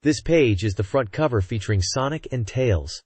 This page is the front cover featuring Sonic and Tails,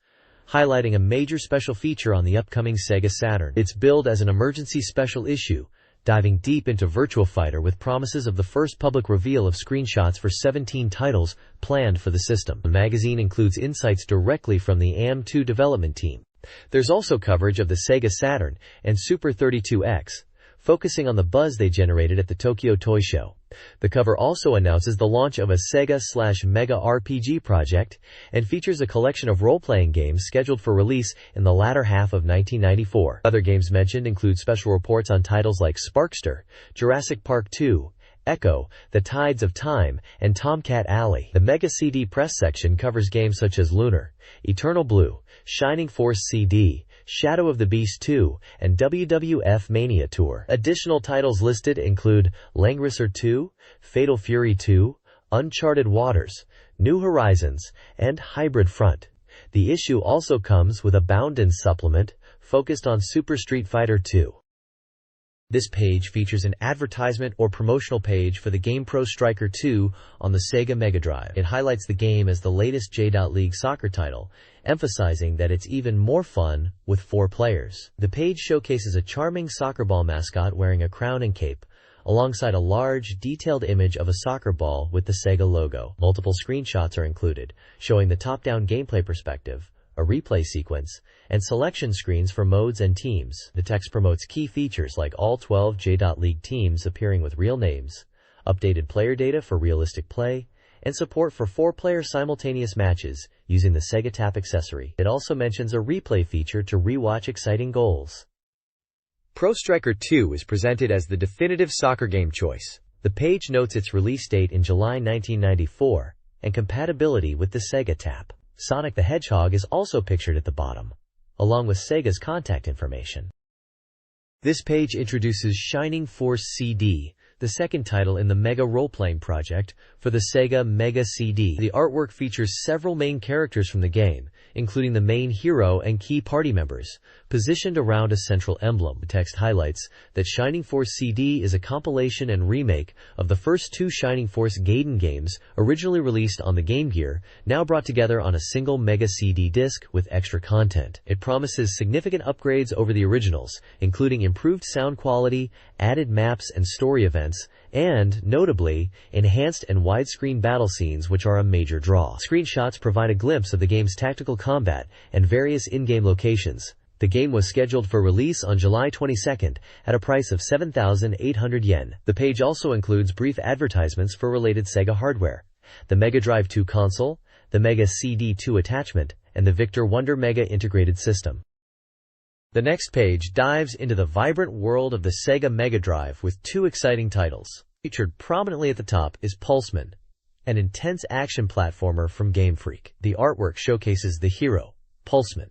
highlighting a major special feature on the upcoming Sega Saturn. It's billed as an emergency special issue, diving deep into Virtua Fighter with promises of the first public reveal of screenshots for 17 titles planned for the system. The magazine includes insights directly from the AM2 development team. There's also coverage of the Sega Saturn and Super 32X, focusing on the buzz they generated at the Tokyo Toy Show. The cover also announces the launch of a Sega/Mega RPG project and features a collection of role-playing games scheduled for release in the latter half of 1994. Other games mentioned include special reports on titles like Sparkster, Jurassic Park 2, Echo, The Tides of Time, and Tomcat Alley. The Mega CD press section covers games such as Lunar, Eternal Blue, Shining Force CD, Shadow of the Beast 2, and WWF Mania Tour. Additional titles listed include Langrisser 2, Fatal Fury 2, Uncharted Waters, New Horizons, and Hybrid Front. The issue also comes with a Bound-In supplement focused on Super Street Fighter 2. This page features an advertisement or promotional page for the game Pro Striker 2 on the Sega Mega Drive. It highlights the game as the latest J.League soccer title, emphasizing that it's even more fun with 4 players. The page showcases a charming soccer ball mascot wearing a crown and cape, alongside a large, detailed image of a soccer ball with the Sega logo. Multiple screenshots are included, showing the top-down gameplay perspective, a replay sequence, and selection screens for modes and teams. The text promotes key features like all 12 J.League teams appearing with real names, updated player data for realistic play, and support for 4-player simultaneous matches using the Sega Tap accessory. It also mentions a replay feature to rewatch exciting goals. Pro Striker 2 is presented as the definitive soccer game choice. The page notes its release date in July 1994 and compatibility with the Sega Tap. Sonic the Hedgehog is also pictured at the bottom, along with Sega's contact information. This page introduces Shining Force CD, the second title in the Mega role-playing project for the Sega Mega CD. The artwork features several main characters from the game, including the main hero and key party members, positioned around a central emblem. The text highlights that Shining Force CD is a compilation and remake of the first 2 Shining Force Gaiden games originally released on the Game Gear, now brought together on a single Mega CD disc with extra content. It promises significant upgrades over the originals, including improved sound quality, added maps and story events, and, notably, enhanced and widescreen battle scenes, which are a major draw. Screenshots provide a glimpse of the game's tactical combat and various in-game locations. The game was scheduled for release on July 22 at a price of 7,800 yen. The page also includes brief advertisements for related Sega hardware, the Mega Drive 2 console, the Mega CD2 attachment, and the Victor Wonder Mega integrated system. The next page dives into the vibrant world of the Sega Mega Drive with 2 exciting titles. Featured prominently at the top is Pulseman, an intense action platformer from Game Freak. The artwork showcases the hero, Pulseman,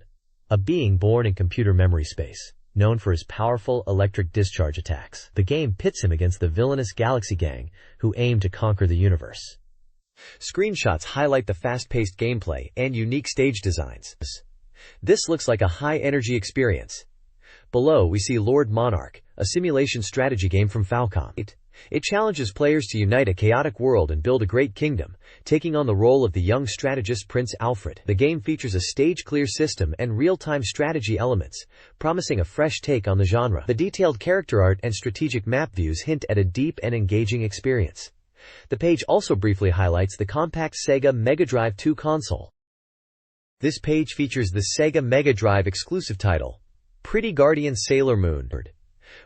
a being born in computer memory space, known for his powerful electric discharge attacks. The game pits him against the villainous Galaxy Gang, who aim to conquer the universe. Screenshots highlight the fast-paced gameplay and unique stage designs. This looks like a high-energy experience. Below, we see Lord Monarch, a simulation strategy game from Falcom. It challenges players to unite a chaotic world and build a great kingdom, taking on the role of the young strategist Prince Alfred. The game features a stage-clear system and real-time strategy elements, promising a fresh take on the genre. The detailed character art and strategic map views hint at a deep and engaging experience. The page also briefly highlights the compact Sega Mega Drive 2 console. This page features the Sega Mega Drive exclusive title, Pretty Guardian Sailor Moon.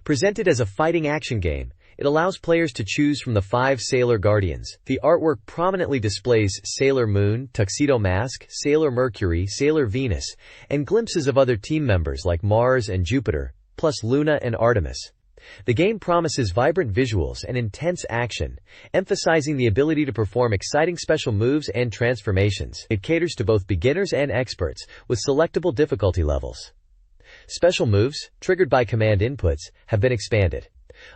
Presented as a fighting action game, it allows players to choose from the 5 Sailor Guardians. The artwork prominently displays Sailor Moon, Tuxedo Mask, Sailor Mercury, Sailor Venus, and glimpses of other team members like Mars and Jupiter, plus Luna and Artemis. The game promises vibrant visuals and intense action, emphasizing the ability to perform exciting special moves and transformations. It caters to both beginners and experts, with selectable difficulty levels. Special moves, triggered by command inputs, have been expanded.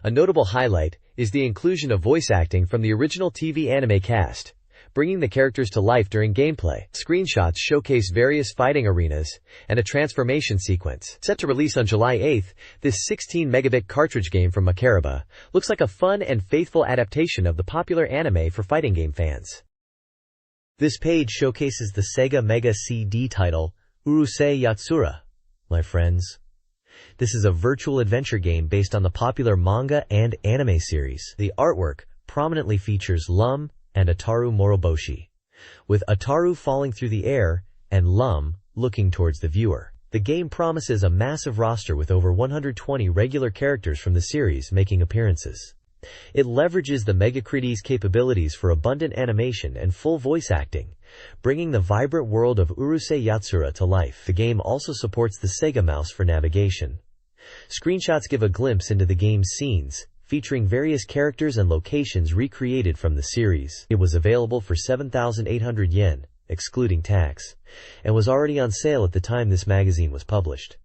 A notable highlight is the inclusion of voice acting from the original TV anime cast, bringing the characters to life during gameplay. Screenshots showcase various fighting arenas and a transformation sequence. Set to release on July 8, this 16-megabit cartridge game from Makaraba looks like a fun and faithful adaptation of the popular anime for fighting game fans. This page showcases the Sega Mega CD title, Urusei Yatsura, my friends. This is a virtual adventure game based on the popular manga and anime series. The artwork prominently features Lum and Ataru Moroboshi, with Ataru falling through the air and Lum looking towards the viewer. The game promises a massive roster with over 120 regular characters from the series making appearances. It leverages the MegaDrive's capabilities for abundant animation and full voice acting, bringing the vibrant world of Urusei Yatsura to life. The game also supports the Sega mouse for navigation. Screenshots give a glimpse into the game's scenes, featuring various characters and locations recreated from the series. It was available for 7,800 yen, excluding tax, and was already on sale at the time this magazine was published.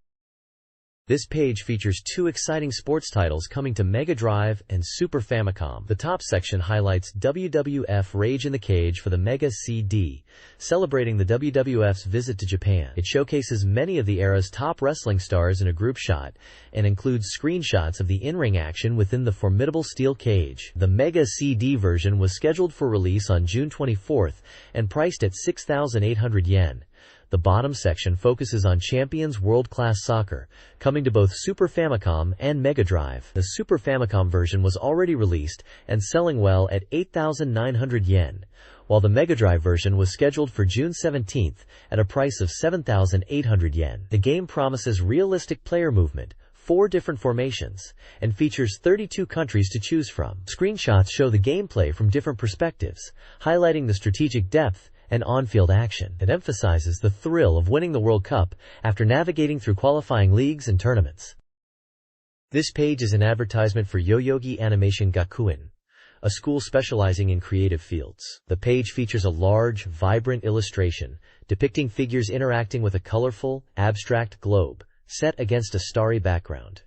This page features two exciting sports titles coming to Mega Drive and Super Famicom. The top section highlights WWF Rage in the Cage for the Mega CD, celebrating the WWF's visit to Japan. It showcases many of the era's top wrestling stars in a group shot, and includes screenshots of the in-ring action within the formidable steel cage. The Mega CD version was scheduled for release on June 24th and priced at 6,800 yen. The bottom section focuses on Champions World-Class Soccer, coming to both Super Famicom and Mega Drive. The Super Famicom version was already released and selling well at 8,900 yen, while the Mega Drive version was scheduled for June 17th at a price of 7,800 yen. The game promises realistic player movement, 4 different formations, and features 32 countries to choose from. Screenshots show the gameplay from different perspectives, highlighting the strategic depth and on-field action. It emphasizes the thrill of winning the World Cup after navigating through qualifying leagues and tournaments. This page is an advertisement for Yoyogi Animation Gakuen, a school specializing in creative fields. The page features a large, vibrant illustration depicting figures interacting with a colorful, abstract globe set against a starry background.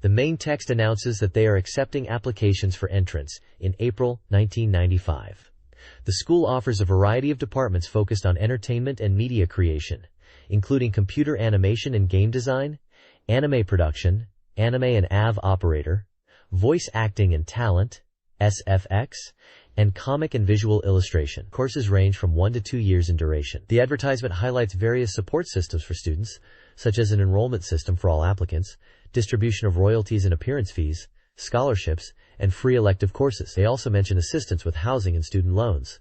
The main text announces that they are accepting applications for entrance in April 1995. The school offers a variety of departments focused on entertainment and media creation, including computer animation and game design, anime production, anime and AV operator, voice acting and talent, SFX, and comic and visual illustration. Courses range from 1 to 2 years in duration. The advertisement highlights various support systems for students, such as an enrollment system for all applicants, distribution of royalties and appearance fees, scholarships, and free elective courses. They also mention assistance with housing and student loans.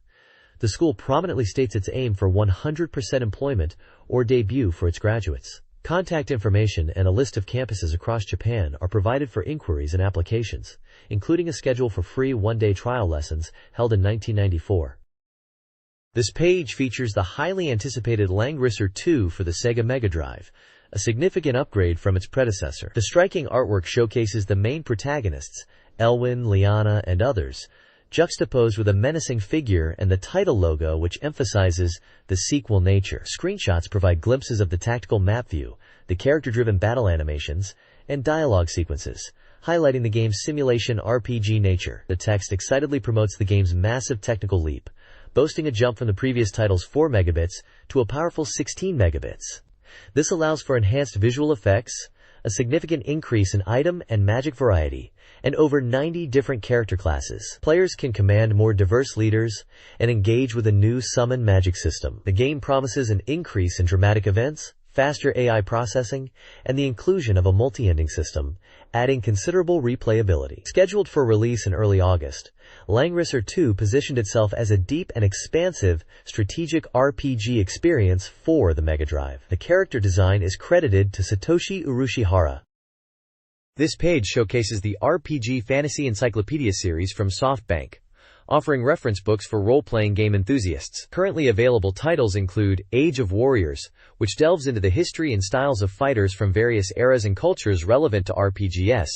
The school prominently states its aim for 100% employment or debut for its graduates. Contact information and a list of campuses across Japan are provided for inquiries and applications, including a schedule for free one-day trial lessons held in 1994. This page features the highly anticipated Langrisser 2 for the Sega Mega Drive, a significant upgrade from its predecessor. The striking artwork showcases the main protagonists, Elwin, Liana, and others, juxtaposed with a menacing figure and the title logo which emphasizes the sequel nature. Screenshots provide glimpses of the tactical map view, the character-driven battle animations, and dialogue sequences, highlighting the game's simulation RPG nature. The text excitedly promotes the game's massive technical leap, boasting a jump from the previous title's 4 megabits to a powerful 16 megabits. This allows for enhanced visual effects, a significant increase in item and magic variety, and over 90 different character classes. Players can command more diverse leaders and engage with a new summon magic system. The game promises an increase in dramatic events, faster AI processing, and the inclusion of a multi-ending system, adding considerable replayability. Scheduled for release in early August, Langrisser 2 positioned itself as a deep and expansive strategic RPG experience for the Mega Drive. The character design is credited to Satoshi Urushihara. This page showcases the RPG Fantasy Encyclopedia series from SoftBank, offering reference books for role-playing game enthusiasts. Currently available titles include Age of Warriors, which delves into the history and styles of fighters from various eras and cultures relevant to RPGs,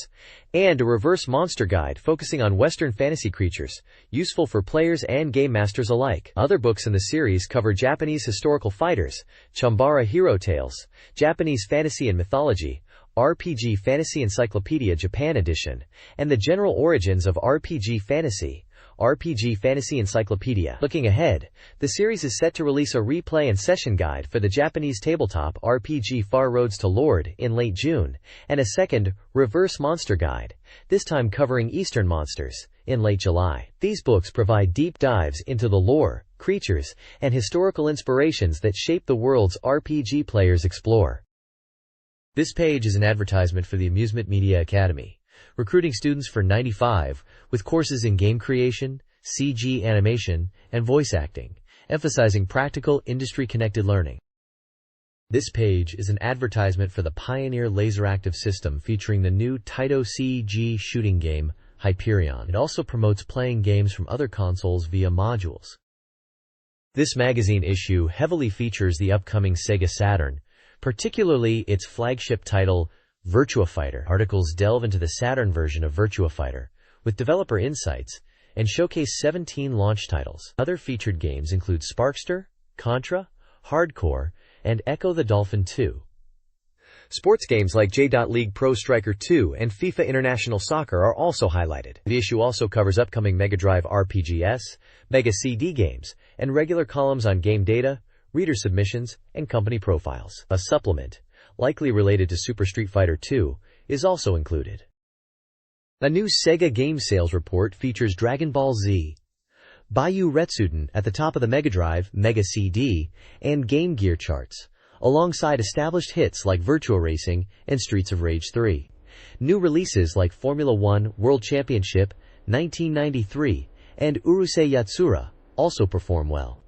and a Reverse Monster Guide focusing on Western fantasy creatures, useful for players and game masters alike. Other books in the series cover Japanese historical fighters, Chambara Hero Tales, Japanese fantasy and mythology, RPG Fantasy Encyclopedia Japan Edition, and the general origins of RPG Fantasy, RPG Fantasy Encyclopedia. Looking ahead, the series is set to release a replay and session guide for the Japanese tabletop RPG Far Roads to Lord in late June, and a second Reverse Monster Guide, this time covering Eastern monsters, in late July. These books provide deep dives into the lore, creatures, and historical inspirations that shape the worlds RPG players explore. This page is an advertisement for the Amusement Media Academy, recruiting students for 95 with courses in game creation, CG animation, and voice acting, emphasizing practical, industry-connected learning. This page is an advertisement for the Pioneer Laseractive system featuring the new Taito CG shooting game, Hyperion. It also promotes playing games from other consoles via modules. This magazine issue heavily features the upcoming Sega Saturn, particularly its flagship title, Virtua Fighter. Articles delve into the Saturn version of Virtua Fighter, with developer insights, and showcase 17 launch titles. Other featured games include Sparkster, Contra, Hardcore, and Echo the Dolphin 2. Sports games like J.League Pro Striker 2 and FIFA International Soccer are also highlighted. The issue also covers upcoming Mega Drive RPGs, Mega CD games, and regular columns on game data, reader submissions, and company profiles. A supplement, likely related to Super Street Fighter 2, is also included. A new Sega game sales report features Dragon Ball Z, Bayou Retsuden at the top of the Mega Drive, Mega CD, and Game Gear charts, alongside established hits like Virtua Racing and Streets of Rage 3. New releases like Formula 1 World Championship 1993 and Urusei Yatsura also perform well.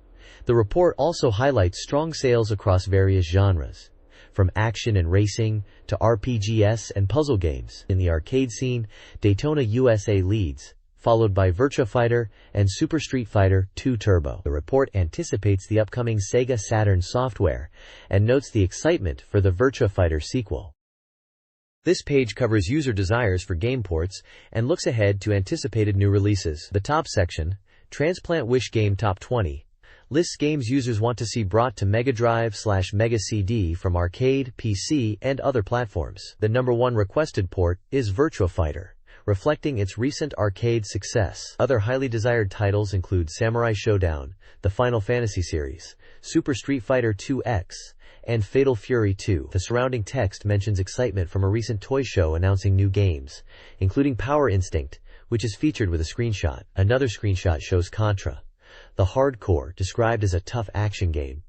The report also highlights strong sales across various genres, from action and racing to RPGs and puzzle games. In the arcade scene, Daytona USA leads, followed by Virtua Fighter and Super Street Fighter 2 Turbo. The report anticipates the upcoming Sega Saturn software and notes the excitement for the Virtua Fighter sequel. This page covers user desires for game ports and looks ahead to anticipated new releases. The top section, Transplant Wish Game Top 20, lists games users want to see brought to Mega Drive/Mega CD from arcade, PC, and other platforms. The #1 requested port is Virtua Fighter, reflecting its recent arcade success. Other highly desired titles include Samurai Showdown, the Final Fantasy series, Super Street Fighter 2X, and Fatal Fury 2. The surrounding text mentions excitement from a recent toy show announcing new games, including Power Instinct, which is featured with a screenshot. Another screenshot shows Contra, the Hardcore, described as a tough action game.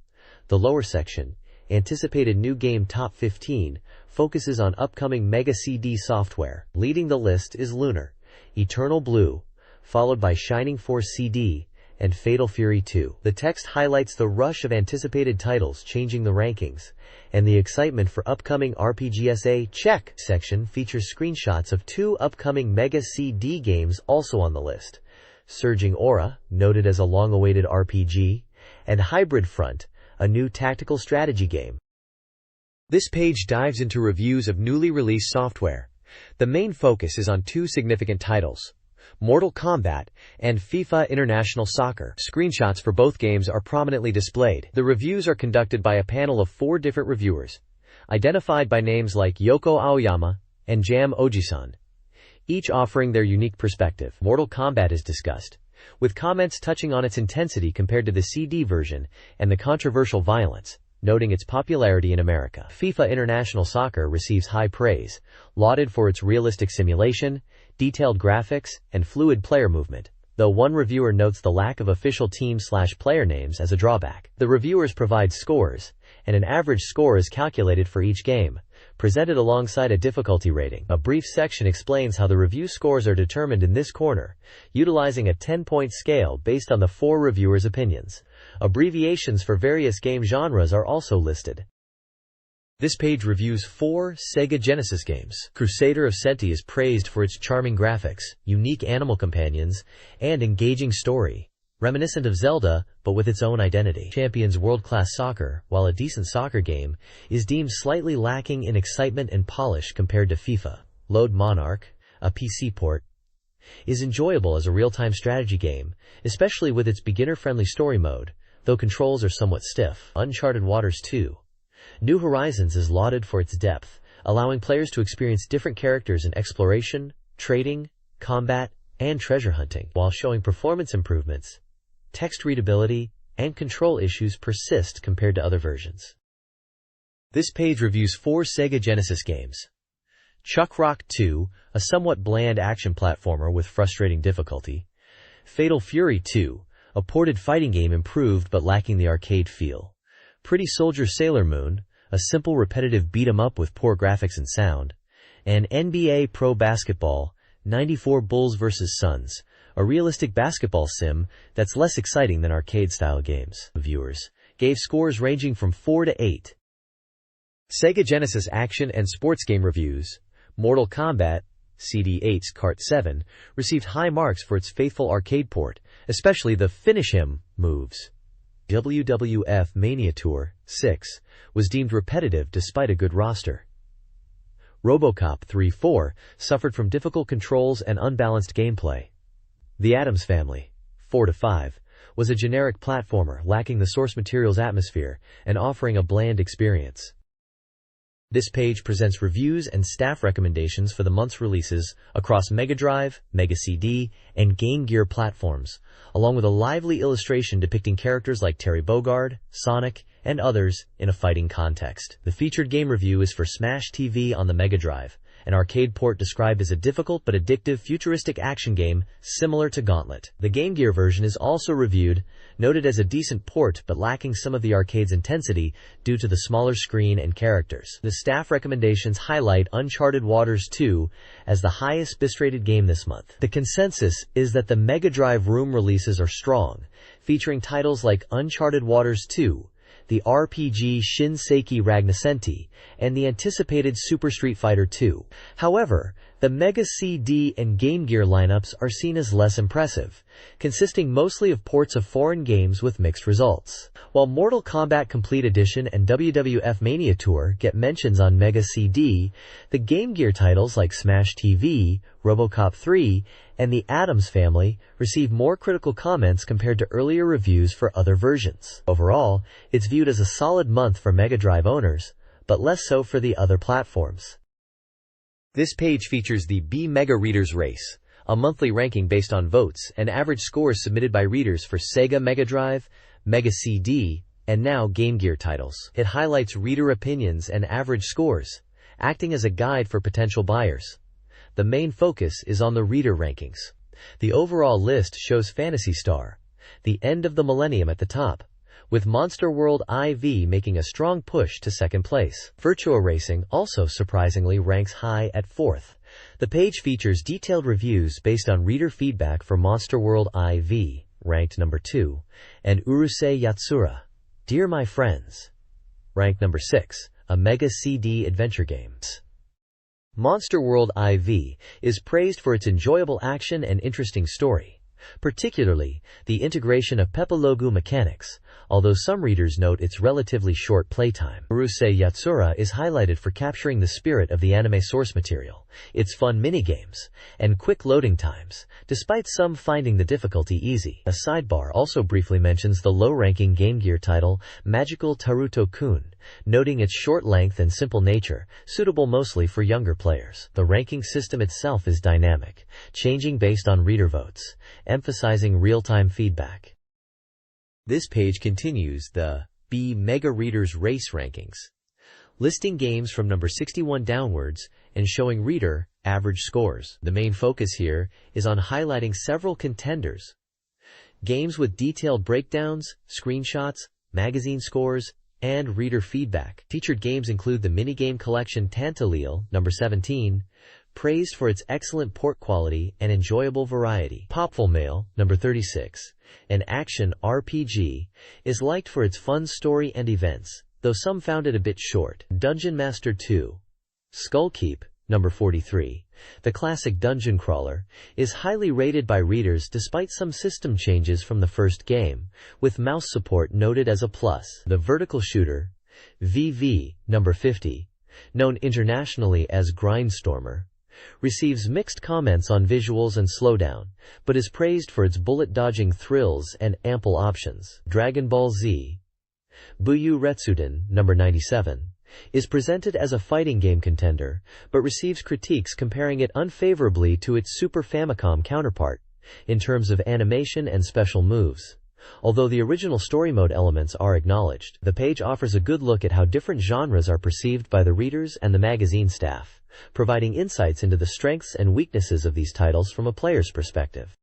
The lower section, Anticipated New Game Top 15, focuses on upcoming Mega CD software. Leading the list is Lunar, Eternal Blue, followed by Shining Force CD, and Fatal Fury 2. The text highlights the rush of anticipated titles changing the rankings, and the excitement for upcoming RPGs. Check section features screenshots of 2 upcoming Mega CD games also on the list: Surging Aura, noted as a long-awaited RPG, and Hybrid Front, a new tactical strategy game. This page dives into reviews of newly released software. The main focus is on 2 significant titles, Mortal Kombat and FIFA International Soccer. Screenshots for both games are prominently displayed. The reviews are conducted by a panel of 4 different reviewers, identified by names like Yoko Aoyama and Jam Ojisan, each offering their unique perspective. Mortal Kombat is discussed, with comments touching on its intensity compared to the CD version and the controversial violence, noting its popularity in America. FIFA International Soccer receives high praise, lauded for its realistic simulation, detailed graphics, and fluid player movement, though one reviewer notes the lack of official team/player names as a drawback. The reviewers provide scores, and an average score is calculated for each game, presented alongside a difficulty rating. A brief section explains how the review scores are determined in this corner, utilizing a 10-point scale based on the 4 reviewers' opinions. Abbreviations for various game genres are also listed. This page reviews 4 Sega Genesis games. Crusader of Senti is praised for its charming graphics, unique animal companions, and engaging story, reminiscent of Zelda, but with its own identity. Champions World-Class Soccer, while a decent soccer game, is deemed slightly lacking in excitement and polish compared to FIFA. Load Monarch, a PC port, is enjoyable as a real-time strategy game, especially with its beginner-friendly story mode, though controls are somewhat stiff. Uncharted Waters 2, New Horizons is lauded for its depth, allowing players to experience different characters in exploration, trading, combat, and treasure hunting. While showing performance improvements, text readability, and control issues persist compared to other versions. This page reviews 4 Sega Genesis games. Chuck Rock 2, a somewhat bland action platformer with frustrating difficulty. Fatal Fury 2, a ported fighting game improved but lacking the arcade feel. Pretty Soldier Sailor Moon, a simple repetitive beat-em-up with poor graphics and sound. And NBA Pro Basketball 94 Bulls vs. Suns, a realistic basketball sim that's less exciting than arcade-style games. Viewers gave scores ranging from 4 to 8. Sega Genesis action and sports game reviews. Mortal Kombat CD8's Kart 7 received high marks for its faithful arcade port, especially the Finish Him moves. WWF Mania Tour 6 was deemed repetitive despite a good roster. RoboCop 3-4 suffered from difficult controls and unbalanced gameplay. The Addams Family 4-5 was a generic platformer lacking the source material's atmosphere and offering a bland experience. This page presents reviews and staff recommendations for the month's releases across Mega Drive, Mega CD, and Game Gear platforms, along with a lively illustration depicting characters like Terry Bogard, Sonic, and others in a fighting context. The featured game review is for Smash TV on the Mega Drive, an arcade port described as a difficult but addictive futuristic action game similar to Gauntlet. The Game Gear version is also reviewed, noted as a decent port but lacking some of the arcade's intensity due to the smaller screen and characters. The staff recommendations highlight Uncharted Waters 2 as the highest bitrated game this month. The consensus is that the Mega Drive room releases are strong, featuring titles like Uncharted Waters 2, the RPG Shinseki Ragnarsenti, and the anticipated Super Street Fighter 2. However, the Mega CD and Game Gear lineups are seen as less impressive, consisting mostly of ports of foreign games with mixed results. While Mortal Kombat Complete Edition and WWF Mania Tour get mentions on Mega CD, the Game Gear titles like Smash TV, RoboCop 3, and the Addams Family receive more critical comments compared to earlier reviews for other versions. Overall, it's viewed as a solid month for Mega Drive owners, but less so for the other platforms. This page features the BeepMD Readers Race, a monthly ranking based on votes and average scores submitted by readers for Sega Mega Drive, Mega CD, and now Game Gear titles. It highlights reader opinions and average scores, acting as a guide for potential buyers. The main focus is on the reader rankings. The overall list shows Phantasy Star, the end of the millennium at the top, with Monster World IV making a strong push to second place. Virtua Racing also surprisingly ranks high at 4th. The page features detailed reviews based on reader feedback for Monster World IV, ranked number 2, and Urusei Yatsura, Dear My Friends, ranked number 6, a Mega CD adventure game. Monster World IV is praised for its enjoyable action and interesting story, particularly the integration of Pepalogu mechanics, although some readers note its relatively short playtime. Urusei Yatsura is highlighted for capturing the spirit of the anime source material, its fun minigames, and quick loading times, despite some finding the difficulty easy. A sidebar also briefly mentions the low-ranking Game Gear title Magical Taruto-kun, noting its short length and simple nature, suitable mostly for younger players. The ranking system itself is dynamic, changing based on reader votes, emphasizing real-time feedback. This page continues the BeepMD Readers Race rankings, listing games from number 61 downwards and showing reader average scores. The main focus here is on highlighting several contenders, games with detailed breakdowns, screenshots, magazine scores, and reader feedback. Featured games include the minigame collection Tantalil, number 17, praised for its excellent port quality and enjoyable variety. Popful Mail, number 36, an action RPG, is liked for its fun story and events, though some found it a bit short. Dungeon Master 2, Skullkeep, number 43, the classic dungeon crawler, is highly rated by readers despite some system changes from the first game, with mouse support noted as a plus. The Vertical Shooter, VV, number 50, known internationally as Grindstormer, receives mixed comments on visuals and slowdown, but is praised for its bullet-dodging thrills and ample options. Dragon Ball Z, Buyu Retsuden, number 97, is presented as a fighting game contender, but receives critiques comparing it unfavorably to its Super Famicom counterpart, in terms of animation and special moves. although the original story mode elements are acknowledged. The page offers a good look at how different genres are perceived by the readers and the magazine staff, providing insights into the strengths and weaknesses of these titles from a player's perspective.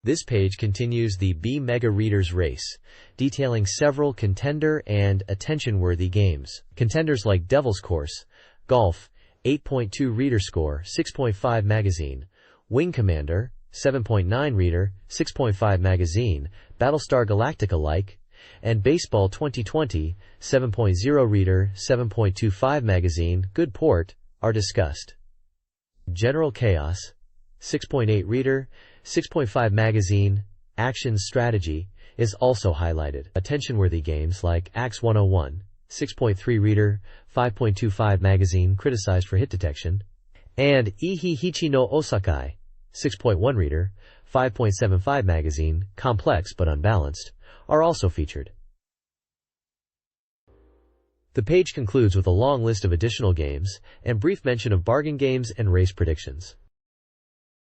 This page continues the B-Mega Readers Race, detailing several contender and attention-worthy games. Contenders like Devil's Course, Golf, 8.2 reader score, 6.5 magazine, Wing Commander, 7.9 reader, 6.5 magazine, Battlestar Galactica-like, and Baseball 2020, 7.0 reader, 7.25 magazine, good port, are discussed. General Chaos, 6.8 reader, 6.5 magazine, Action Strategy, is also highlighted. Attention-worthy games like Axe 101, 6.3 reader, 5.25 magazine, criticized for hit detection, and Ihi Hichi no Osakai, 6.1 reader, 5.75 magazine, complex but unbalanced, are also featured. The page concludes with a long list of additional games and brief mention of bargain games and race predictions.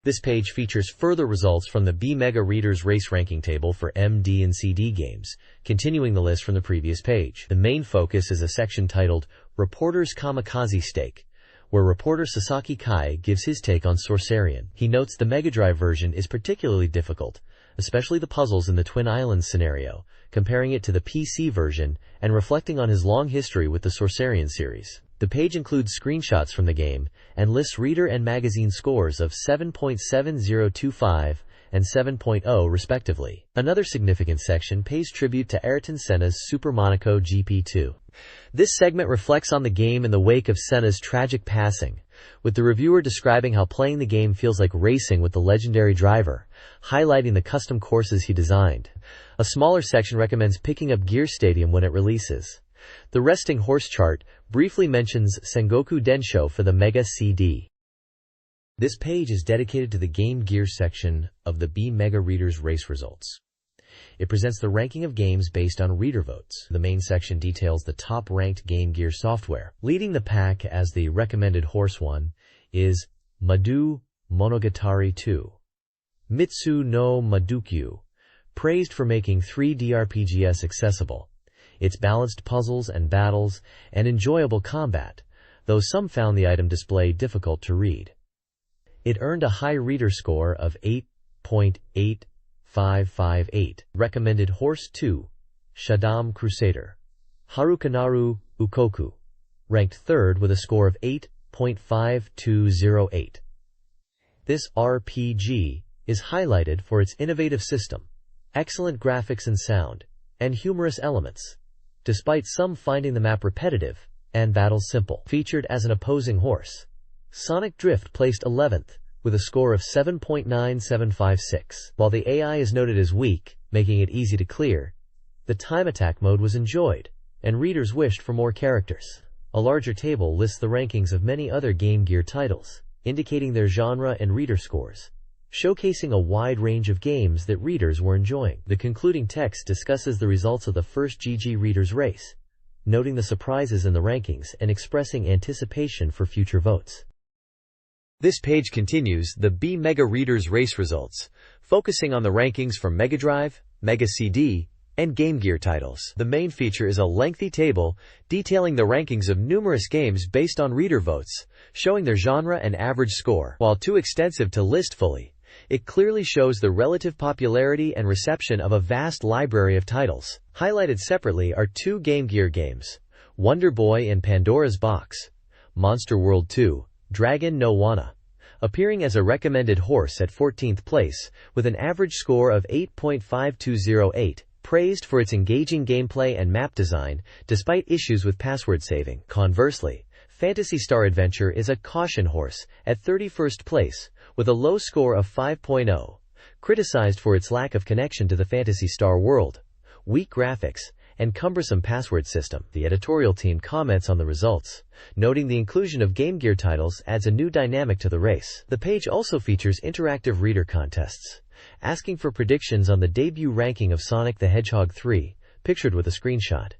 This page features further results from the B-Mega Readers Race ranking table for MD and CD games, continuing the list from the previous page. The main focus is a section titled Reporter's Kamikaze Stake, where reporter Sasaki Kai gives his take on Sorcerian. He notes the Mega Drive version is particularly difficult, especially the puzzles in the Twin Islands scenario, comparing it to the PC version and reflecting on his long history with the Sorcerian series. The page includes screenshots from the game and lists reader and magazine scores of 7.7025 and 7.0 respectively. Another significant section pays tribute to Ayrton Senna's Super Monaco GP2. This segment reflects on the game in the wake of Senna's tragic passing, with the reviewer describing how playing the game feels like racing with the legendary driver, highlighting the custom courses he designed. A smaller section recommends picking up Gear Stadium when it releases. The Resting Horse chart briefly mentions Sengoku Densho for the Mega CD. This page is dedicated to the Game Gear section of the B-Mega Readers Race results. It presents the ranking of games based on reader votes. The main section details the top-ranked Game Gear software. Leading the pack as the recommended horse one is Madu Monogatari 2. Mitsu no Madukyu, praised for making 3D RPGs accessible. Its balanced puzzles and battles, and enjoyable combat, though some found the item display difficult to read. It earned a high reader score of 8.8558. Recommended Horse 2, Shaddam Crusader. Harukanaru Ukoku, ranked third with a score of 8.5208. This RPG is highlighted for its innovative system, excellent graphics and sound, and humorous elements, despite some finding the map repetitive and battles simple. Featured as an opposing horse, Sonic Drift placed 11th with a score of 7.9756. While the AI is noted as weak, making it easy to clear, the time attack mode was enjoyed, and readers wished for more characters. A larger table lists the rankings of many other Game Gear titles, indicating their genre and reader scores, showcasing a wide range of games that readers were enjoying. The concluding text discusses the results of the first GG Readers Race, noting the surprises in the rankings and expressing anticipation for future votes. This page continues the B-Mega Readers Race results, focusing on the rankings for Mega Drive, Mega CD, and Game Gear titles. The main feature is a lengthy table detailing the rankings of numerous games based on reader votes, showing their genre and average score. While too extensive to list fully, it clearly shows the relative popularity and reception of a vast library of titles. Highlighted separately are two Game Gear games, Wonder Boy and Pandora's Box, Monster World 2, Dragon no Wana, appearing as a recommended horse at 14th place with an average score of 8.5208, praised for its engaging gameplay and map design despite issues with password saving. Conversely, Phantasy Star Adventure is a caution horse at 31st place with a low score of 5.0, criticized for its lack of connection to the Phantasy Star world, weak graphics, and cumbersome password system. The editorial team comments on the results, noting the inclusion of Game Gear titles adds a new dynamic to the race. The page also features interactive reader contests, asking for predictions on the debut ranking of Sonic the Hedgehog 3, pictured with a screenshot,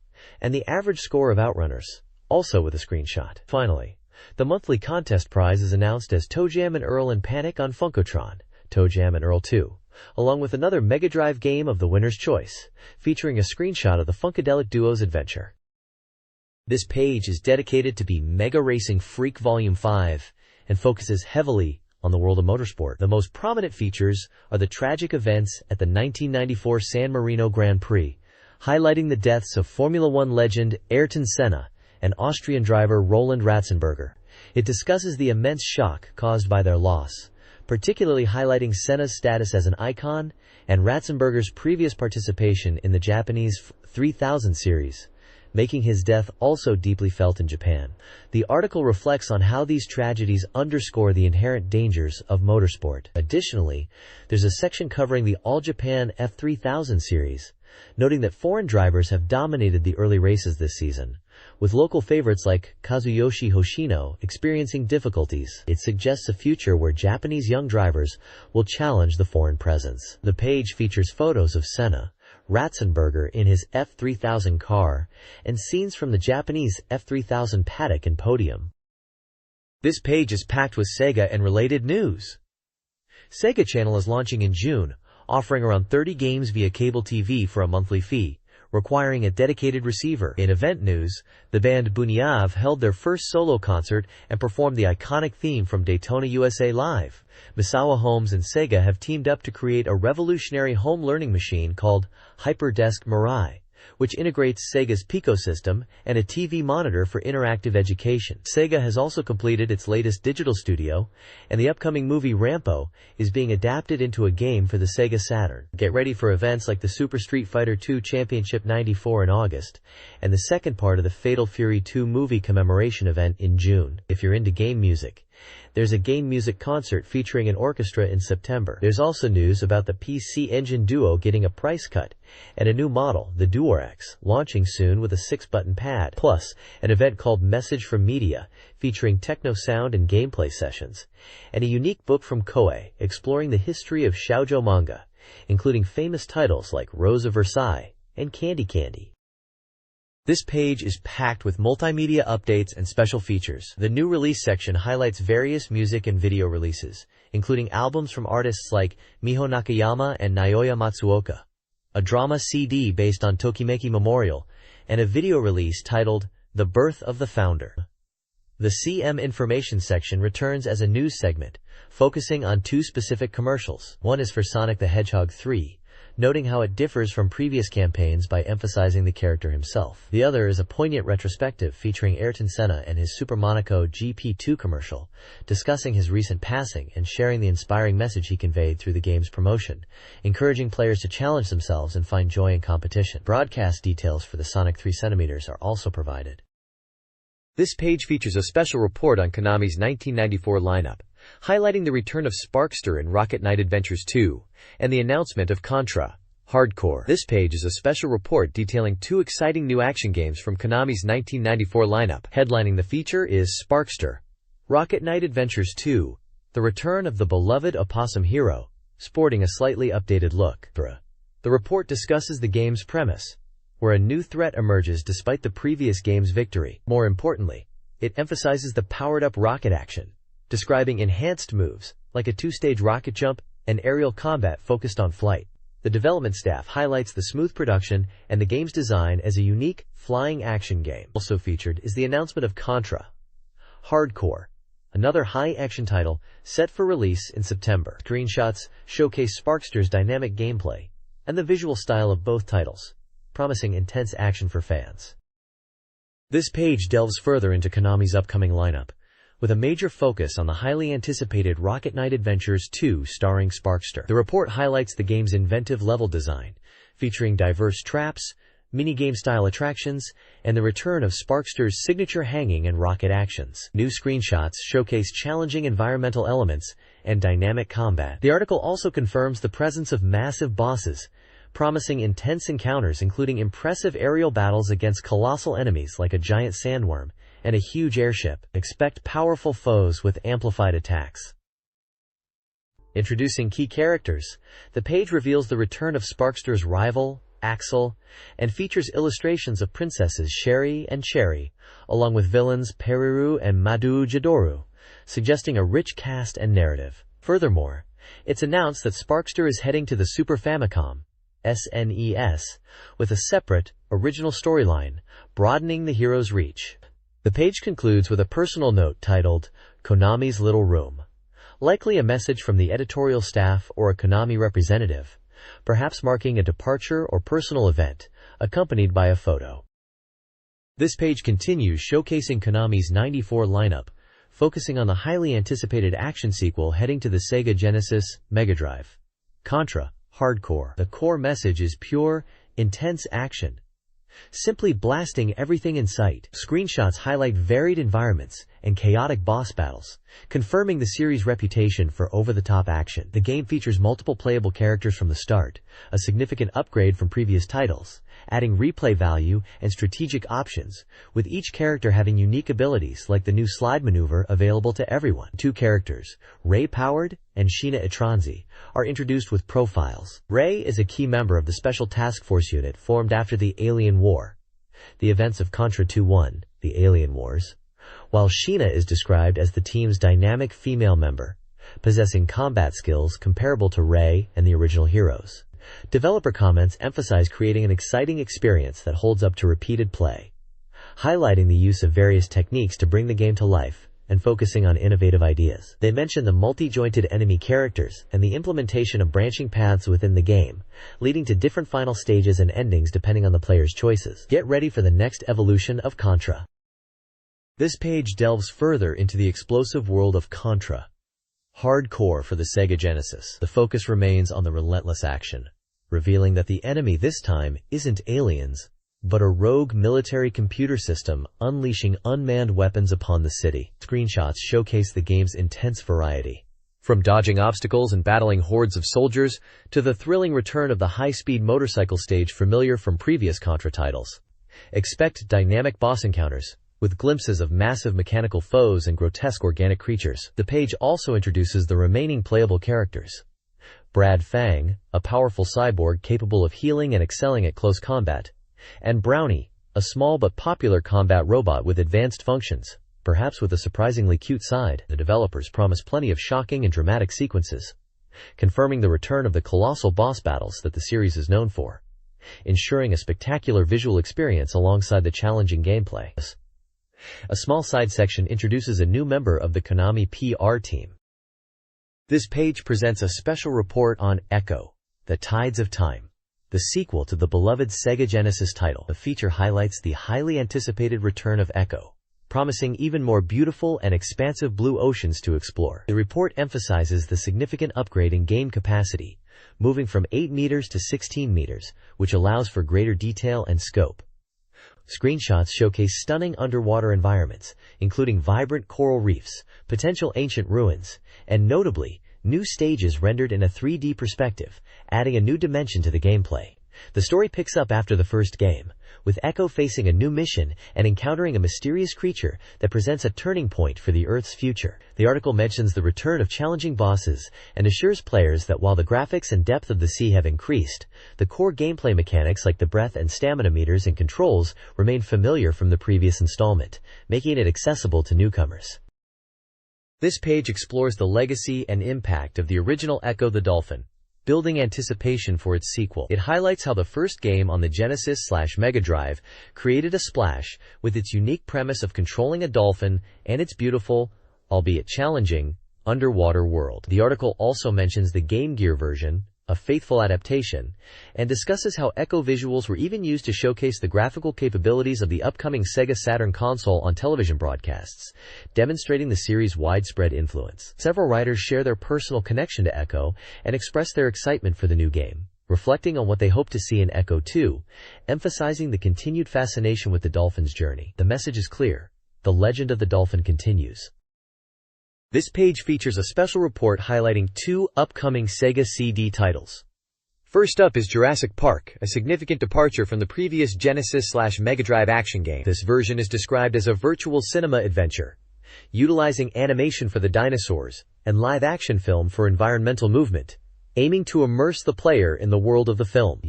and the average score of Outrunners, also with a screenshot. Finally, the monthly contest prize is announced as ToeJam and Earl and Panic on Funkotron, ToeJam and Earl 2, along with another Mega Drive game of the winner's choice, featuring a screenshot of the Funkadelic duo's adventure. This page is dedicated to Be Mega Racing Freak Volume 5 and focuses heavily on the world of motorsport. The most prominent features are the tragic events at the 1994 San Marino Grand Prix, highlighting the deaths of Formula One legend Ayrton Senna and Austrian driver Roland Ratzenberger. It discusses the immense shock caused by their loss, particularly highlighting Senna's status as an icon and Ratzenberger's previous participation in the Japanese 3000 series, making his death also deeply felt in Japan. The article reflects on how these tragedies underscore the inherent dangers of motorsport. Additionally, there's a section covering the All Japan F3000 series, noting that foreign drivers have dominated the early races this season, with local favorites like Kazuyoshi Hoshino experiencing difficulties. It suggests a future where Japanese young drivers will challenge the foreign presence. The page features photos of Senna, Ratzenberger in his F3000 car, and scenes from the Japanese F3000 paddock and podium. This page is packed with Sega and related news. Sega Channel is launching in June, offering around 30 games via cable TV for a monthly fee, requiring a dedicated receiver. In event news, the band Bunyav held their first solo concert and performed the iconic theme from Daytona USA live. Misawa Homes and Sega have teamed up to create a revolutionary home learning machine called HyperDesk Mirai, which integrates Sega's Pico system and a TV monitor for interactive education. Sega has also completed its latest digital studio, and the upcoming movie Rampo is being adapted into a game for the Sega Saturn. Get ready for events like the Super Street Fighter II Championship 94 in August, and the second part of the Fatal Fury 2 movie commemoration event in June. If you're into game music, there's a game music concert featuring an orchestra in September. There's also news about the PC Engine Duo getting a price cut, and a new model, the Duorex, launching soon with a 6-button pad, plus an event called Message from Media, featuring techno sound and gameplay sessions, and a unique book from Koei exploring the history of shoujo manga, including famous titles like Rose of Versailles and Candy Candy. This page is packed with multimedia updates and special features. The new release section highlights various music and video releases, including albums from artists like Miho Nakayama and Naoya Matsuoka, a drama CD based on Tokimeki Memorial, and a video release titled The Birth of the Founder. The CM information section returns as a news segment, focusing on 2 specific commercials. One is for Sonic the Hedgehog 3, noting how it differs from previous campaigns by emphasizing the character himself. The other is a poignant retrospective featuring Ayrton Senna and his Super Monaco GP2 commercial, discussing his recent passing and sharing the inspiring message he conveyed through the game's promotion, encouraging players to challenge themselves and find joy in competition. Broadcast details for the Sonic 3cm are also provided. This page features a special report on Konami's 1994 lineup, highlighting the return of Sparkster in Rocket Knight Adventures 2, and the announcement of Contra Hardcore. This page is a special report detailing 2 exciting new action games from Konami's 1994 lineup. Headlining the feature is Sparkster, Rocket Knight Adventures 2, the return of the beloved opossum hero, sporting a slightly updated look. The report discusses the game's premise, where a new threat emerges despite the previous game's victory. More importantly, it emphasizes the powered-up rocket action, describing enhanced moves, like a 2-stage rocket jump and aerial combat focused on flight. The development staff highlights the smooth production and the game's design as a unique, flying action game. Also featured is the announcement of Contra Hardcore, another high-action title set for release in September. Screenshots showcase Sparkster's dynamic gameplay and the visual style of both titles, promising intense action for fans. This page delves further into Konami's upcoming lineup, with a major focus on the highly anticipated Rocket Knight Adventures 2 starring Sparkster. The report highlights the game's inventive level design, featuring diverse traps, minigame-style attractions, and the return of Sparkster's signature hanging and rocket actions. New screenshots showcase challenging environmental elements and dynamic combat. The article also confirms the presence of massive bosses, promising intense encounters including impressive aerial battles against colossal enemies like a giant sandworm and a huge airship. Expect powerful foes with amplified attacks. Introducing key characters, the page reveals the return of Sparkster's rival, Axel, and features illustrations of princesses Sherry and Cherry, along with villains Periru and Madu Jidoru, suggesting a rich cast and narrative. Furthermore, It's announced that Sparkster is heading to the Super Famicom (SNES) with a separate, original storyline, broadening the hero's reach. The page concludes with a personal note titled, Konami's Little Room. Likely a message from the editorial staff or a Konami representative, perhaps marking a departure or personal event, accompanied by a photo. This page continues showcasing Konami's '94 lineup, focusing on the highly anticipated action sequel heading to the Sega Genesis Mega Drive. Contra, Hardcore. The core message is pure, intense action, simply blasting everything in sight. Screenshots highlight varied environments and chaotic boss battles, confirming the series' reputation for over-the-top action. The game features multiple playable characters from the start, a significant upgrade from previous titles, adding replay value and strategic options, with each character having unique abilities like the new slide maneuver available to everyone. Two characters, Ray-powered and Sheena Itranzi, are introduced with profiles. Ray is a key member of the Special Task Force unit formed after the Alien War, the events of Contra 2-1, the Alien Wars, while Sheena is described as the team's dynamic female member, possessing combat skills comparable to Ray and the original heroes. Developer comments emphasize creating an exciting experience that holds up to repeated play, highlighting the use of various techniques to bring the game to life and focusing on innovative ideas. They mention the multi-jointed enemy characters and the implementation of branching paths within the game, leading to different final stages and endings depending on the player's choices. Get ready for the next evolution of Contra. This page delves further into the explosive world of Contra. Hardcore for the Sega Genesis. The focus remains on the relentless action, revealing that the enemy this time isn't aliens, but a rogue military computer system unleashing unmanned weapons upon the city. Screenshots showcase the game's intense variety, from dodging obstacles and battling hordes of soldiers to the thrilling return of the high-speed motorcycle stage familiar from previous Contra titles. Expect dynamic boss encounters, with glimpses of massive mechanical foes and grotesque organic creatures. The page also introduces the remaining playable characters. Brad Fang, a powerful cyborg capable of healing and excelling at close combat, and Brownie, a small but popular combat robot with advanced functions, perhaps with a surprisingly cute side. The developers promise plenty of shocking and dramatic sequences, confirming the return of the colossal boss battles that the series is known for, ensuring a spectacular visual experience alongside the challenging gameplay. A small side section introduces a new member of the Konami PR team. This page presents a special report on Echo, The Tides of Time, the sequel to the beloved Sega Genesis title. The feature highlights the highly anticipated return of Echo, promising even more beautiful and expansive blue oceans to explore. The report emphasizes the significant upgrade in game capacity, moving from 8 meters to 16 meters, which allows for greater detail and scope. Screenshots showcase stunning underwater environments, including vibrant coral reefs, potential ancient ruins, and notably, new stages rendered in a 3D perspective, adding a new dimension to the gameplay. The story picks up after the first game, with Echo facing a new mission and encountering a mysterious creature that presents a turning point for the Earth's future. The article mentions the return of challenging bosses and assures players that while the graphics and depth of the sea have increased, the core gameplay mechanics like the breath and stamina meters and controls remain familiar from the previous installment, making it accessible to newcomers. This page explores the legacy and impact of the original Echo the Dolphin, building anticipation for its sequel. It highlights how the first game on the Genesis/Mega Drive created a splash with its unique premise of controlling a dolphin and its beautiful, albeit challenging, underwater world. The article also mentions the Game Gear version, a faithful adaptation, and discusses how Echo visuals were even used to showcase the graphical capabilities of the upcoming Sega Saturn console on television broadcasts, demonstrating the series' widespread influence. Several writers share their personal connection to Echo and express their excitement for the new game, reflecting on what they hope to see in Echo 2, emphasizing the continued fascination with the dolphin's journey. The message is clear: the legend of the dolphin continues. This page features a special report highlighting 2 upcoming Sega CD titles. First up is Jurassic Park, a significant departure from the previous Genesis/Mega Drive action game. This version is described as a virtual cinema adventure, utilizing animation for the dinosaurs and live-action film for environmental movement, aiming to immerse the player in the world of the film.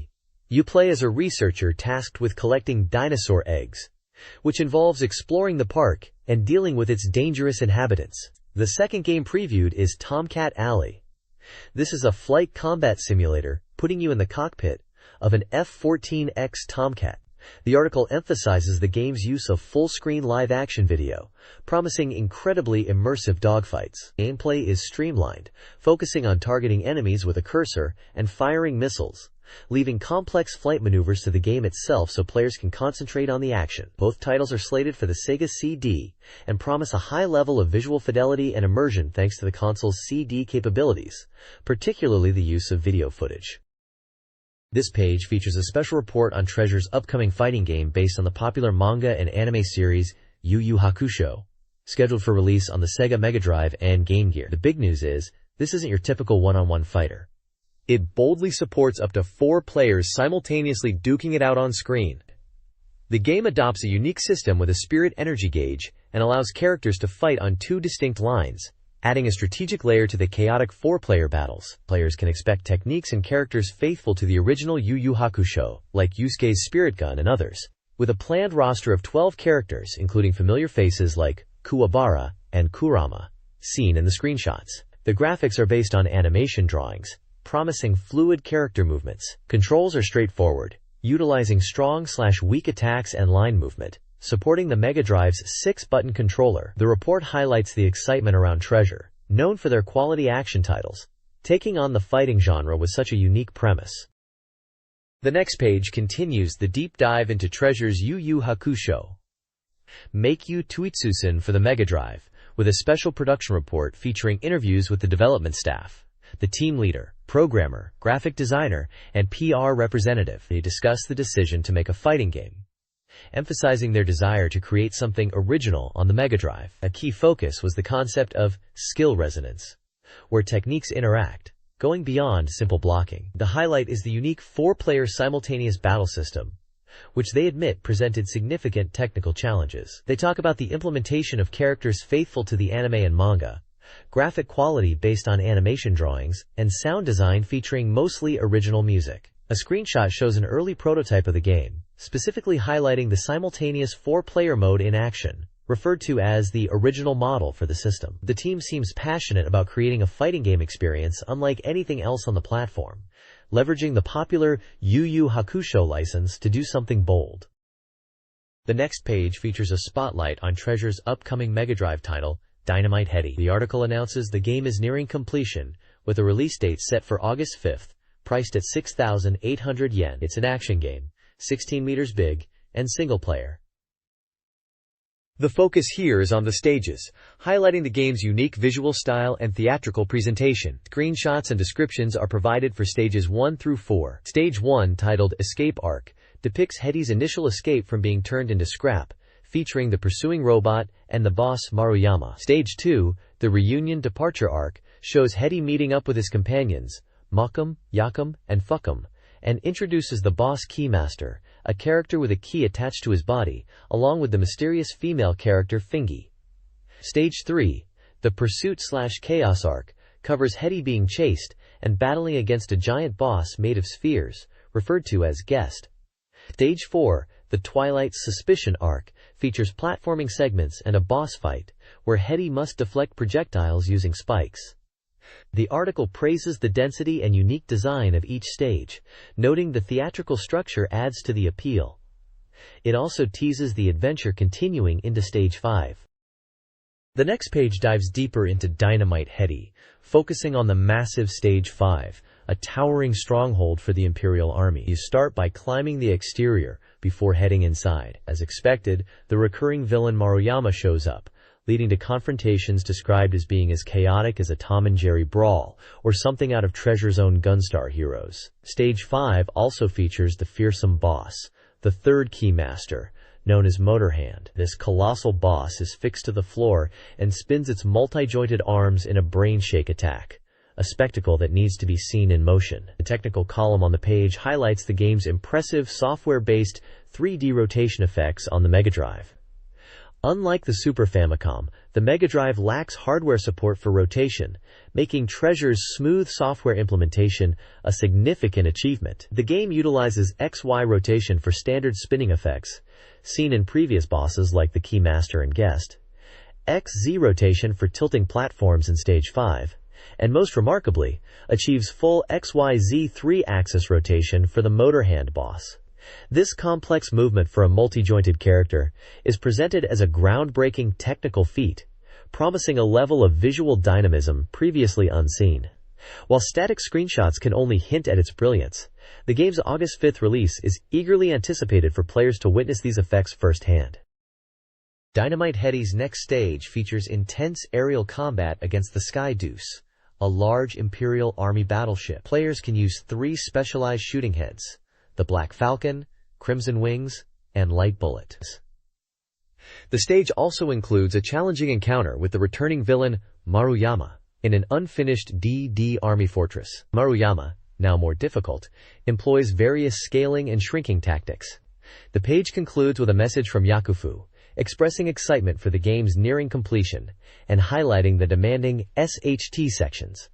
You play as a researcher tasked with collecting dinosaur eggs, which involves exploring the park and dealing with its dangerous inhabitants. The second game previewed is Tomcat Alley, This is a flight combat simulator, putting you in the cockpit of an F-14X Tomcat. The article emphasizes the game's use of full-screen live-action video, promising incredibly immersive dogfights. Gameplay is streamlined, focusing on targeting enemies with a cursor and firing missiles, leaving complex flight maneuvers to the game itself so players can concentrate on the action. Both titles are slated for the Sega CD and promise a high level of visual fidelity and immersion thanks to the console's CD capabilities, particularly the use of video footage. This page features a special report on Treasure's upcoming fighting game based on the popular manga and anime series Yu Yu Hakusho, scheduled for release on the Sega Mega Drive and Game Gear. The big news is, this isn't your typical one-on-one fighter. It boldly supports up to 4 players simultaneously duking it out on screen. The game adopts a unique system with a spirit energy gauge and allows characters to fight on 2 distinct lines, adding a strategic layer to the chaotic 4-player battles. Players can expect techniques and characters faithful to the original Yu Yu Hakusho, like Yusuke's Spirit Gun and others, with a planned roster of 12 characters including familiar faces like Kuwabara and Kurama, seen in the screenshots. The graphics are based on animation drawings, promising fluid character movements. Controls are straightforward, utilizing strong/weak attacks and line movement, supporting the Mega Drive's 6-button controller. The report highlights the excitement around Treasure, known for their quality action titles, taking on the fighting genre with such a unique premise. The next page continues the deep dive into Treasure's Yu Yu Hakusho, Meikyu Tuitsusen for the Mega Drive, with a special production report featuring interviews with the development staff, the team leader, programmer, graphic designer, and PR representative. They discuss the decision to make a fighting game, emphasizing their desire to create something original on the Mega Drive. A key focus was the concept of skill resonance, where techniques interact, going beyond simple blocking. The highlight is the unique 4-player simultaneous battle system, which they admit presented significant technical challenges. They talk about the implementation of characters faithful to the anime and manga, graphic quality based on animation drawings, and sound design featuring mostly original music. A screenshot shows an early prototype of the game, specifically highlighting the simultaneous 4-player mode in action, referred to as the original model for the system. The team seems passionate about creating a fighting game experience unlike anything else on the platform, leveraging the popular Yu Yu Hakusho license to do something bold. The next page features a spotlight on Treasure's upcoming Mega Drive title, Dynamite Headdy. The article announces the game is nearing completion, with a release date set for August 5th, priced at 6,800 yen. It's an action game, 16 meters big, and single-player. The focus here is on the stages, highlighting the game's unique visual style and theatrical presentation. Screenshots and descriptions are provided for stages 1 through 4. Stage 1, titled Escape Arc, depicts Heady's initial escape from being turned into scrap, featuring the pursuing robot and the boss Maruyama. Stage 2, the Reunion Departure Arc, shows Heady meeting up with his companions, Mokum, Yakum, and Fukum, and introduces the boss Keymaster, a character with a key attached to his body, along with the mysterious female character Fingy. Stage 3, the Pursuit/Chaos Arc, covers Heady being chased and battling against a giant boss made of spheres, referred to as Guest. Stage 4, the Twilight Suspicion Arc, features platforming segments and a boss fight, where Heady must deflect projectiles using spikes. The article praises the density and unique design of each stage, noting the theatrical structure adds to the appeal. It also teases the adventure continuing into Stage 5. The next page dives deeper into Dynamite Headdy, focusing on the massive Stage 5, a towering stronghold for the Imperial Army. You start by climbing the exterior before heading inside. As expected, the recurring villain Maruyama shows up, leading to confrontations described as being as chaotic as a Tom and Jerry brawl, or something out of Treasure's own Gunstar Heroes. Stage 5 also features the fearsome boss, the third Keymaster, known as Motorhand. This colossal boss is fixed to the floor and spins its multi-jointed arms in a brain shake attack, a spectacle that needs to be seen in motion. The technical column on the page highlights the game's impressive software-based 3D rotation effects on the Mega Drive. Unlike the Super Famicom, the Mega Drive lacks hardware support for rotation, making Treasure's smooth software implementation a significant achievement. The game utilizes XY rotation for standard spinning effects, seen in previous bosses like the Keymaster and Guest, XZ rotation for tilting platforms in Stage 5, and most remarkably, achieves full XYZ 3-axis rotation for the motor hand boss. This complex movement for a multi-jointed character is presented as a groundbreaking technical feat, promising a level of visual dynamism previously unseen. While static screenshots can only hint at its brilliance, the game's August 5th release is eagerly anticipated for players to witness these effects firsthand. Dynamite Heady's next stage features intense aerial combat against the Sky Deuce, a large Imperial Army battleship. Players can use 3 specialized shooting heads: the Black Falcon, Crimson Wings, and Light Bullet. The stage also includes a challenging encounter with the returning villain Maruyama in an unfinished DD Army fortress. Maruyama, now more difficult, employs various scaling and shrinking tactics. The page concludes with a message from Yakufu, expressing excitement for the game's nearing completion and highlighting the demanding SHT sections.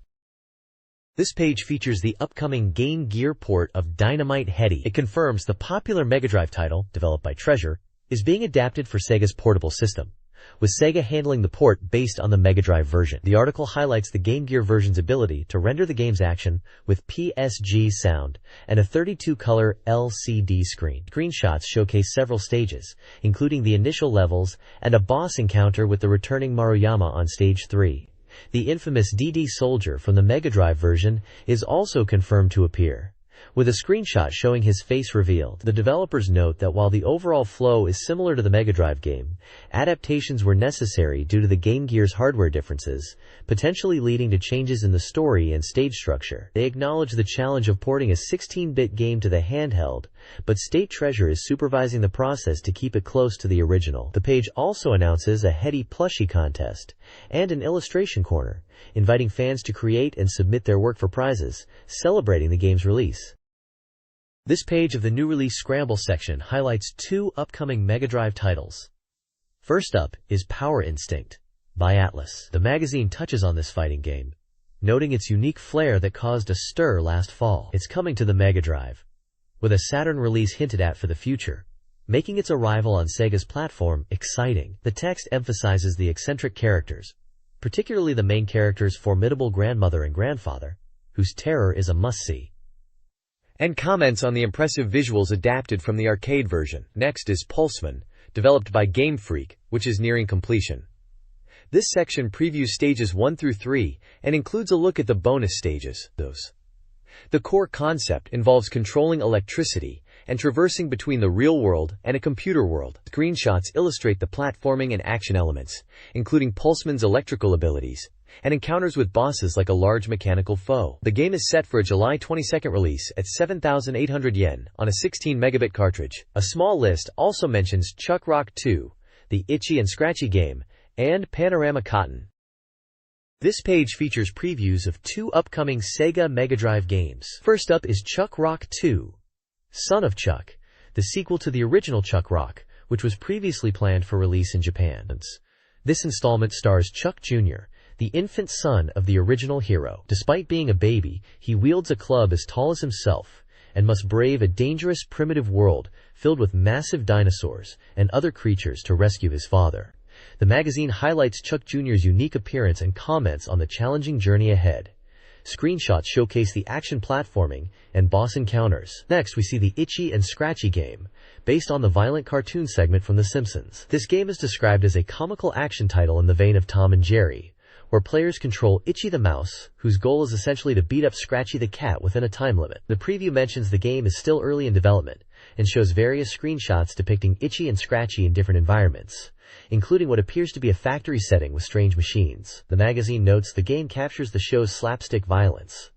This page features the upcoming Game Gear port of Dynamite Heady. It confirms the popular Mega Drive title, developed by Treasure, is being adapted for Sega's portable system, with Sega handling the port based on the Mega Drive version. The article highlights the Game Gear version's ability to render the game's action with PSG sound and a 32-color LCD screen. Screenshots showcase several stages, including the initial levels and a boss encounter with the returning Maruyama on Stage 3. The infamous DD Soldier from the Mega Drive version is also confirmed to appear, with a screenshot showing his face revealed. The developers note that while the overall flow is similar to the Mega Drive game, adaptations were necessary due to the Game Gear's hardware differences, potentially leading to changes in the story and stage structure. They acknowledge the challenge of porting a 16-bit game to the handheld, but State Treasure is supervising the process to keep it close to the original. The page also announces a Heady plushie contest and an illustration corner, inviting fans to create and submit their work for prizes, celebrating the game's release. This page of the new release Scramble section highlights 2 upcoming Mega Drive titles. First up is Power Instinct by Atlas. The magazine touches on this fighting game, noting its unique flair that caused a stir last fall. It's coming to the Mega Drive, with a Saturn release hinted at for the future, making its arrival on Sega's platform exciting. The text emphasizes the eccentric characters, particularly the main character's formidable grandmother and grandfather, whose terror is a must-see, and comments on the impressive visuals adapted from the arcade version. Next is Pulseman, developed by Game Freak, which is nearing completion. This section previews stages 1 through 3 and includes a look at the bonus stages. The core concept involves controlling electricity and traversing between the real world and a computer world. Screenshots illustrate the platforming and action elements, including Pulseman's electrical abilities, and encounters with bosses like a large mechanical foe. The game is set for a July 22nd release at 7,800 yen on a 16 megabit cartridge. A small list also mentions Chuck Rock 2, the Itchy and Scratchy game, and Panorama Cotton. This page features previews of 2 upcoming Sega Mega Drive games. First up is Chuck Rock 2, Son of Chuck, the sequel to the original Chuck Rock, which was previously planned for release in Japan. This installment stars Chuck Jr., the infant son of the original hero. Despite being a baby, he wields a club as tall as himself and must brave a dangerous primitive world filled with massive dinosaurs and other creatures to rescue his father. The magazine highlights Chuck Jr.'s unique appearance and comments on the challenging journey ahead. Screenshots showcase the action platforming and boss encounters. Next, we see the Itchy and Scratchy game, based on the violent cartoon segment from The Simpsons. This game is described as a comical action title in the vein of Tom and Jerry, where players control Itchy the mouse, whose goal is essentially to beat up Scratchy the cat within a time limit. The preview mentions the game is still early in development and shows various screenshots depicting Itchy and Scratchy in different environments, including what appears to be a factory setting with strange machines. The magazine notes the game captures the show's slapstick violence.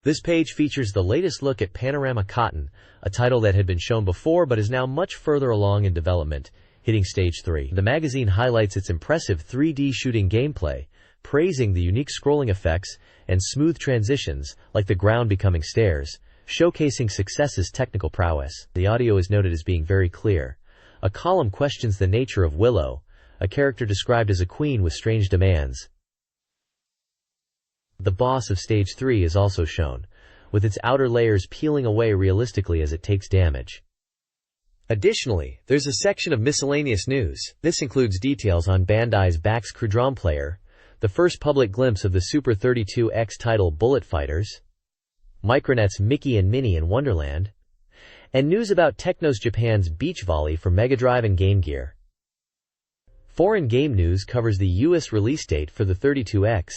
This page features the latest look at Panorama Cotton, a title that had been shown before but is now much further along in development, hitting Stage 3. The magazine highlights its impressive 3D shooting gameplay, praising the unique scrolling effects and smooth transitions, like the ground becoming stairs, showcasing Success's technical prowess. The audio is noted as being very clear. A column questions the nature of Willow, a character described as a queen with strange demands. The boss of Stage 3 is also shown, with its outer layers peeling away realistically as it takes damage. Additionally, there's a section of miscellaneous news. This includes details on Bandai's Bax Crudron player, the first public glimpse of the Super 32X title Bullet Fighters, Micronet's Mickey and Minnie in Wonderland, and news about Technos Japan's Beach Volley for Mega Drive and Game Gear. Foreign game news covers the US release date for the 32X,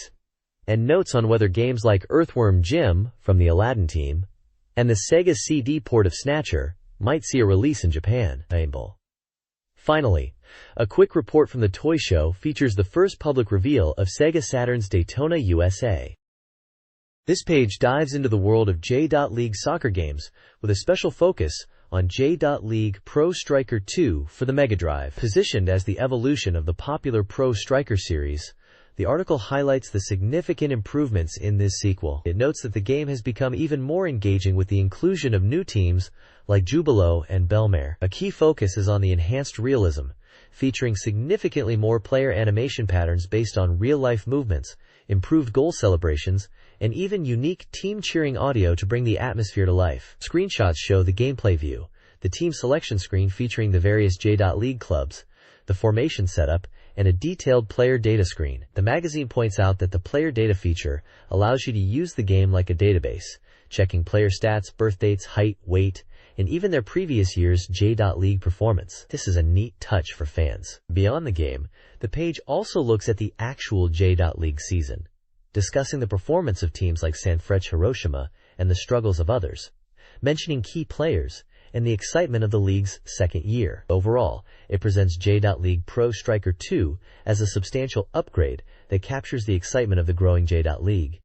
and notes on whether games like Earthworm Jim from the Aladdin team and the Sega CD port of Snatcher might see a release in Japan. Finally, a quick report from the Toy Show features the first public reveal of Sega Saturn's Daytona USA. This page dives into the world of J.League soccer games with a special focus on J.League Pro Striker 2 for the Mega Drive. Positioned as the evolution of the popular Pro Striker series, the article highlights the significant improvements in this sequel. It notes that the game has become even more engaging with the inclusion of new teams like Jubilo and Belmare. A key focus is on the enhanced realism, featuring significantly more player animation patterns based on real-life movements, improved goal celebrations, and even unique team cheering audio to bring the atmosphere to life. Screenshots show the gameplay view, the team selection screen featuring the various J.League clubs, the formation setup, and a detailed player data screen. The magazine points out that the player data feature allows you to use the game like a database, checking player stats, birth dates, height, weight, and even their previous year's J.League performance. This is a neat touch for fans. Beyond the game, the page also looks at the actual J.League season, discussing the performance of teams like Sanfrecce Hiroshima and the struggles of others, mentioning key players and the excitement of the league's second year. Overall, it presents J.League Pro Striker 2 as a substantial upgrade that captures the excitement of the growing J.League.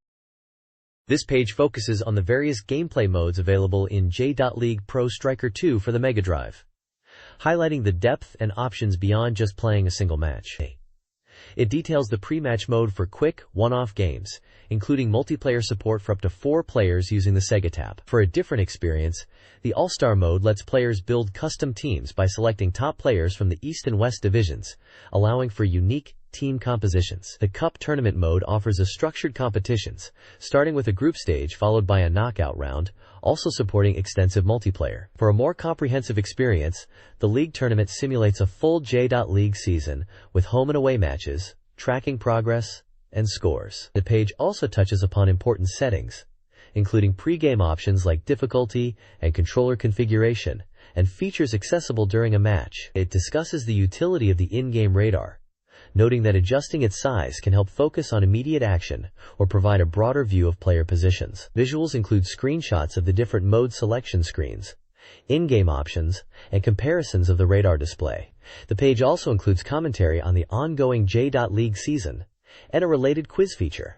This page focuses on the various gameplay modes available in J.League Pro Striker 2 for the Mega Drive, highlighting the depth and options beyond just playing a single match. It details the pre-match mode for quick, one-off games, including multiplayer support for up to 4 players using the Sega Tap. For a different experience, the All-Star mode lets players build custom teams by selecting top players from the East and West divisions, allowing for unique team compositions. The Cup Tournament mode offers a structured competitions, starting with a group stage followed by a knockout round, also supporting extensive multiplayer. For a more comprehensive experience, the League Tournament simulates a full J.League season with home and away matches, tracking progress, and scores. The page also touches upon important settings, including pre-game options like difficulty and controller configuration, and features accessible during a match. It discusses the utility of the in-game radar, noting that adjusting its size can help focus on immediate action or provide a broader view of player positions. Visuals include screenshots of the different mode selection screens, in-game options, and comparisons of the radar display. The page also includes commentary on the ongoing J.League season and a related quiz feature.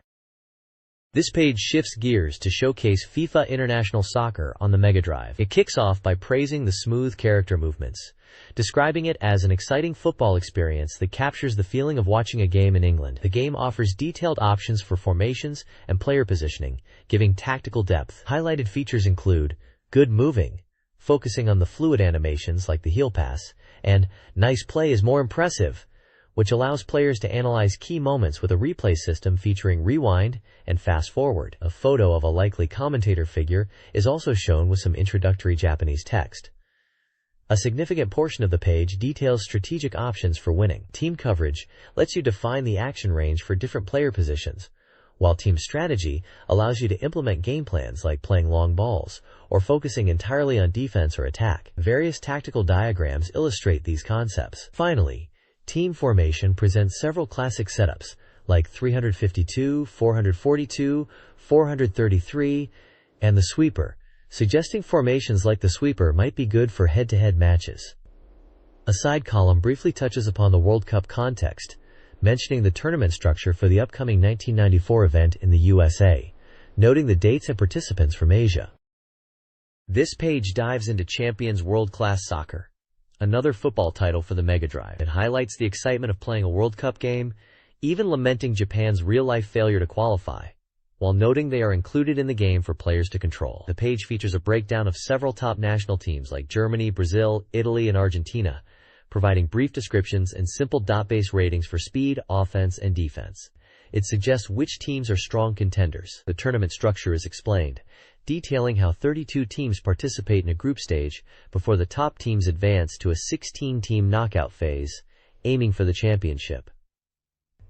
This page shifts gears to showcase FIFA International Soccer on the Mega Drive. It kicks off by praising the smooth character movements, describing it as an exciting football experience that captures the feeling of watching a game in England. The game offers detailed options for formations and player positioning, giving tactical depth. Highlighted features include good moving, focusing on the fluid animations like the heel pass, and nice play is more impressive, which allows players to analyze key moments with a replay system featuring rewind and fast forward. A photo of a likely commentator figure is also shown with some introductory Japanese text. A significant portion of the page details strategic options for winning. Team coverage lets you define the action range for different player positions, while team strategy allows you to implement game plans like playing long balls or focusing entirely on defense or attack. Various tactical diagrams illustrate these concepts. Finally, team formation presents several classic setups like 352, 442, 433, and the sweeper, suggesting formations like the sweeper might be good for head-to-head matches. A side column briefly touches upon the World Cup context, mentioning the tournament structure for the upcoming 1994 event in the USA, noting the dates and participants from Asia. This page dives into Champions World Class Soccer, another football title for the Mega Drive. It highlights the excitement of playing a World Cup game, even lamenting Japan's real-life failure to qualify, while noting they are included in the game for players to control. The page features a breakdown of several top national teams like Germany, Brazil, Italy, and Argentina, providing brief descriptions and simple dot-based ratings for speed, offense, and defense. It suggests which teams are strong contenders. The tournament structure is explained, detailing how 32 teams participate in a group stage before the top teams advance to a 16-team knockout phase, aiming for the championship.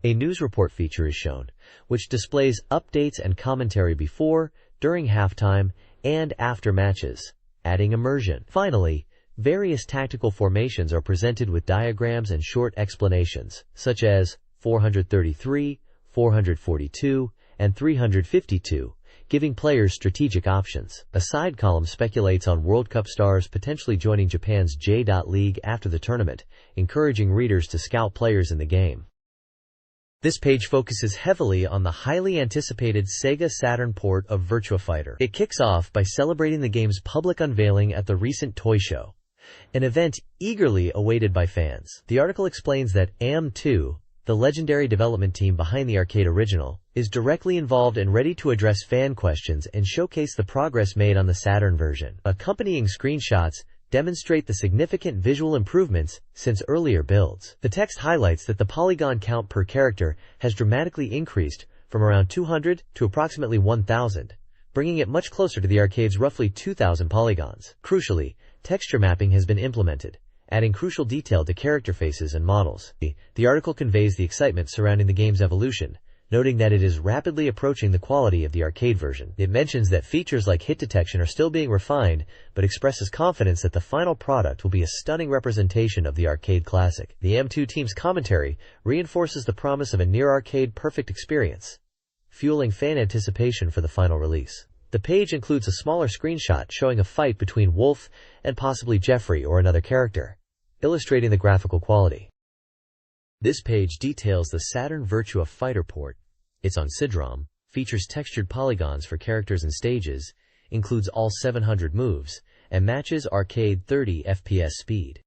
A news report feature is shown, which displays updates and commentary before, during halftime, and after matches, adding immersion. Finally, various tactical formations are presented with diagrams and short explanations, such as 433, 442, and 352, giving players strategic options. A side column speculates on World Cup stars potentially joining Japan's J.League after the tournament, encouraging readers to scout players in the game. This page focuses heavily on the highly anticipated Sega Saturn port of Virtua Fighter. It kicks off by celebrating the game's public unveiling at the recent toy show, an event eagerly awaited by fans. The article explains that AM2, the legendary development team behind the arcade original, is directly involved and ready to address fan questions and showcase the progress made on the Saturn version. Accompanying screenshots demonstrate the significant visual improvements since earlier builds. The text highlights that the polygon count per character has dramatically increased from around 200 to approximately 1,000, bringing it much closer to the arcade's roughly 2,000 polygons. Crucially, texture mapping has been implemented, adding crucial detail to character faces and models. The article conveys the excitement surrounding the game's evolution, noting that it is rapidly approaching the quality of the arcade version. It mentions that features like hit detection are still being refined, but expresses confidence that the final product will be a stunning representation of the arcade classic. The AM2 team's commentary reinforces the promise of a near-arcade perfect experience, fueling fan anticipation for the final release. The page includes a smaller screenshot showing a fight between Wolf and possibly Jeffrey or another character, illustrating the graphical quality. This page details the Saturn Virtua Fighter port. It's on CD-ROM, features textured polygons for characters and stages, includes all 700 moves, and matches arcade 30 FPS speed.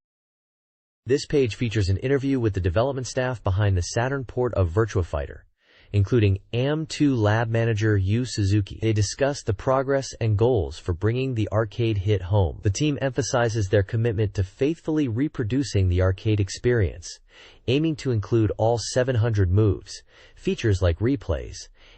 This page features an interview with the development staff behind the Saturn port of Virtua Fighter, including AM2 lab manager Yu Suzuki. They discuss the progress and goals for bringing the arcade hit home. The team emphasizes their commitment to faithfully reproducing the arcade experience, aiming to include all 700 moves, features like replays,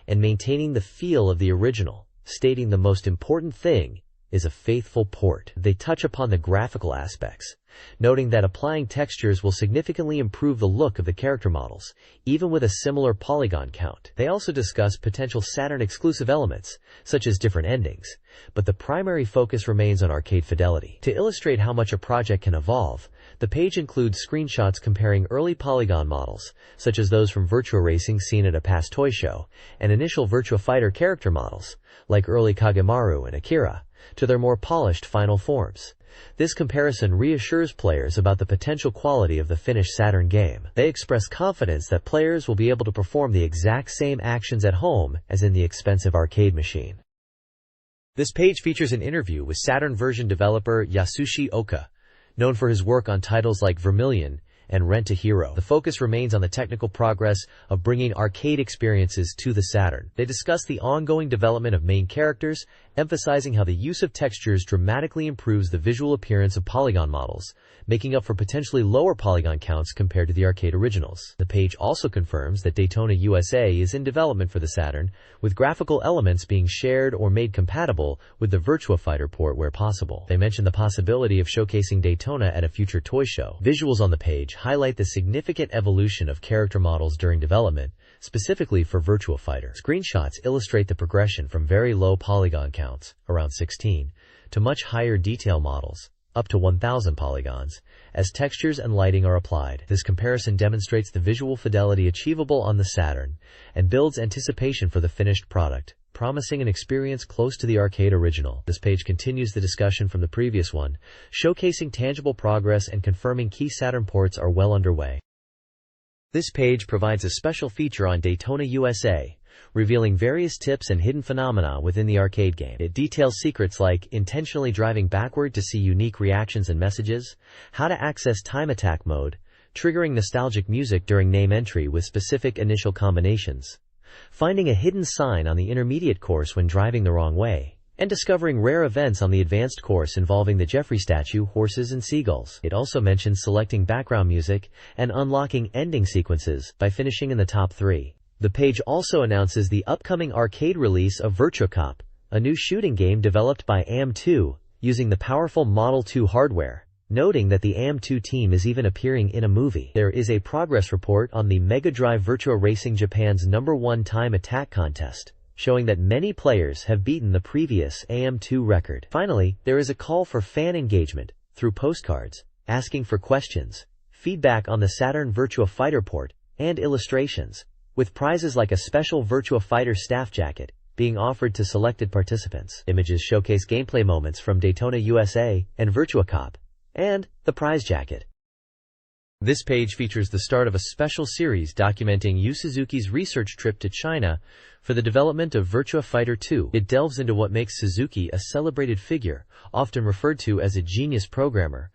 and maintaining the feel of the original, stating the most important thing is a faithful port. They touch upon the graphical aspects, noting that applying textures will significantly improve the look of the character models, even with a similar polygon count. They also discuss potential Saturn-exclusive elements, such as different endings, but the primary focus remains on arcade fidelity. To illustrate how much a project can evolve, the page includes screenshots comparing early polygon models, such as those from Virtua Racing seen at a past toy show, and initial Virtua Fighter character models, like early Kagemaru and Akira, to their more polished final forms. This comparison reassures players about the potential quality of the finished Saturn game. They express confidence that players will be able to perform the exact same actions at home as in the expensive arcade machine. This page features an interview with Saturn version developer Yasushi Oka, known for his work on titles like Vermilion and Rent a Hero. The focus remains on the technical progress of bringing arcade experiences to the Saturn. They discuss the ongoing development of main characters, emphasizing how the use of textures dramatically improves the visual appearance of polygon models, making up for potentially lower polygon counts compared to the arcade originals. The page also confirms that Daytona USA is in development for the Saturn, with graphical elements being shared or made compatible with the Virtua Fighter port where possible. They mention the possibility of showcasing Daytona at a future toy show. Visuals on the page highlight the significant evolution of character models during development, specifically for Virtua Fighter. Screenshots illustrate the progression from very low polygon counts, around 16, to much higher detail models, up to 1,000 polygons, as textures and lighting are applied. This comparison demonstrates the visual fidelity achievable on the Saturn, and builds anticipation for the finished product, promising an experience close to the arcade original. This page continues the discussion from the previous one, showcasing tangible progress and confirming key Saturn ports are well underway. This page provides a special feature on Daytona USA, revealing various tips and hidden phenomena within the arcade game. It details secrets like intentionally driving backward to see unique reactions and messages, how to access time attack mode, triggering nostalgic music during name entry with specific initial combinations, finding a hidden sign on the intermediate course when driving the wrong way, and discovering rare events on the advanced course involving the Jeffrey statue, horses, and seagulls. It also mentions selecting background music and unlocking ending sequences by finishing in the top 3. The page also announces the upcoming arcade release of Virtua Cop, a new shooting game developed by AM2 using the powerful Model 2 hardware, noting that the AM2 team is even appearing in a movie. There is a progress report on the MegaDrive Virtua Racing Japan's #1 time attack contest, showing that many players have beaten the previous AM2 record. Finally, there is a call for fan engagement through postcards, asking for questions, feedback on the Saturn Virtua Fighter port, and illustrations, with prizes like a special Virtua Fighter staff jacket being offered to selected participants. Images showcase gameplay moments from Daytona USA and Virtua Cop, and the prize jacket. This page features the start of a special series documenting Yu Suzuki's research trip to China for the development of Virtua Fighter 2. It delves into what makes Suzuki a celebrated figure, often referred to as a genius programmer,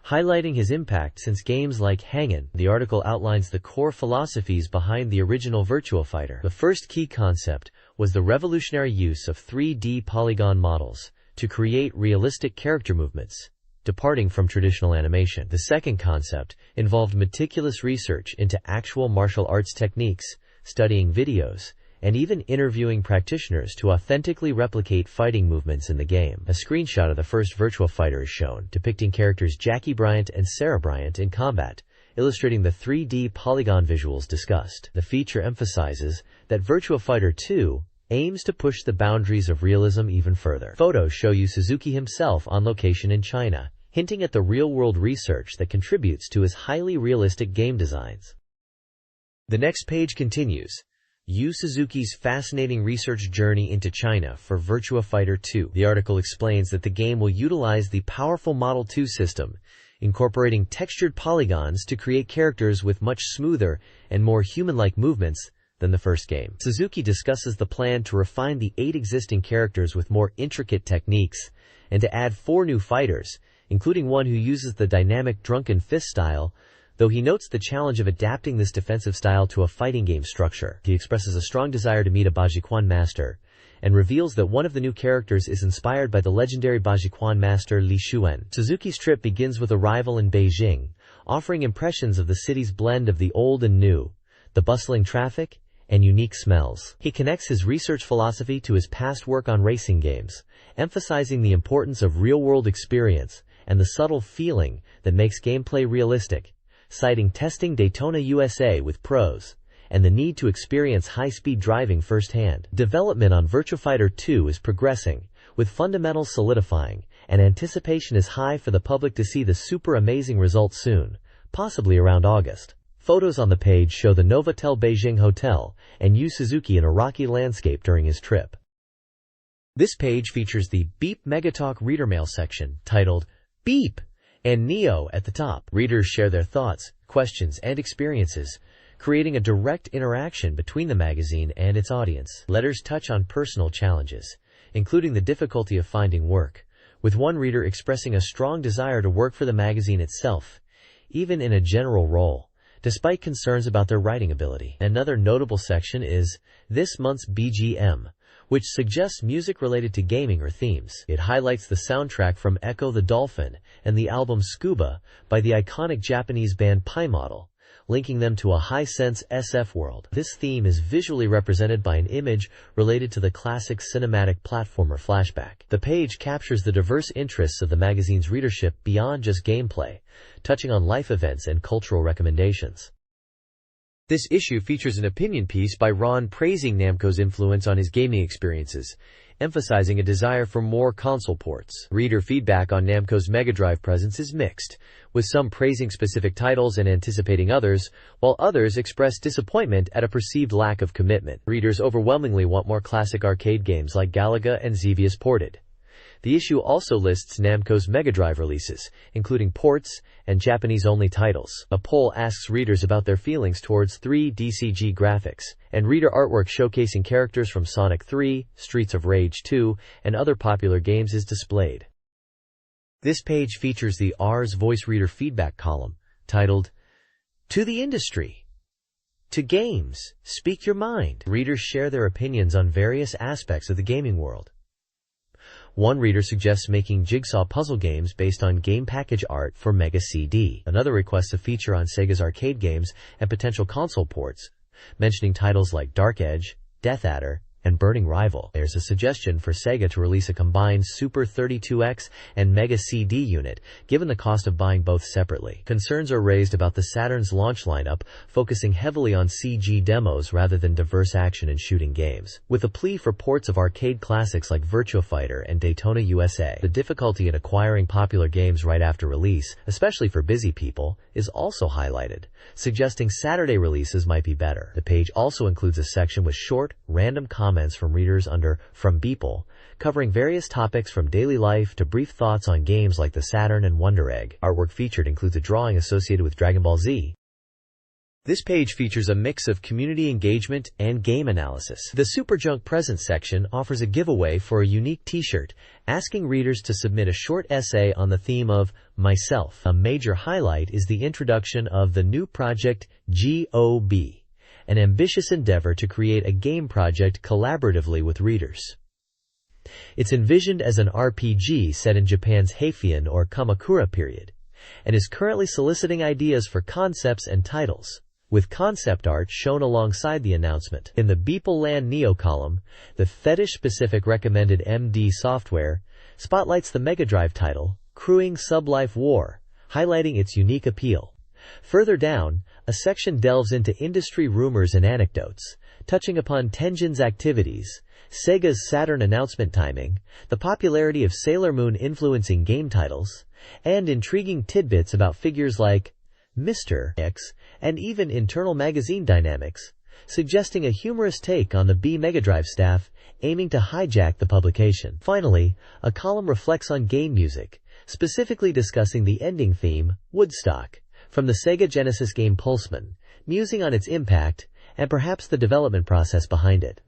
highlighting his impact since games like Hangin'. The article outlines the core philosophies behind the original Virtua Fighter. The first key concept was the revolutionary use of 3D polygon models to create realistic character movements, departing from traditional animation. The second concept involved meticulous research into actual martial arts techniques, studying videos, and even interviewing practitioners to authentically replicate fighting movements in the game. A screenshot of the first Virtua Fighter is shown, depicting characters Jackie Bryant and Sarah Bryant in combat, illustrating the 3D polygon visuals discussed. The feature emphasizes that Virtua Fighter 2 aims to push the boundaries of realism even further. Photos show Yu Suzuki himself on location in China, hinting at the real-world research that contributes to his highly realistic game designs. The next page continues Yu Suzuki's fascinating research journey into China for Virtua Fighter 2. The article explains that the game will utilize the powerful Model 2 system, incorporating textured polygons to create characters with much smoother and more human-like movements than the first game. Suzuki discusses the plan to refine the 8 existing characters with more intricate techniques and to add 4 new fighters, including one who uses the dynamic drunken fist style, though he notes the challenge of adapting this defensive style to a fighting game structure. He expresses a strong desire to meet a Bajiquan master, and reveals that one of the new characters is inspired by the legendary Bajiquan master Li Xuan. Suzuki's trip begins with arrival in Beijing, offering impressions of the city's blend of the old and new, the bustling traffic, and unique smells. He connects his research philosophy to his past work on racing games, emphasizing the importance of real-world experience and the subtle feeling that makes gameplay realistic, citing testing Daytona USA with pros, and the need to experience high-speed driving firsthand. Development on Virtua Fighter 2 is progressing, with fundamentals solidifying, and anticipation is high for the public to see the super amazing results soon, possibly around August. Photos on the page show the Novotel Beijing Hotel and Yu Suzuki in a rocky landscape during his trip. This page features the BeepMD reader mail section, titled Beep and Neo at the top. Readers share their thoughts, questions, and experiences, creating a direct interaction between the magazine and its audience. Letters touch on personal challenges, including the difficulty of finding work, with one reader expressing a strong desire to work for the magazine itself, even in a general role, despite concerns about their writing ability. Another notable section is this month's BGM, which suggests music related to gaming or themes. It highlights the soundtrack from Echo the Dolphin and the album Scuba by the iconic Japanese band Pi Model, linking them to a high-sense SF world. This theme is visually represented by an image related to the classic cinematic platformer Flashback. The page captures the diverse interests of the magazine's readership beyond just gameplay, touching on life events and cultural recommendations. This issue features an opinion piece by Ron praising Namco's influence on his gaming experiences, emphasizing a desire for more console ports. Reader feedback on Namco's Mega Drive presence is mixed, with some praising specific titles and anticipating others, while others express disappointment at a perceived lack of commitment. Readers overwhelmingly want more classic arcade games like Galaga and Xevious ported. The issue also lists Namco's Mega Drive releases, including ports and Japanese-only titles. A poll asks readers about their feelings towards 3D CG graphics, and reader artwork showcasing characters from Sonic 3, Streets of Rage 2, and other popular games is displayed. This page features the Ars Voice reader feedback column, titled, To the Industry. To Games, Speak Your Mind. Readers share their opinions on various aspects of the gaming world. One reader suggests making jigsaw puzzle games based on game package art for Mega CD. Another requests a feature on Sega's arcade games and potential console ports, mentioning titles like Dark Edge, Death Adder, and burning rival. There's a suggestion for Sega to release a combined Super 32X and Mega CD unit, given the cost of buying both separately. Concerns are raised about the Saturn's launch lineup, focusing heavily on CG demos rather than diverse action and shooting games, with a plea for ports of arcade classics like Virtua Fighter and Daytona USA. The difficulty in acquiring popular games right after release, especially for busy people, is also highlighted, suggesting Saturday releases might be better. The page also includes a section with short, random comments from readers under From BeepMD, covering various topics from daily life to brief thoughts on games like the Saturn and Wonder Egg. Artwork featured includes a drawing associated with Dragon Ball Z. This page features a mix of community engagement and game analysis. The Super Junk Presents section offers a giveaway for a unique t-shirt, asking readers to submit a short essay on the theme of myself. A major highlight is the introduction of the new project GOB, an ambitious endeavor to create a game project collaboratively with readers. It's envisioned as an RPG set in Japan's Heian or Kamakura period, and is currently soliciting ideas for concepts and titles, with concept art shown alongside the announcement. In the BeepMD Land Neo column, the fetish-specific recommended MD software spotlights the Mega Drive title, Crewing Sublife War, highlighting its unique appeal. Further down, a section delves into industry rumors and anecdotes, touching upon Tenjin's activities, Sega's Saturn announcement timing, the popularity of Sailor Moon influencing game titles, and intriguing tidbits about figures like Mr. X, and even internal magazine dynamics, suggesting a humorous take on the MegaDrive staff aiming to hijack the publication. Finally, a column reflects on game music, specifically discussing the ending theme, Woodstock, from the Sega Genesis game Pulseman, musing on its impact and perhaps the development process behind it.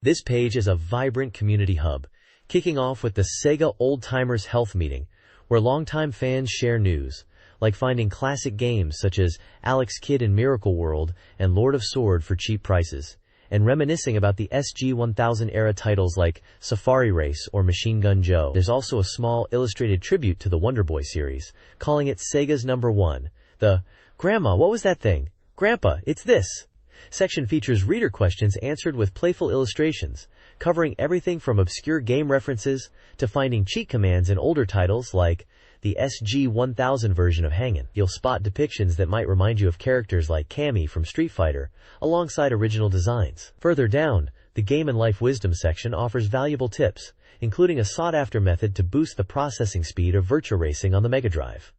This page is a vibrant community hub, kicking off with the Sega Old Timers Health Meeting, where longtime fans share news, like finding classic games such as Alex Kidd in Miracle World and Lord of Sword for cheap prices, and reminiscing about the SG-1000 era titles like Safari Race or Machine Gun Joe. There's also a small illustrated tribute to the Wonder Boy series, calling it Sega's #1. The "Grandma, what was that thing? Grandpa, it's this" section features reader questions answered with playful illustrations, covering everything from obscure game references to finding cheat commands in older titles like the SG-1000 version of Hangin'. You'll spot depictions that might remind you of characters like Cammy from Street Fighter, alongside original designs. Further down, the Game and Life Wisdom section offers valuable tips, including a sought-after method to boost the processing speed of Virtua Racing on the Mega Drive.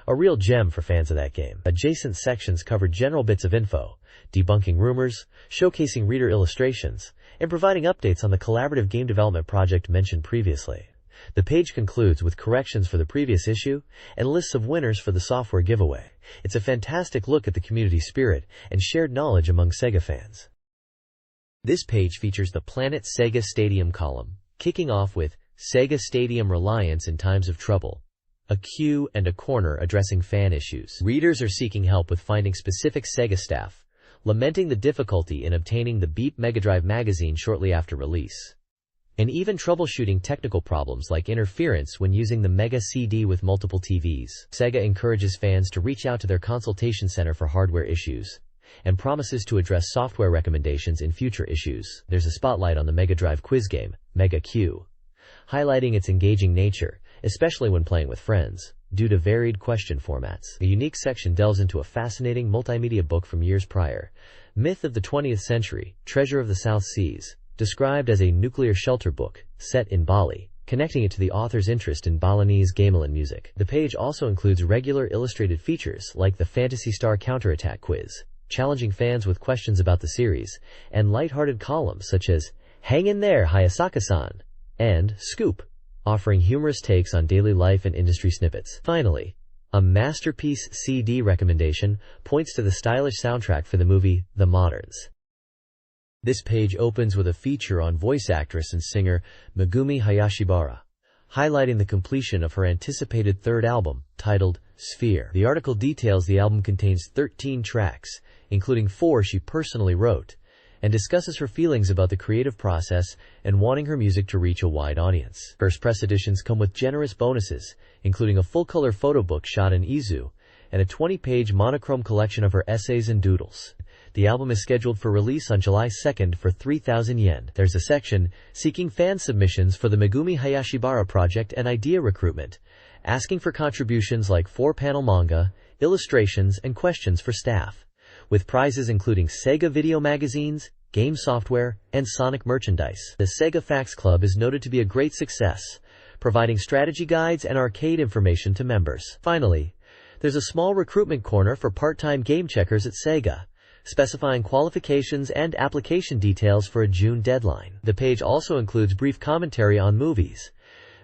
A real gem for fans of that game. Adjacent sections cover general bits of info, debunking rumors, showcasing reader illustrations, and providing updates on the collaborative game development project mentioned previously. The page concludes with corrections for the previous issue and lists of winners for the software giveaway. It's a fantastic look at the community spirit and shared knowledge among Sega fans. This page features the Planet Sega Stadium column, kicking off with Sega Stadium Reliance in Times of Trouble, a queue and a corner addressing fan issues. Readers are seeking help with finding specific Sega staff, lamenting the difficulty in obtaining the Beep MegaDrive magazine shortly after release, and even troubleshooting technical problems like interference when using the Mega CD with multiple TVs. Sega encourages fans to reach out to their consultation center for hardware issues, and promises to address software recommendations in future issues. There's a spotlight on the Mega Drive quiz game, Mega Q, highlighting its engaging nature, especially when playing with friends, due to varied question formats. A unique section delves into a fascinating multimedia book from years prior, Myth of the 20th Century, Treasure of the South Seas, described as a nuclear shelter book, set in Bali, connecting it to the author's interest in Balinese gamelan music. The page also includes regular illustrated features like the Phantasy Star Counterattack quiz, challenging fans with questions about the series, and lighthearted columns such as Hang in There, Hayasaka-san, and Scoop, offering humorous takes on daily life and industry snippets. Finally, a masterpiece CD recommendation points to the stylish soundtrack for the movie The Moderns. This page opens with a feature on voice actress and singer Megumi Hayashibara, highlighting the completion of her anticipated third album, titled Sphere. The article details the album contains 13 tracks, including 4 she personally wrote, and discusses her feelings about the creative process and wanting her music to reach a wide audience. First press editions come with generous bonuses, including a full-color photo book shot in Izu, and a 20-page monochrome collection of her essays and doodles. The album is scheduled for release on July 2nd for 3,000 yen. There's a section seeking fan submissions for the Megumi Hayashibara project and idea recruitment, asking for contributions like 4-panel manga, illustrations, and questions for staff, with prizes including Sega video magazines, game software, and Sonic merchandise. The Sega Facts Club is noted to be a great success, providing strategy guides and arcade information to members. Finally, there's a small recruitment corner for part-time game checkers at Sega, specifying qualifications and application details for a June deadline. The page also includes brief commentary on movies,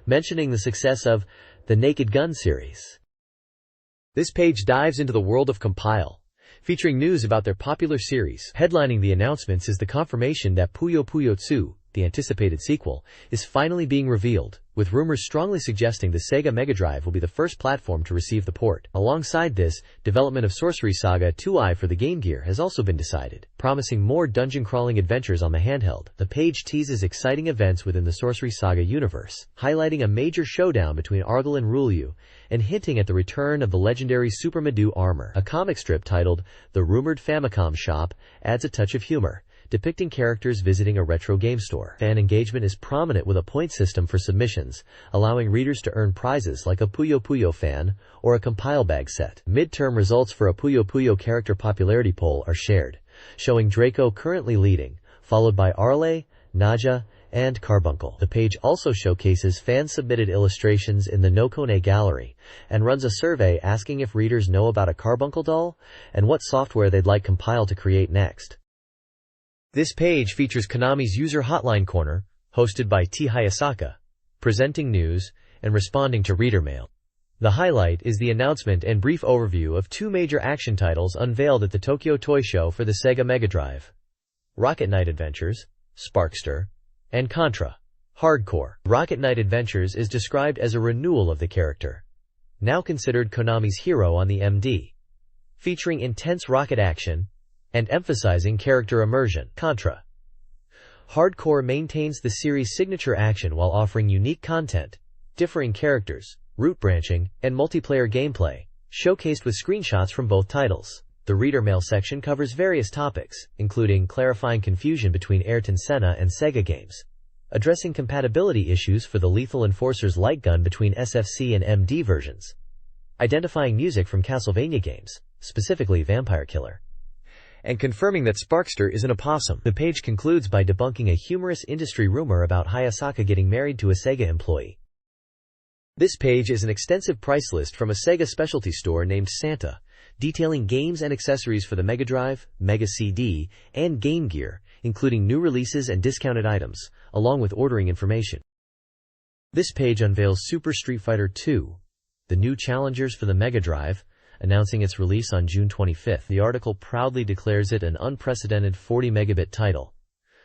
mentioning the success of the Naked Gun series. This page dives into the world of Compile, featuring news about their popular series. Headlining the announcements is the confirmation that Puyo Puyo 2, the anticipated sequel, is finally being revealed, with rumors strongly suggesting the Sega Mega Drive will be the first platform to receive the port. Alongside this, development of Sorcery Saga 2i for the Game Gear has also been decided, promising more dungeon-crawling adventures on the handheld. The page teases exciting events within the Sorcery Saga universe, highlighting a major showdown between Argyle and Rulyu, and hinting at the return of the legendary Super Madu armor. A comic strip titled The Rumored Famicom Shop adds a touch of humor, depicting characters visiting a retro game store. Fan engagement is prominent with a point system for submissions, allowing readers to earn prizes like a Puyo Puyo fan or a Compile bag set. Midterm results for a Puyo Puyo character popularity poll are shared, showing Draco currently leading, followed by Arle, Naja, and Carbuncle. The page also showcases fan-submitted illustrations in the Nokone gallery, and runs a survey asking if readers know about a Carbuncle doll, and what software they'd like Compile to create next. This page features Konami's User Hotline Corner, hosted by T. Hayasaka, presenting news and responding to reader mail. The highlight is the announcement and brief overview of 2 major action titles unveiled at the Tokyo Toy Show for the Sega Mega Drive: Rocket Knight Adventures, Sparkster, and Contra Hardcore. Rocket Knight Adventures is described as a renewal of the character, now considered Konami's hero on the MD, featuring intense rocket action and emphasizing character immersion. Contra Hardcore maintains the series' signature action while offering unique content, differing characters, route branching, and multiplayer gameplay, showcased with screenshots from both titles. The reader mail section covers various topics, including clarifying confusion between Ayrton Senna and Sega games, addressing compatibility issues for the Lethal Enforcer's light gun between SFC and MD versions, identifying music from Castlevania games, specifically Vampire Killer, and confirming that Sparkster is an opossum. The page concludes by debunking a humorous industry rumor about Hayasaka getting married to a Sega employee. This page is an extensive price list from a Sega specialty store named Santa, detailing games and accessories for the Mega Drive, Mega CD, and Game Gear, including new releases and discounted items, along with ordering information. This page unveils Super Street Fighter II, the new challengers for the Mega Drive, announcing its release on June 25th. The article proudly declares it an unprecedented 40 megabit title,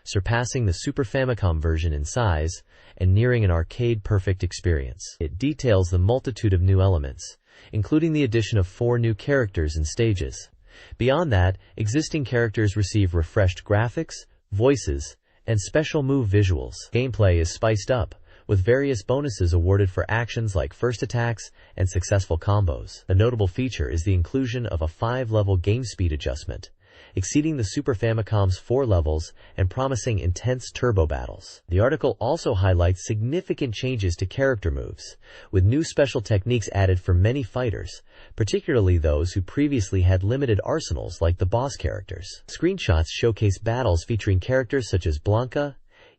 surpassing the Super Famicom version in size and nearing an arcade-perfect experience. It details the multitude of new elements, including the addition of 4 new characters and stages. Beyond that, existing characters receive refreshed graphics, voices, and special move visuals. Gameplay is spiced up, with various bonuses awarded for actions like first attacks and successful combos. A notable feature is the inclusion of a 5-level game speed adjustment, exceeding the Super Famicom's 4 levels and promising intense turbo battles. The article also highlights significant changes to character moves, with new special techniques added for many fighters, particularly those who previously had limited arsenals like the boss characters. Screenshots showcase battles featuring characters such as Blanca,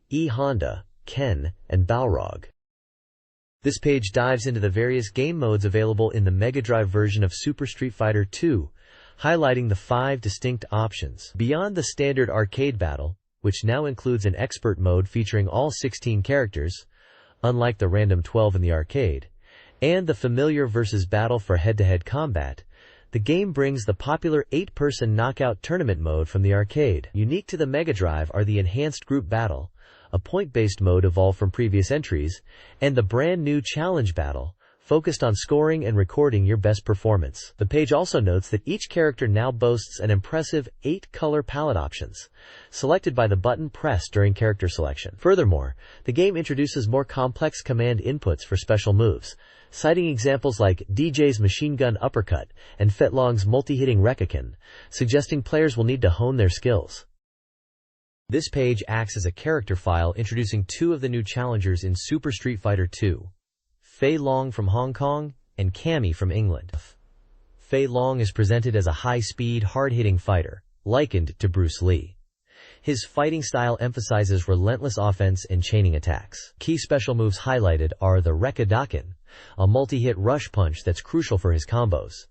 E. Honda, Ken, and Balrog. This page dives into the various game modes available in the Mega Drive version of Super Street Fighter II, highlighting the 5 distinct options. Beyond the standard arcade battle, which now includes an expert mode featuring all 16 characters, unlike the random 12 in the arcade, and the familiar versus battle for head-to-head combat, the game brings the popular 8-person knockout tournament mode from the arcade. Unique to the Mega Drive are the enhanced group battle, a point-based mode evolved from previous entries, and the brand new challenge battle, focused on scoring and recording your best performance. The page also notes that each character now boasts an impressive 8 color palette options, selected by the button pressed during character selection. Furthermore, the game introduces more complex command inputs for special moves, citing examples like DJ's machine gun uppercut and Fetlong's multi-hitting Rekakin, suggesting players will need to hone their skills. This page acts as a character file introducing 2 of the new challengers in Super Street Fighter II. Fei Long from Hong Kong and Cammy from England. Fei Long is presented as a high-speed, hard-hitting fighter, likened to Bruce Lee. His fighting style emphasizes relentless offense and chaining attacks. Key special moves highlighted are the Rekadaken, a multi-hit rush punch that's crucial for his combos,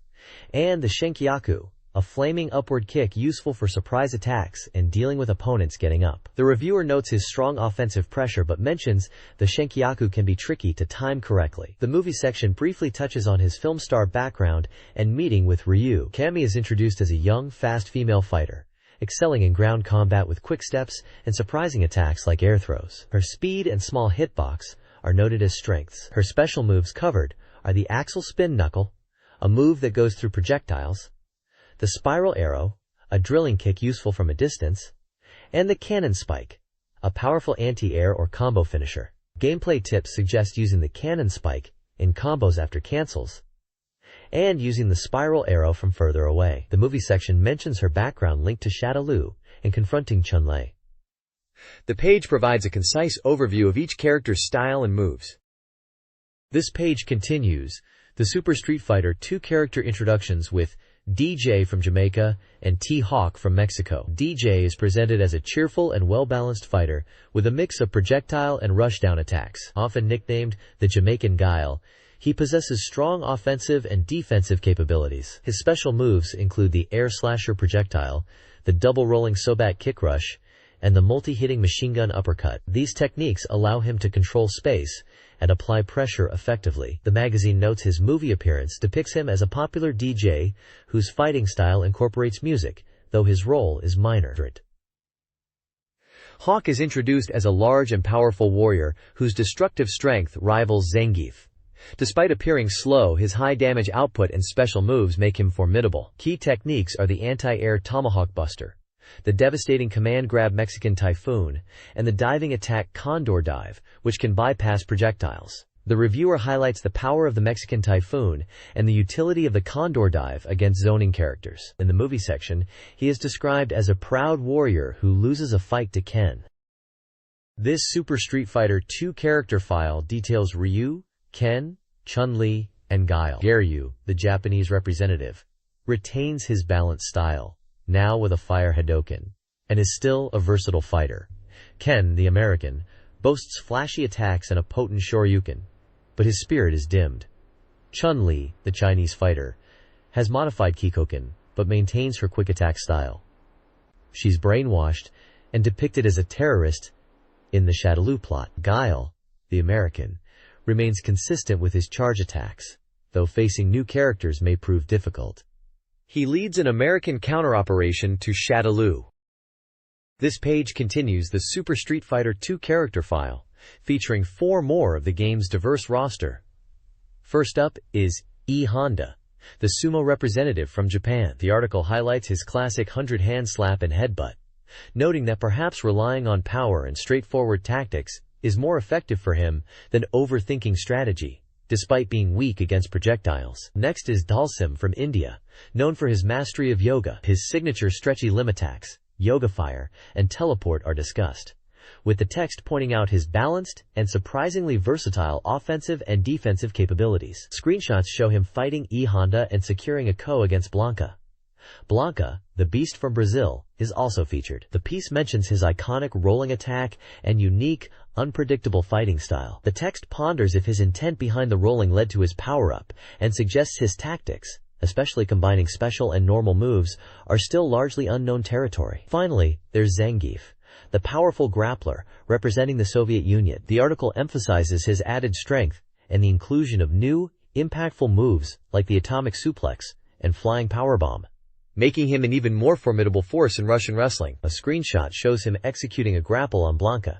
and the Shenkyaku, a flaming upward kick useful for surprise attacks and dealing with opponents getting up. The reviewer notes his strong offensive pressure but mentions the Shenkyaku can be tricky to time correctly. The movie section briefly touches on his film star background and meeting with Ryu. Cammy is introduced as a young, fast female fighter, excelling in ground combat with quick steps and surprising attacks like air throws. Her speed and small hitbox are noted as strengths. Her special moves covered are the Axle Spin Knuckle, a move that goes through projectiles, the Spiral Arrow, a drilling kick useful from a distance, and the Cannon Spike, a powerful anti-air or combo finisher. Gameplay tips suggest using the Cannon Spike in combos after cancels, and using the Spiral Arrow from further away. The movie section mentions her background linked to Shadaloo and confronting Chun-Li. The page provides a concise overview of each character's style and moves. This page continues the Super Street Fighter II character introductions with DJ from Jamaica and T-Hawk from Mexico. DJ is presented as a cheerful and well-balanced fighter with a mix of projectile and rushdown attacks. Often nicknamed the Jamaican Guile, he possesses strong offensive and defensive capabilities. His special moves include the Air Slasher projectile, the double rolling Sobat kick rush, and the multi-hitting machine gun uppercut. These techniques allow him to control space and apply pressure effectively. The magazine notes his movie appearance depicts him as a popular DJ whose fighting style incorporates music, though his role is minor. Hawk is introduced as a large and powerful warrior whose destructive strength rivals Zangief. Despite appearing slow, his high damage output and special moves make him formidable. Key techniques are the anti-air Tomahawk Buster, the devastating command grab Mexican Typhoon, and the diving attack Condor Dive, which can bypass projectiles. The reviewer highlights the power of the Mexican Typhoon and the utility of the Condor Dive against zoning characters. In the movie section, he is described as a proud warrior who loses a fight to Ken. This Super Street Fighter II character file details Ryu, Ken, Chun-Li, and Guile. Garyu, the Japanese representative, retains his balanced style, now with a fire Hadoken, and is still a versatile fighter. Ken, the American, boasts flashy attacks and a potent Shoryuken, but his spirit is dimmed. Chun-Li, the Chinese fighter, has modified Kikoken, but maintains her quick attack style. She's brainwashed and depicted as a terrorist in the Shadaloo plot. Guile, the American, remains consistent with his charge attacks, though facing new characters may prove difficult. He leads an American counter-operation to Shadaloo. This page continues the Super Street Fighter II character file, featuring 4 more of the game's diverse roster. First up is E. Honda, the sumo representative from Japan. The article highlights his classic 100-hand slap and headbutt, noting that perhaps relying on power and straightforward tactics is more effective for him than overthinking strategy, despite being weak against projectiles. Next is Dalsim from India, known for his mastery of yoga. His signature stretchy limb attacks, Yoga Fire, and Teleport are discussed, with the text pointing out his balanced and surprisingly versatile offensive and defensive capabilities. Screenshots show him fighting E. Honda and securing a KO against Blanca. Blanca, the beast from Brazil, is also featured. The piece mentions his iconic rolling attack and unique, unpredictable fighting style. The text ponders if his intent behind the rolling led to his power-up, and suggests his tactics, especially combining special and normal moves, are still largely unknown territory. Finally, there's Zangief, the powerful grappler representing the Soviet Union. The article emphasizes his added strength and the inclusion of new, impactful moves like the atomic suplex and flying powerbomb, making him an even more formidable force in Russian wrestling. A screenshot shows him executing a grapple on Blanca.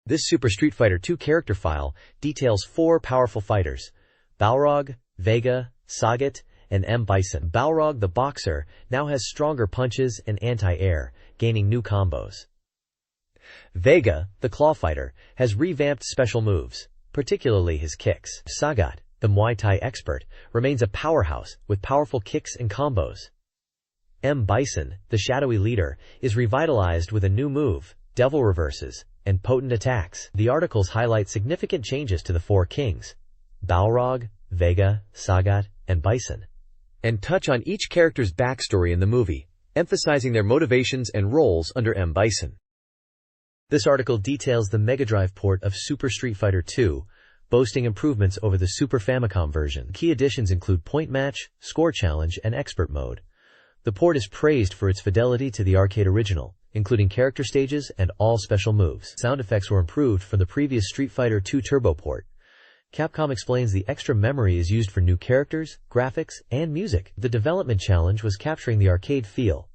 This Super Street Fighter II character file details 4 powerful fighters, Balrog, Vega, Sagat, and M. Bison. Balrog the boxer now has stronger punches and anti-air, gaining new combos. Vega, the claw fighter, has revamped special moves, particularly his kicks. Sagat, the Muay Thai expert, remains a powerhouse with powerful kicks and combos. M. Bison, the shadowy leader, is revitalized with a new move, devil reverses, and potent attacks. The articles highlight significant changes to the four kings, Balrog, Vega, Sagat, and Bison, and touch on each character's backstory in the movie, emphasizing their motivations and roles under M. Bison. This article details the Mega Drive port of Super Street Fighter II, boasting improvements over the Super Famicom version. Key additions include Point Match, Score Challenge, and Expert Mode. The port is praised for its fidelity to the arcade original, including character stages and all special moves. Sound effects were improved from the previous Street Fighter II Turbo port. Capcom explains the extra memory is used for new characters, graphics, and music. The development challenge was capturing the arcade feel.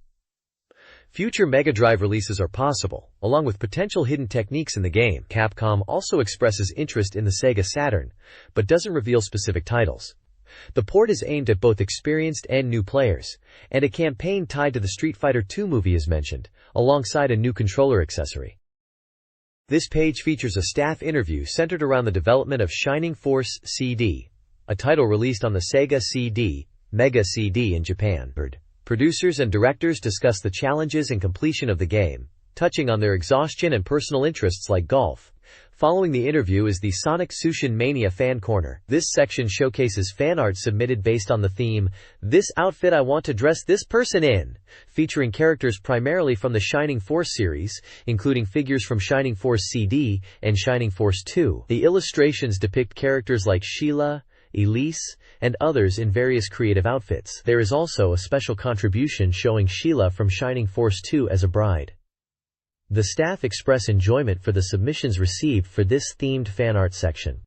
Future Mega Drive releases are possible, along with potential hidden techniques in the game. Capcom also expresses interest in the Sega Saturn, but doesn't reveal specific titles. The port is aimed at both experienced and new players, and a campaign tied to the Street Fighter II movie is mentioned, alongside a new controller accessory. This page features a staff interview centered around the development of Shining Force CD, a title released on the Sega CD, Mega CD in Japan. Producers and directors discuss the challenges and completion of the game, touching on their exhaustion and personal interests like golf. Following the interview is the Sonic Sushin Mania Fan Corner. This section showcases fan art submitted based on the theme, "This outfit I want to dress this person in," featuring characters primarily from the Shining Force series, including figures from Shining Force CD and Shining Force 2. The illustrations depict characters like Sheila, Elise, and others in various creative outfits. There is also a special contribution showing Sheila from Shining Force 2 as a bride. The staff express enjoyment for the submissions received for this themed fan art section.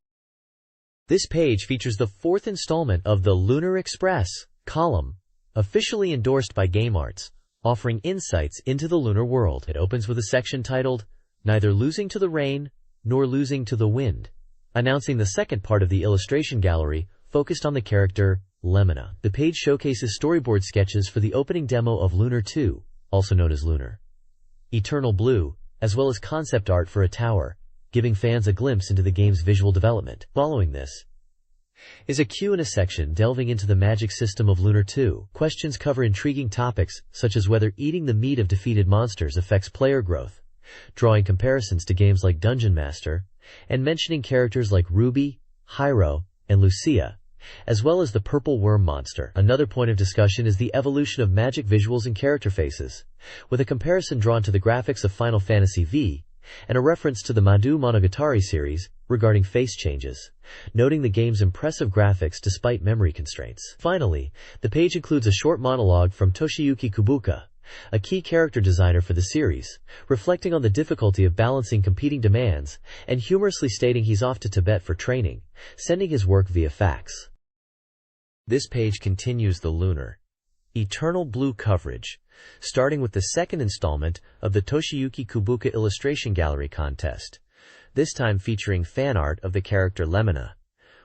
This page features the fourth installment of the Lunar Express column, officially endorsed by GameArts, offering insights into the lunar world. It opens with a section titled, "Neither Losing to the Rain nor Losing to the Wind," announcing the second part of the illustration gallery, focused on the character Lemina. The page showcases storyboard sketches for the opening demo of Lunar 2, also known as Lunar Eternal Blue, as well as concept art for a tower, giving fans a glimpse into the game's visual development. Following this is a Q&A section delving into the magic system of Lunar 2. Questions cover intriguing topics such as whether eating the meat of defeated monsters affects player growth, drawing comparisons to games like Dungeon Master, and mentioning characters like Ruby, Hyro, and Lucia, as well as the purple worm monster. Another point of discussion is the evolution of magic visuals and character faces, with a comparison drawn to the graphics of Final Fantasy V, and a reference to the Madhu Monogatari series regarding face changes, noting the game's impressive graphics despite memory constraints. Finally, the page includes a short monologue from Toshiyuki Kubuka, a key character designer for the series, reflecting on the difficulty of balancing competing demands, and humorously stating he's off to Tibet for training, sending his work via fax. This page continues the Lunar Eternal Blue coverage, starting with the second installment of the Toshiyuki Kubuka Illustration Gallery contest, this time featuring fan art of the character Lemina,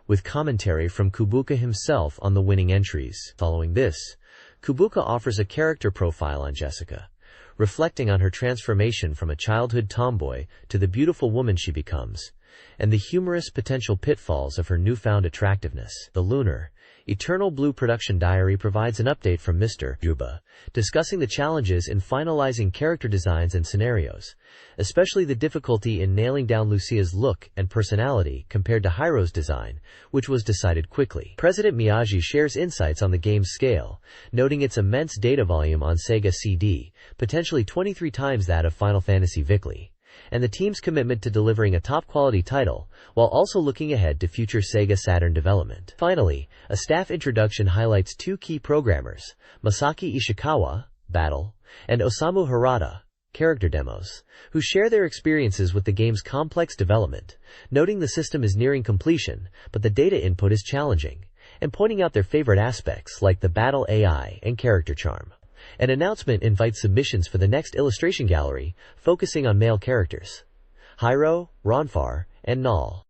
with commentary from Kubuka himself on the winning entries. Following this, Kubuka offers a character profile on Jessica, reflecting on her transformation from a childhood tomboy to the beautiful woman she becomes, and the humorous potential pitfalls of her newfound attractiveness. The Lunar Eternal Blue production diary provides an update from Mr. Juba, discussing the challenges in finalizing character designs and scenarios, especially the difficulty in nailing down Lucia's look and personality compared to Hyro's design, which was decided quickly. President Miyagi shares insights on the game's scale, noting its immense data volume on Sega CD, potentially 23 times that of Final Fantasy Victory, and the team's commitment to delivering a top-quality title, while also looking ahead to future Sega Saturn development. Finally, a staff introduction highlights two key programmers, Masaki Ishikawa, Battle, and Osamu Harada, character demos, who share their experiences with the game's complex development, noting the system is nearing completion, but the data input is challenging, and pointing out their favorite aspects like the battle AI and character charm. An announcement invites submissions for the next illustration gallery, focusing on male characters, Hyro, Ronfar, and Null.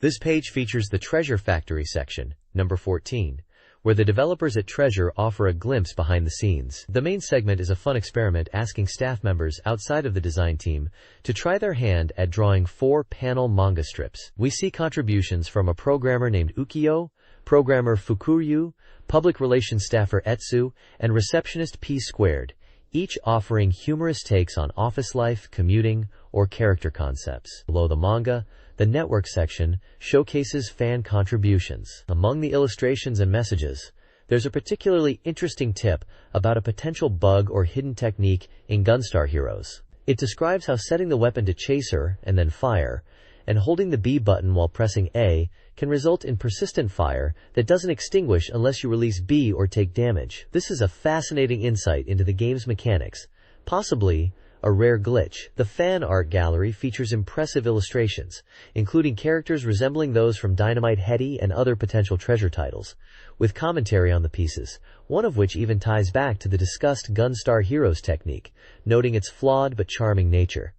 This page features the Treasure Factory section, number 14, where the developers at Treasure offer a glimpse behind the scenes. The main segment is a fun experiment asking staff members outside of the design team to try their hand at drawing 4-panel manga strips. We see contributions from a programmer named Ukiyo, programmer Fukuryu, public relations staffer Etsu, and receptionist P Squared, each offering humorous takes on office life, commuting, or character concepts. Below the manga, the network section showcases fan contributions. Among the illustrations and messages, there's a particularly interesting tip about a potential bug or hidden technique in Gunstar Heroes. It describes how setting the weapon to chaser and then fire, and holding the B button while pressing A, can result in persistent fire that doesn't extinguish unless you release B or take damage. This is a fascinating insight into the game's mechanics, possibly a rare glitch. The fan art gallery features impressive illustrations, including characters resembling those from Dynamite Headdy and other potential Treasure titles, with commentary on the pieces, one of which even ties back to the discussed Gunstar Heroes technique, noting its flawed but charming nature.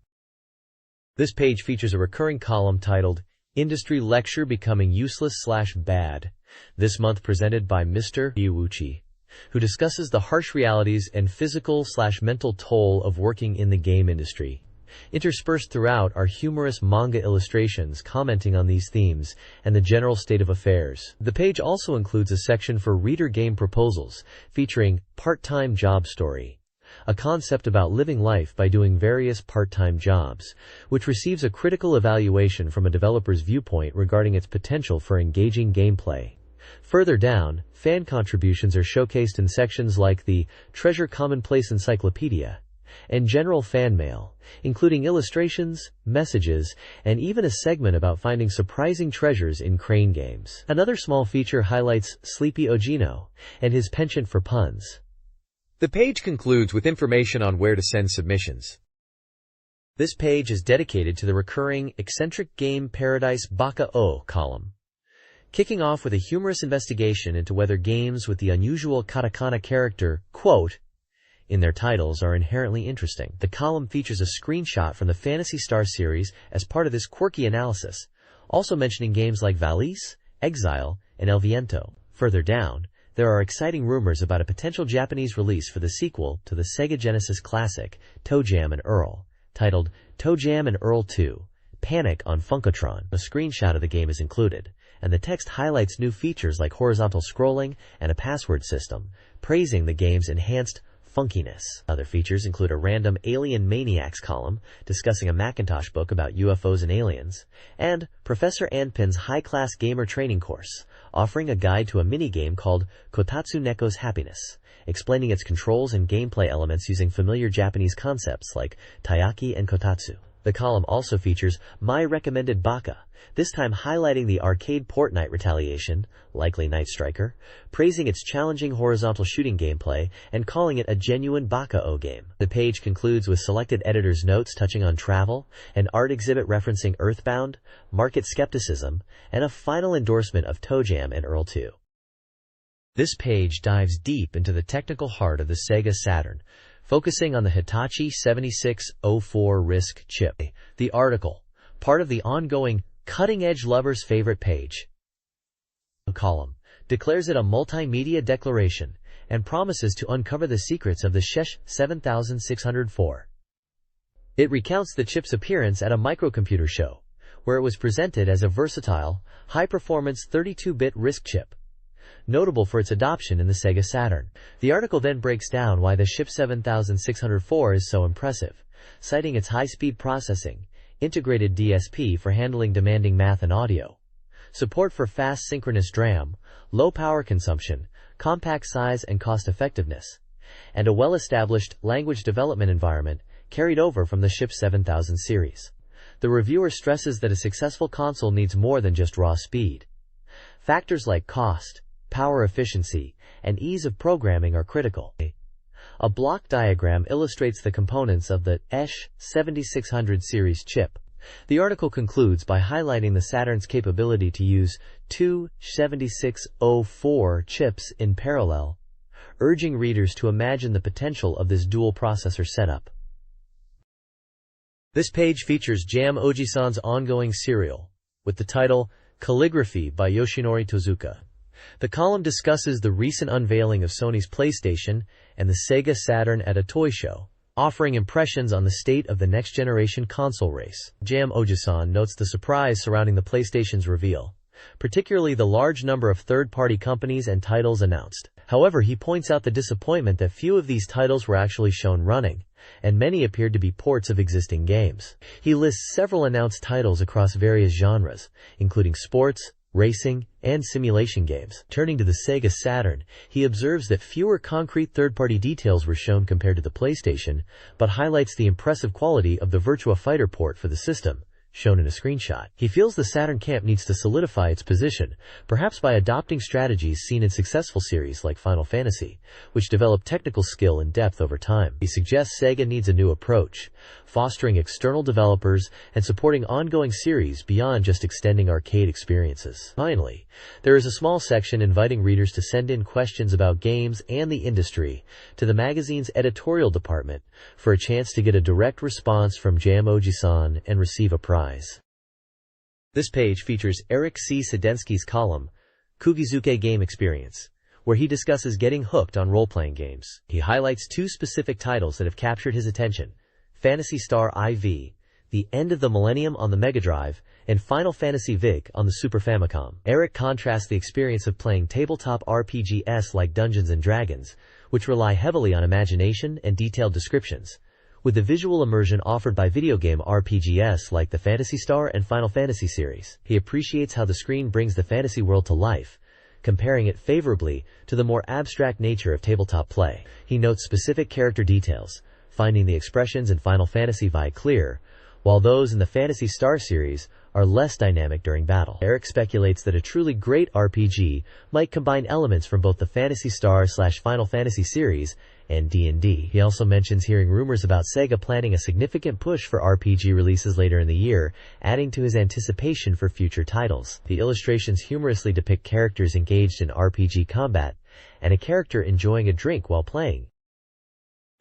This page features a recurring column titled, Industry Lecture Becoming Useless/Bad, this month presented by Mr. Iwuchi, who discusses the harsh realities and physical/mental toll of working in the game industry. Interspersed throughout are humorous manga illustrations commenting on these themes and the general state of affairs. The page also includes a section for reader game proposals, featuring Part-Time Job Story, a concept about living life by doing various part-time jobs, which receives a critical evaluation from a developer's viewpoint regarding its potential for engaging gameplay. Further down, fan contributions are showcased in sections like the Treasure Commonplace Encyclopedia and General Fan Mail, including illustrations, messages, and even a segment about finding surprising treasures in crane games. Another small feature highlights Sleepy Ojino and his penchant for puns. The page concludes with information on where to send submissions. This page is dedicated to the recurring Eccentric Game Paradise Baka-O column, kicking off with a humorous investigation into whether games with the unusual katakana character, quote, in their titles are inherently interesting. The column features a screenshot from the Phantasy Star series as part of this quirky analysis, also mentioning games like Valise, Exile, and El Viento. Further down, there are exciting rumors about a potential Japanese release for the sequel to the Sega Genesis classic, ToeJam and Earl, titled ToeJam and Earl 2, Panic on Funkotron. A screenshot of the game is included, and the text highlights new features like horizontal scrolling and a password system, praising the game's enhanced funkiness. Other features include a random Alien Maniacs column discussing a Macintosh book about UFOs and aliens, and Professor Anpin's high-class gamer training course, offering a guide to a minigame called Kotatsu Neko's Happiness, explaining its controls and gameplay elements using familiar Japanese concepts like taiyaki and kotatsu. The column also features My Recommended Baka, this time highlighting the arcade port Night Retaliation, likely Night Striker, praising its challenging horizontal shooting gameplay, and calling it a genuine Baka-O game. The page concludes with selected editors' notes touching on travel, an art exhibit referencing Earthbound, market skepticism, and a final endorsement of ToeJam and Earl 2. This page dives deep into the technical heart of the Sega Saturn, focusing on the Hitachi 7604 RISC chip. The article, part of the ongoing Cutting Edge Lover's Favorite Page column, declares it a multimedia declaration and promises to uncover the secrets of the SEGA 7604. It recounts the chip's appearance at a microcomputer show, where it was presented as a versatile, high-performance 32-bit RISC chip, notable for its adoption in the Sega Saturn. The article then breaks down why the SEGA 7604 is so impressive, citing its high-speed processing, integrated DSP for handling demanding math and audio, support for fast synchronous DRAM, low power consumption, compact size and cost-effectiveness, and a well-established language development environment carried over from the SEGA 7000 series. The reviewer stresses that a successful console needs more than just raw speed. Factors like cost, power efficiency, and ease of programming are critical. A block diagram illustrates the components of the SEGA 7600 series chip. The article concludes by highlighting the Saturn's capability to use two 7604 chips in parallel, urging readers to imagine the potential of this dual processor setup. This page features Jam Oji-san's ongoing serial, with the title Calligraphy by Yoshinori Tozuka. The column discusses the recent unveiling of Sony's PlayStation and the Sega Saturn at a toy show, offering impressions on the state of the next-generation console race. Jam Ojisan notes the surprise surrounding the PlayStation's reveal, particularly the large number of third-party companies and titles announced. However, he points out the disappointment that few of these titles were actually shown running, and many appeared to be ports of existing games. He lists several announced titles across various genres, including sports, racing, and simulation games. Turning to the Sega Saturn, he observes that fewer concrete third-party details were shown compared to the PlayStation, but highlights the impressive quality of the Virtua Fighter port for the system, shown in a screenshot. He feels the Saturn camp needs to solidify its position, perhaps by adopting strategies seen in successful series like Final Fantasy, which develop technical skill and depth over time. He suggests Sega needs a new approach, fostering external developers and supporting ongoing series beyond just extending arcade experiences. Finally, there is a small section inviting readers to send in questions about games and the industry to the magazine's editorial department for a chance to get a direct response from Jam Oji-san and receive a prize. This page features Eric C. Sedensky's column, Kugizuke Game Experience, where he discusses getting hooked on role-playing games. He highlights two specific titles that have captured his attention: Phantasy Star IV, The End of the Millennium on the Mega Drive, and Final Fantasy VIC on the Super Famicom. Eric contrasts the experience of playing tabletop RPGs like Dungeons & Dragons, which rely heavily on imagination and detailed descriptions, with the visual immersion offered by video game RPGs like the Phantasy Star and Final Fantasy series. He appreciates how the screen brings the fantasy world to life, comparing it favorably to the more abstract nature of tabletop play. He notes specific character details, finding the expressions in Final Fantasy VI clear, while those in the Phantasy Star series are less dynamic during battle. Eric speculates that a truly great RPG might combine elements from both the Phantasy Star/Final Fantasy series and D&D. He also mentions hearing rumors about Sega planning a significant push for RPG releases later in the year, adding to his anticipation for future titles. The illustrations humorously depict characters engaged in RPG combat, and a character enjoying a drink while playing.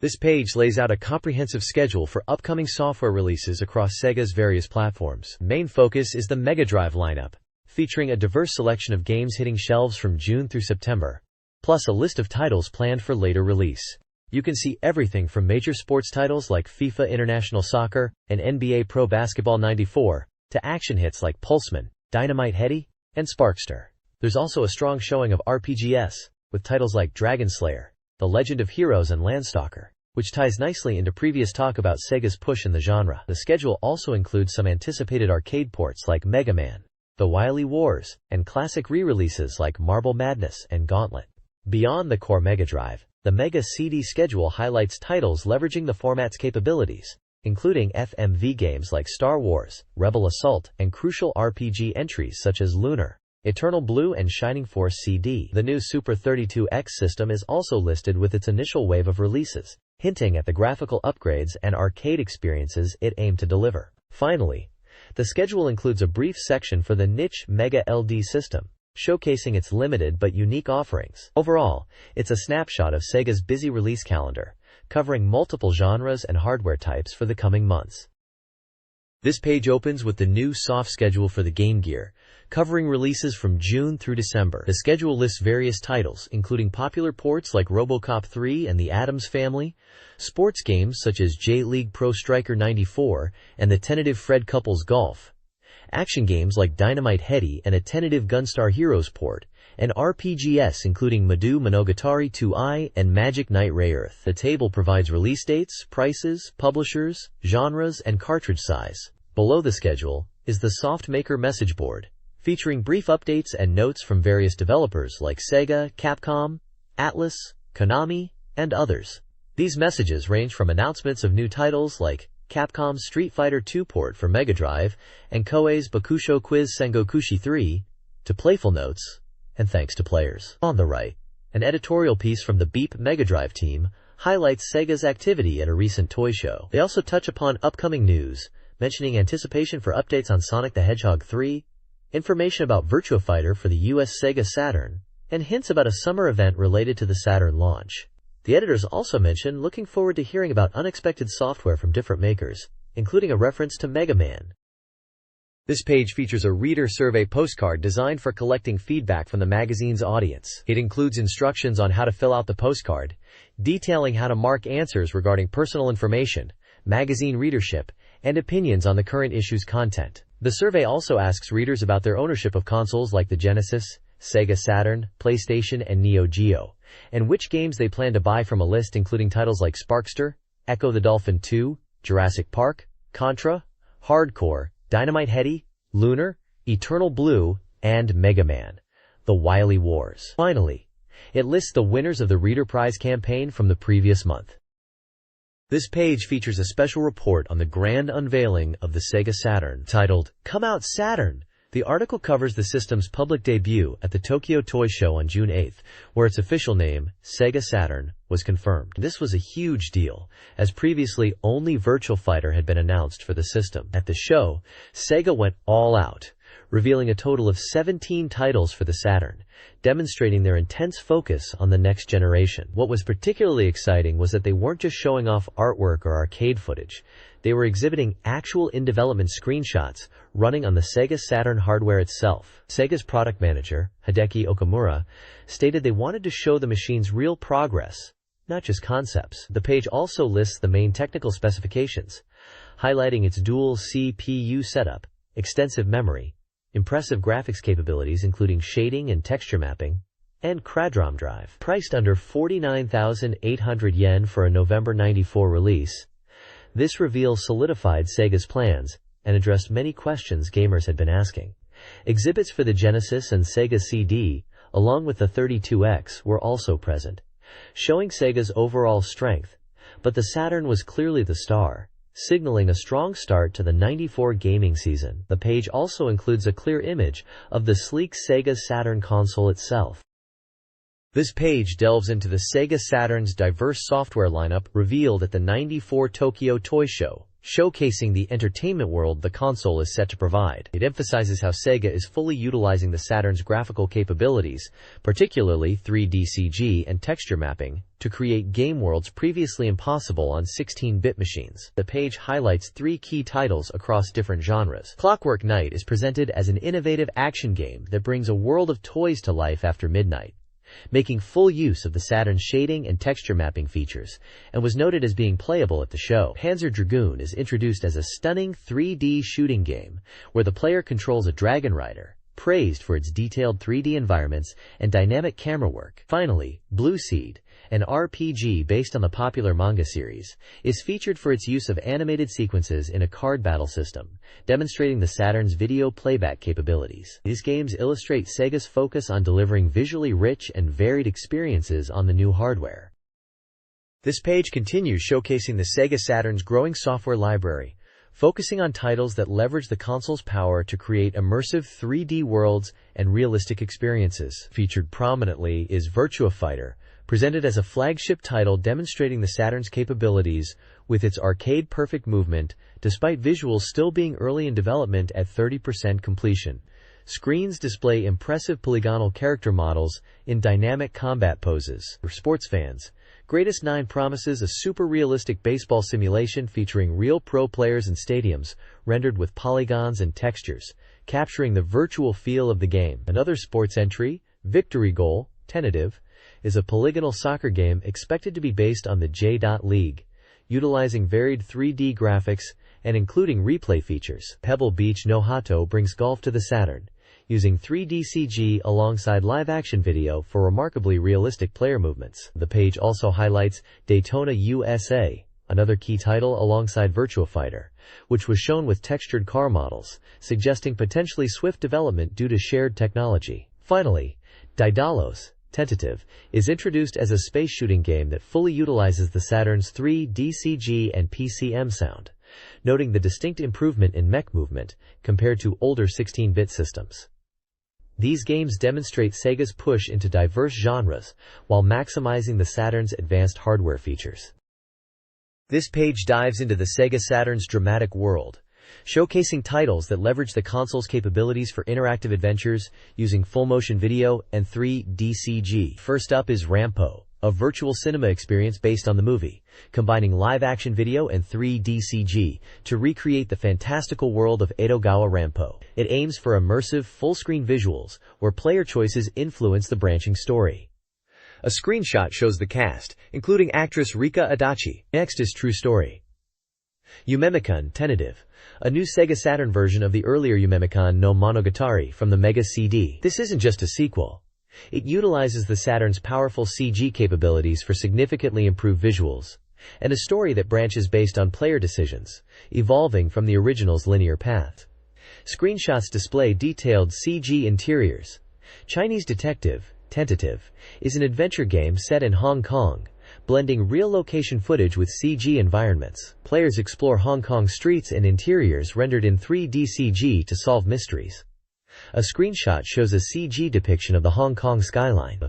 This page lays out a comprehensive schedule for upcoming software releases across Sega's various platforms. Main focus is the Mega Drive lineup, featuring a diverse selection of games hitting shelves from June through September, plus a list of titles planned for later release. You can see everything from major sports titles like FIFA International Soccer and NBA Pro Basketball 94, to action hits like Pulseman, Dynamite Headdy, and Sparkster. There's also a strong showing of RPGs, with titles like Dragon Slayer, The Legend of Heroes, and Landstalker, which ties nicely into previous talk about Sega's push in the genre. The schedule also includes some anticipated arcade ports like Mega Man, The Wily Wars, and classic re-releases like Marble Madness and Gauntlet. Beyond the core Mega Drive, the Mega CD schedule highlights titles leveraging the format's capabilities, including FMV games like Star Wars, Rebel Assault, and crucial RPG entries such as Lunar, Eternal Blue, and Shining Force CD. The new Super 32X system is also listed with its initial wave of releases, hinting at the graphical upgrades and arcade experiences it aimed to deliver. Finally, the schedule includes a brief section for the niche Mega LD system, showcasing its limited but unique offerings. Overall, it's a snapshot of Sega's busy release calendar, covering multiple genres and hardware types for the coming months. This page opens with the new soft schedule for the Game Gear, covering releases from June through December. The schedule lists various titles, including popular ports like RoboCop 3 and the Addams Family, sports games such as J-League Pro Striker 94 and the tentative Fred Couples Golf, action games like Dynamite Headdy and a tentative Gunstar Heroes port, and RPGs including Madu Monogatari 2i and Magic Knight Rayearth. The table provides release dates, prices, publishers, genres, and cartridge size. Below the schedule is the Soft Maker message board, featuring brief updates and notes from various developers like Sega, Capcom, Atlus, Konami, and others. These messages range from announcements of new titles like Capcom's Street Fighter II port for Mega Drive and Koei's Bakusho Quiz Sengokushi 3, to playful notes and thanks to players. On the right, an editorial piece from the BeepMD team highlights Sega's activity at a recent toy show. They also touch upon upcoming news, mentioning anticipation for updates on Sonic the Hedgehog 3, information about Virtua Fighter for the US Sega Saturn, and hints about a summer event related to the Saturn launch. The editors also mention looking forward to hearing about unexpected software from different makers, including a reference to Mega Man. This page features a reader survey postcard designed for collecting feedback from the magazine's audience. It includes instructions on how to fill out the postcard, detailing how to mark answers regarding personal information, magazine readership, and opinions on the current issue's content. The survey also asks readers about their ownership of consoles like the Genesis, Sega Saturn, PlayStation, and Neo Geo, and which games they plan to buy from a list including titles like Sparkster, Echo the Dolphin 2, Jurassic Park, Contra, Hardcore, Dynamite Headdy, Lunar, Eternal Blue, and Mega Man: The Wily Wars. Finally, it lists the winners of the Reader Prize campaign from the previous month. This page features a special report on the grand unveiling of the Sega Saturn, titled, "Come Out Saturn!" The article covers the system's public debut at the Tokyo Toy Show on June 8th, where its official name, Sega Saturn, was confirmed. This was a huge deal, as previously only Virtua Fighter had been announced for the system. At the show, Sega went all out, revealing a total of 17 titles for the Saturn, demonstrating their intense focus on the next generation. What was particularly exciting was that they weren't just showing off artwork or arcade footage. They were exhibiting actual in-development screenshots running on the Sega Saturn hardware itself. Sega's product manager, Hideki Okamura, stated they wanted to show the machine's real progress, not just concepts. The page also lists the main technical specifications, highlighting its dual CPU setup, extensive memory, impressive graphics capabilities including shading and texture mapping, and Quadrom drive. Priced under 49,800 yen for a November '94 release, this reveal solidified Sega's plans and addressed many questions gamers had been asking. Exhibits for the Genesis and Sega CD, along with the 32X, were also present, showing Sega's overall strength, but the Saturn was clearly the star, signaling a strong start to the '94 gaming season. The page also includes a clear image of the sleek Sega Saturn console itself. This page delves into the Sega Saturn's diverse software lineup revealed at the '94 Tokyo Toy Show, showcasing the entertainment world the console is set to provide. It emphasizes how Sega is fully utilizing the Saturn's graphical capabilities, particularly 3D CG and texture mapping, to create game worlds previously impossible on 16-bit machines. The page highlights 3 key titles across different genres. Clockwork Knight is presented as an innovative action game that brings a world of toys to life after midnight, making full use of the Saturn's shading and texture mapping features, and was noted as being playable at the show. Panzer Dragoon is introduced as a stunning 3D shooting game, where the player controls a dragon rider, praised for its detailed 3D environments and dynamic camera work. Finally, Blue Seed, an RPG based on the popular manga series, is featured for its use of animated sequences in a card battle system, demonstrating the Saturn's video playback capabilities. These games illustrate Sega's focus on delivering visually rich and varied experiences on the new hardware. This page continues showcasing the Sega Saturn's growing software library, focusing on titles that leverage the console's power to create immersive 3D worlds and realistic experiences. Featured prominently is Virtua Fighter, presented as a flagship title demonstrating the Saturn's capabilities with its arcade-perfect movement, despite visuals still being early in development at 30% completion. Screens display impressive polygonal character models in dynamic combat poses. For sports fans, Greatest 9 promises a super-realistic baseball simulation featuring real pro players in stadiums, rendered with polygons and textures, capturing the virtual feel of the game. Another sports entry, Victory Goal, tentative, is a polygonal soccer game expected to be based on the J.League, utilizing varied 3D graphics and including replay features. Pebble Beach no Hato brings golf to the Saturn, using 3D CG alongside live-action video for remarkably realistic player movements. The page also highlights Daytona USA, another key title alongside Virtua Fighter, which was shown with textured car models, suggesting potentially swift development due to shared technology. Finally, Daedalus, tentative, is introduced as a space shooting game that fully utilizes the Saturn's 3D CG and PCM sound, noting the distinct improvement in mech movement compared to older 16-bit systems. These games demonstrate Sega's push into diverse genres while maximizing the Saturn's advanced hardware features. This page dives into the Sega Saturn's dramatic world, showcasing titles that leverage the console's capabilities for interactive adventures using full-motion video and 3D CG. First up is Rampo, a virtual cinema experience based on the movie, combining live-action video and 3D CG to recreate the fantastical world of Edogawa Rampo. It aims for immersive, full-screen visuals where player choices influence the branching story. A screenshot shows the cast, including actress Rika Adachi. Next is True Story. Yumemikon Tentative, a new Sega Saturn version of the earlier Yumemikon no Monogatari from the Mega CD. This isn't just a sequel. It utilizes the Saturn's powerful CG capabilities for significantly improved visuals, and a story that branches based on player decisions, evolving from the original's linear path. Screenshots display detailed CG interiors. Chinese Detective, Tentative, is an adventure game set in Hong Kong, blending real location footage with CG environments. Players explore Hong Kong streets and interiors rendered in 3D CG to solve mysteries. A screenshot shows a CG depiction of the Hong Kong skyline.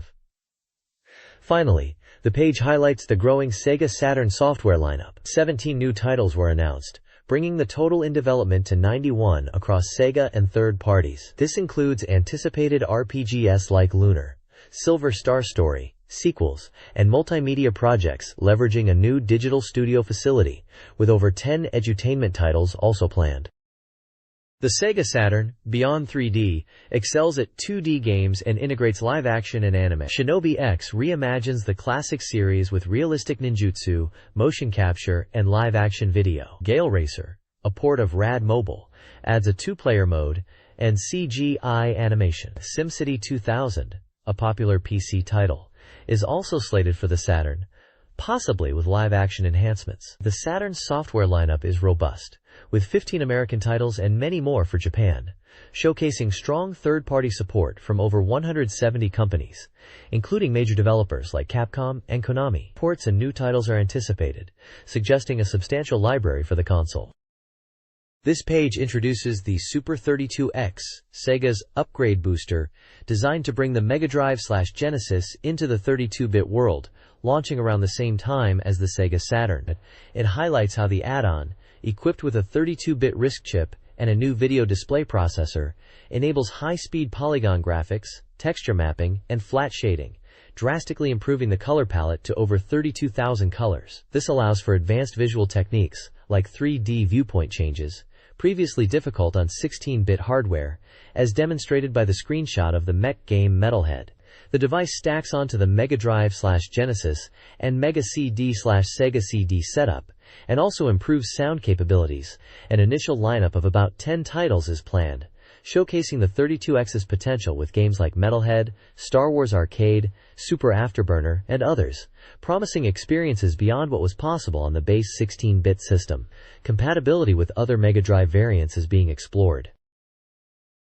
Finally, the page highlights the growing Sega Saturn software lineup. 17 new titles were announced, bringing the total in development to 91 across Sega and third parties. This includes anticipated RPGs like Lunar, Silver Star Story, sequels, and multimedia projects leveraging a new digital studio facility, with over 10 edutainment titles also planned. The Sega Saturn, beyond 3D, excels at 2D games and integrates live-action and anime. Shinobi X reimagines the classic series with realistic ninjutsu, motion capture, and live-action video. Gale Racer, a port of Rad Mobile, adds a two-player mode and CGI animation. SimCity 2000, a popular PC title, is also slated for the Saturn, possibly with live-action enhancements. The Saturn's software lineup is robust, with 15 American titles and many more for Japan, showcasing strong third-party support from over 170 companies, including major developers like Capcom and Konami. Ports and new titles are anticipated, suggesting a substantial library for the console. This page introduces the Super 32X, Sega's upgrade booster, designed to bring the Mega Drive/Genesis into the 32-bit world, launching around the same time as the Sega Saturn. It highlights how the add-on, equipped with a 32-bit RISC chip and a new video display processor, enables high-speed polygon graphics, texture mapping, and flat shading, drastically improving the color palette to over 32,000 colors. This allows for advanced visual techniques, like 3D viewpoint changes, previously difficult on 16-bit hardware, as demonstrated by the screenshot of the mech game Metalhead. The device stacks onto the Mega Drive/Genesis and Mega CD/Sega CD setup, and also improves sound capabilities. An initial lineup of about 10 titles is planned, showcasing the 32X's potential with games like Metalhead, Star Wars Arcade, Super Afterburner, and others, promising experiences beyond what was possible on the base 16-bit system. Compatibility with other Mega Drive variants is being explored.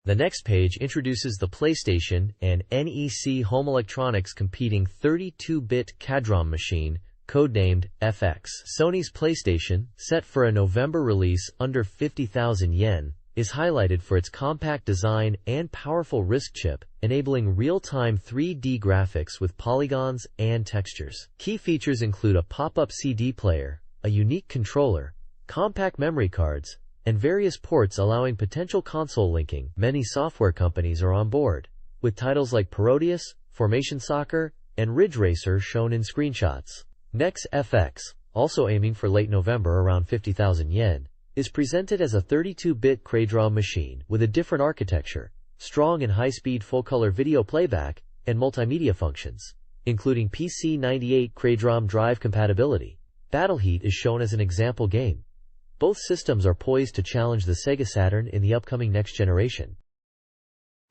The next page introduces the PlayStation and NEC Home Electronics competing 32-bit Cadrom machine, codenamed FX. Sony's PlayStation, set for a November release under 50,000 yen, is highlighted for its compact design and powerful RISC chip, enabling real-time 3D graphics with polygons and textures. Key features include a pop-up CD player, a unique controller, compact memory cards, and various ports allowing potential console linking. Many software companies are on board, with titles like Parodius, Formation Soccer, and Ridge Racer shown in screenshots. Next, FX, also aiming for late November around 50,000 yen, is presented as a 32-bit Cadrom machine with a different architecture, strong and high-speed full-color video playback, and multimedia functions, including PC-98 Cadrom drive compatibility. Battleheat is shown as an example game. Both systems are poised to challenge the Sega Saturn in the upcoming next generation.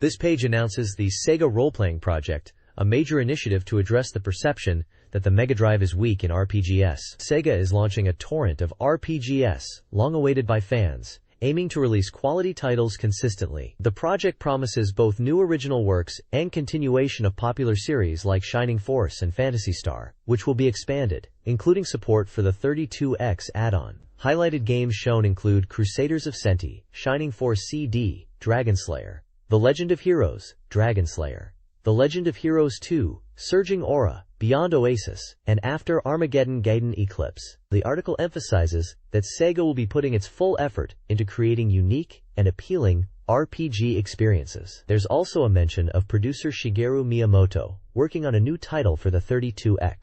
This page announces the Sega Role-Playing Project, a major initiative to address the perception that the Mega Drive is weak in RPGs. Sega is launching a torrent of RPGs, long awaited by fans, aiming to release quality titles consistently. The project promises both new original works and continuation of popular series like Shining Force and Phantasy Star, which will be expanded, including support for the 32X add-on. Highlighted games shown include Crusaders of Senti, Shining Force CD, Dragon Slayer, The Legend of Heroes, Dragon Slayer, The Legend of Heroes 2, Surging Aura, Beyond Oasis, and After Armageddon Gaiden Eclipse. The article emphasizes that Sega will be putting its full effort into creating unique and appealing RPG experiences. There's also a mention of producer Shigeru Miyamoto working on a new title for the 32X.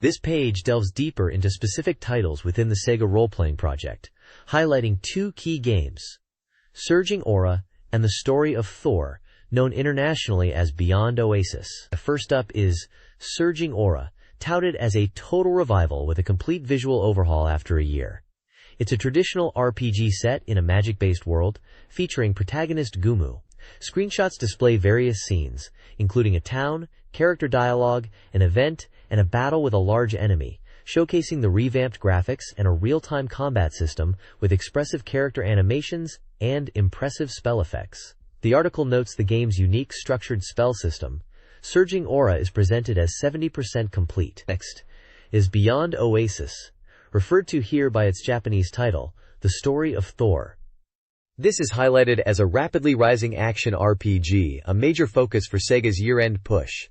This page delves deeper into specific titles within the Sega role-playing project, highlighting two key games, Surging Aura and the Story of Thor, known internationally as Beyond Oasis. The first up is Surging Aura, touted as a total revival with a complete visual overhaul after a year. It's a traditional RPG set in a magic-based world, featuring protagonist Gumu. Screenshots display various scenes, including a town, character dialogue, an event, and a battle with a large enemy, showcasing the revamped graphics and a real-time combat system with expressive character animations and impressive spell effects. The article notes the game's unique structured spell system. Surging Aura is presented as 70% complete. Next is Beyond Oasis, referred to here by its Japanese title, The Story of Thor. This is highlighted as a rapidly rising action RPG, a major focus for Sega's year-end push.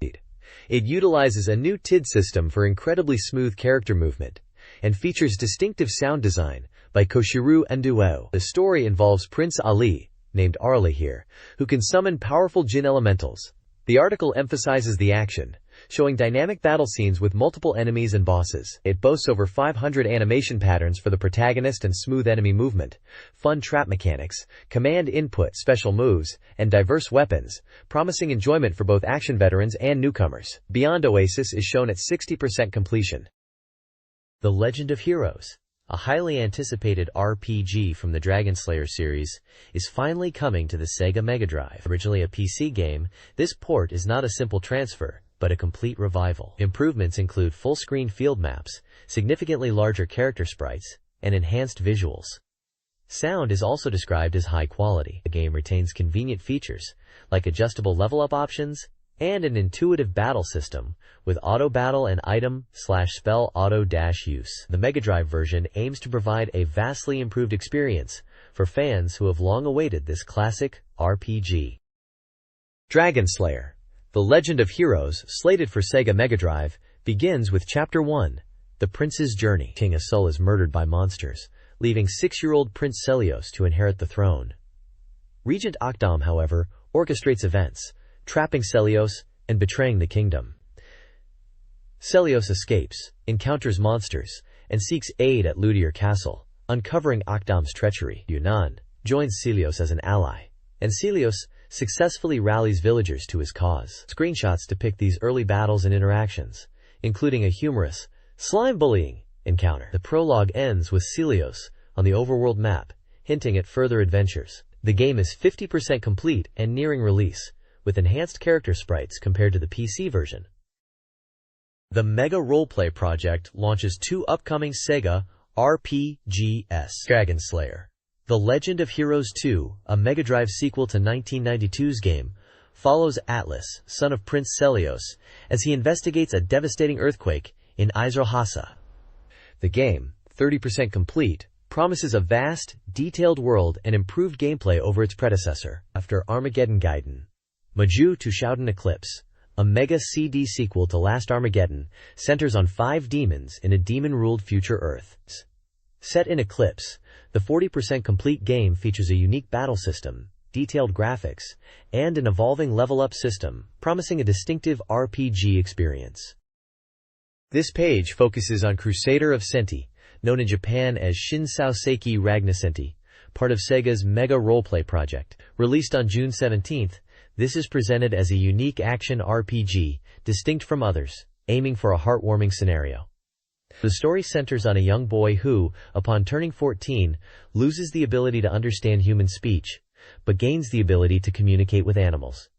It utilizes a new TID system for incredibly smooth character movement, and features distinctive sound design by Koshiro Nduo. The story involves Prince Ali, named Arlie here, who can summon powerful Jin elementals. The article emphasizes the action, showing dynamic battle scenes with multiple enemies and bosses. It boasts over 500 animation patterns for the protagonist and smooth enemy movement, fun trap mechanics, command input, special moves, and diverse weapons, promising enjoyment for both action veterans and newcomers. Beyond Oasis is shown at 60% completion. The Legend of Heroes, a highly anticipated RPG from the Dragon Slayer series, is finally coming to the Sega Mega Drive. Originally a PC game, this port is not a simple transfer, but a complete revival. Improvements include full-screen field maps, significantly larger character sprites, and enhanced visuals. Sound is also described as high quality. The game retains convenient features, like adjustable level-up options, and an intuitive battle system, with auto-battle and item/spell auto-use. The Mega Drive version aims to provide a vastly improved experience for fans who have long awaited this classic RPG. Dragon Slayer, The Legend of Heroes, slated for Sega Mega Drive, begins with Chapter 1, The Prince's Journey. King Asul is murdered by monsters, leaving 6-year-old Prince Celios to inherit the throne. Regent Akdam, however, orchestrates events, trapping Celios and betraying the kingdom. Celios escapes, encounters monsters, and seeks aid at Ludier Castle, uncovering Akdam's treachery. Yunnan joins Celios as an ally, and Celios successfully rallies villagers to his cause. Screenshots depict these early battles and interactions, including a humorous, slime-bullying encounter. The prologue ends with Celios on the overworld map, hinting at further adventures. The game is 50% complete and nearing release, with enhanced character sprites compared to the PC version. The Mega Roleplay project launches 2 upcoming Sega RPGs. Dragon Slayer, The Legend of Heroes 2, a Mega Drive sequel to 1992's game, follows Atlas, son of Prince Celios, as he investigates a devastating earthquake in Izrahasa. The game, 30% complete, promises a vast, detailed world and improved gameplay over its predecessor. After Armageddon Gaiden, Maju to Shouden Eclipse, a Mega CD sequel to Last Armageddon, centers on 5 demons in a demon-ruled future Earth. Set in Eclipse, the 40% complete game features a unique battle system, detailed graphics, and an evolving level-up system, promising a distinctive RPG experience. This page focuses on Crusader of Senti, known in Japan as Shinsou Seiki Ragnasenti, part of Sega's Mega Roleplay project. Released on June 17th, this is presented as a unique action RPG, distinct from others, aiming for a heartwarming scenario. The story centers on a young boy who, upon turning 14, loses the ability to understand human speech, but gains the ability to communicate with animals.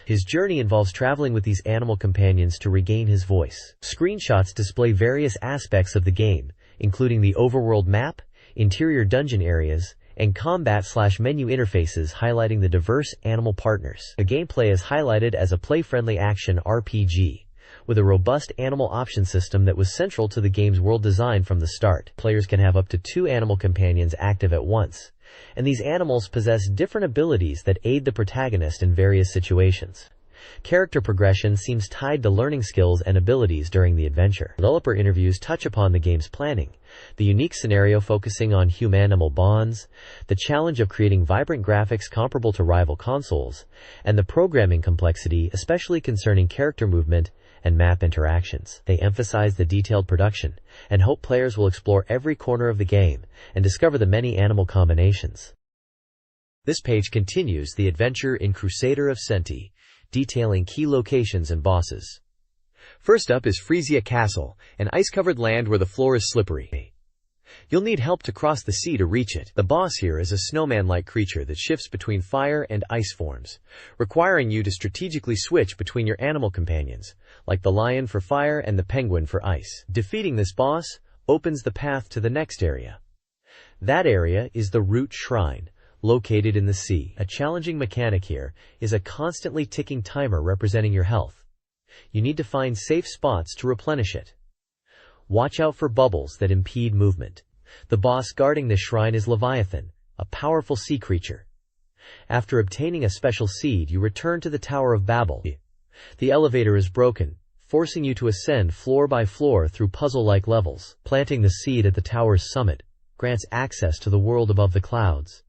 His journey involves traveling with these animal companions to regain his voice. Screenshots display various aspects of the game, including the overworld map, interior dungeon areas, and combat/menu interfaces highlighting the diverse animal partners. The gameplay is highlighted as a play-friendly action RPG, with a robust animal option system that was central to the game's world design from the start. Players can have up to 2 animal companions active at once, and these animals possess different abilities that aid the protagonist in various situations. Character progression seems tied to learning skills and abilities during the adventure. Developer interviews touch upon the game's planning, the unique scenario focusing on human-animal bonds, the challenge of creating vibrant graphics comparable to rival consoles, and the programming complexity, especially concerning character movement and map interactions. They emphasize the detailed production and hope players will explore every corner of the game and discover the many animal combinations. This page continues the adventure in Crusader of Senti, detailing key locations and bosses. First up is Frisia Castle, an ice-covered land where the floor is slippery. You'll need help to cross the sea to reach it. The boss here is a snowman-like creature that shifts between fire and ice forms, requiring you to strategically switch between your animal companions, like the lion for fire and the penguin for ice. Defeating this boss opens the path to the next area. That area is the Root Shrine, located in the sea. A challenging mechanic here is a constantly ticking timer representing your health. You need to find safe spots to replenish it. Watch out for bubbles that impede movement. The boss guarding this shrine is Leviathan, a powerful sea creature. After obtaining a special seed, you return to the Tower of Babel. The elevator is broken, forcing you to ascend floor by floor through puzzle-like levels. Planting the seed at the tower's summit grants access to the world above the clouds.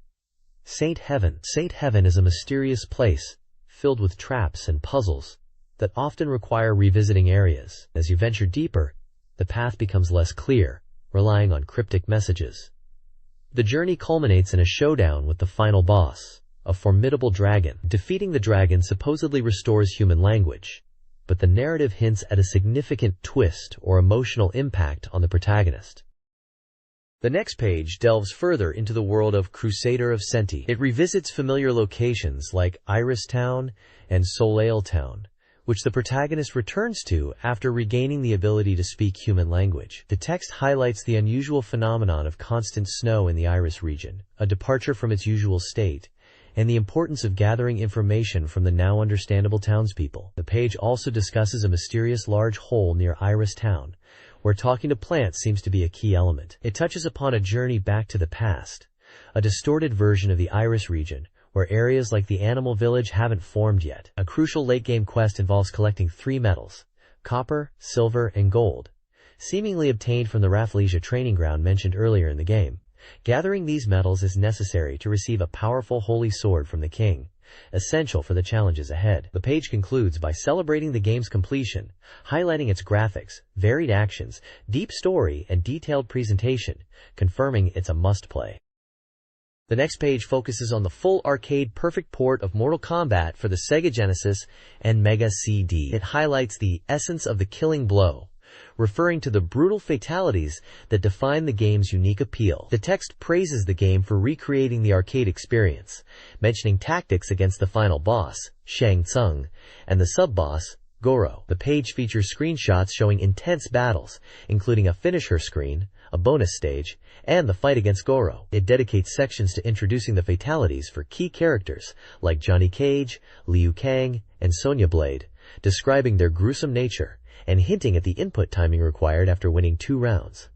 Saint Heaven. Saint Heaven is a mysterious place, filled with traps and puzzles that often require revisiting areas. As you venture deeper, the path becomes less clear, relying on cryptic messages. The journey culminates in a showdown with the final boss, a formidable dragon. Defeating the dragon supposedly restores human language, but the narrative hints at a significant twist or emotional impact on the protagonist. The next page delves further into the world of Crusader of Senti. It revisits familiar locations like Iris Town and Soleil Town, which the protagonist returns to after regaining the ability to speak human language. The text highlights the unusual phenomenon of constant snow in the Iris region, a departure from its usual state, and the importance of gathering information from the now understandable townspeople. The page also discusses a mysterious large hole near Iris Town, where talking to plants seems to be a key element. It touches upon a journey back to the past, a distorted version of the Iris region, where areas like the animal village haven't formed yet. A crucial late-game quest involves collecting 3 metals, copper, silver, and gold, seemingly obtained from the Rafflesia training ground mentioned earlier in the game. Gathering these metals is necessary to receive a powerful holy sword from the king, essential for the challenges ahead. The page concludes by celebrating the game's completion, highlighting its graphics, varied actions, deep story, and detailed presentation, confirming it's a must-play. The next page focuses on the full arcade perfect port of Mortal Kombat for the Sega Genesis and Mega CD. It highlights the essence of the killing blow, referring to the brutal fatalities that define the game's unique appeal. The text praises the game for recreating the arcade experience, mentioning tactics against the final boss, Shang Tsung, and the sub-boss, Goro. The page features screenshots showing intense battles, including a finisher screen, a bonus stage, and the fight against Goro. It dedicates sections to introducing the fatalities for key characters like Johnny Cage, Liu Kang, and Sonya Blade, describing their gruesome nature and hinting at the input timing required after winning 2 rounds.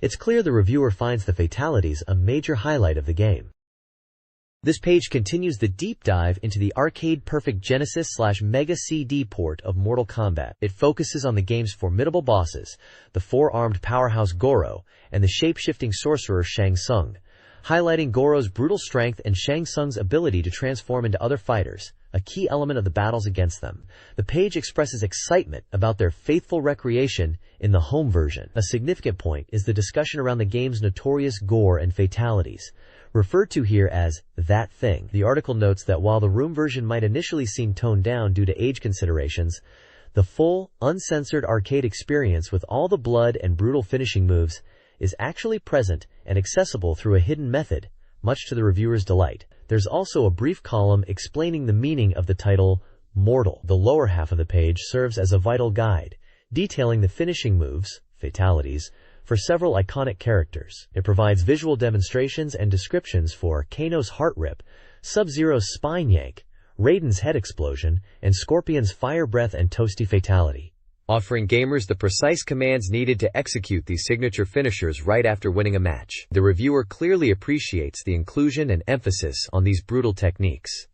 It's clear the reviewer finds the fatalities a major highlight of the game. This page continues the deep dive into the arcade-perfect Genesis/Mega CD port of Mortal Kombat. It focuses on the game's formidable bosses, the 4-armed powerhouse Goro, and the shape-shifting sorcerer Shang Tsung, highlighting Goro's brutal strength and Shang Tsung's ability to transform into other fighters, a key element of the battles against them. The page expresses excitement about their faithful recreation in the home version. A significant point is the discussion around the game's notorious gore and fatalities, referred to here as that thing. The article notes that while the room version might initially seem toned down due to age considerations, the full, uncensored arcade experience with all the blood and brutal finishing moves is actually present and accessible through a hidden method, much to the reviewer's delight. There's also a brief column explaining the meaning of the title, Mortal. The lower half of the page serves as a vital guide, detailing the finishing moves, fatalities, for several iconic characters. It provides visual demonstrations and descriptions for Kano's heart rip, Sub-Zero's spine yank, Raiden's head explosion, and Scorpion's fire breath and toasty fatality, offering gamers the precise commands needed to execute these signature finishers right after winning a match. The reviewer clearly appreciates the inclusion and emphasis on these brutal techniques.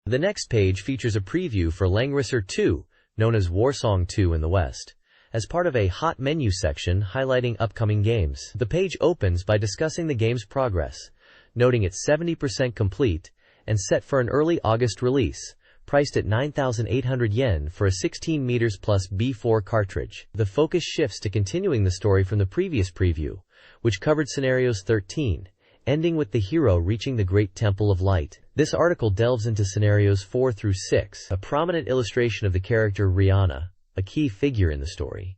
The next page features a preview for Langrisser 2, known as Warsong 2 in the West, as part of a hot menu section highlighting upcoming games. The page opens by discussing the game's progress, noting it's 70% complete and set for an early August release, priced at 9,800 yen for a 16 meters plus B4 cartridge. The focus shifts to continuing the story from the previous preview, which covered scenarios 13, ending with the hero reaching the Great Temple of Light. This article delves into scenarios 4 through 6. A prominent illustration of the character Rihanna, a key figure in the story,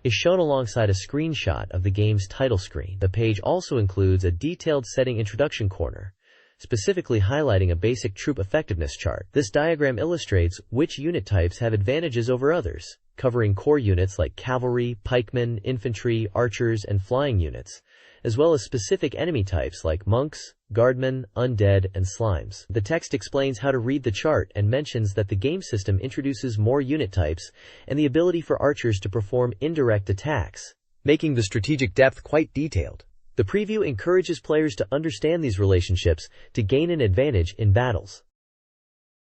is shown alongside a screenshot of the game's title screen. The page also includes a detailed setting introduction corner, specifically highlighting a basic troop effectiveness chart. This diagram illustrates which unit types have advantages over others, covering core units like cavalry, pikemen, infantry, archers, and flying units, as well as specific enemy types like monks, guardmen, undead, and slimes. The text explains how to read the chart and mentions that the game system introduces more unit types and the ability for archers to perform indirect attacks, making the strategic depth quite detailed. The preview encourages players to understand these relationships to gain an advantage in battles.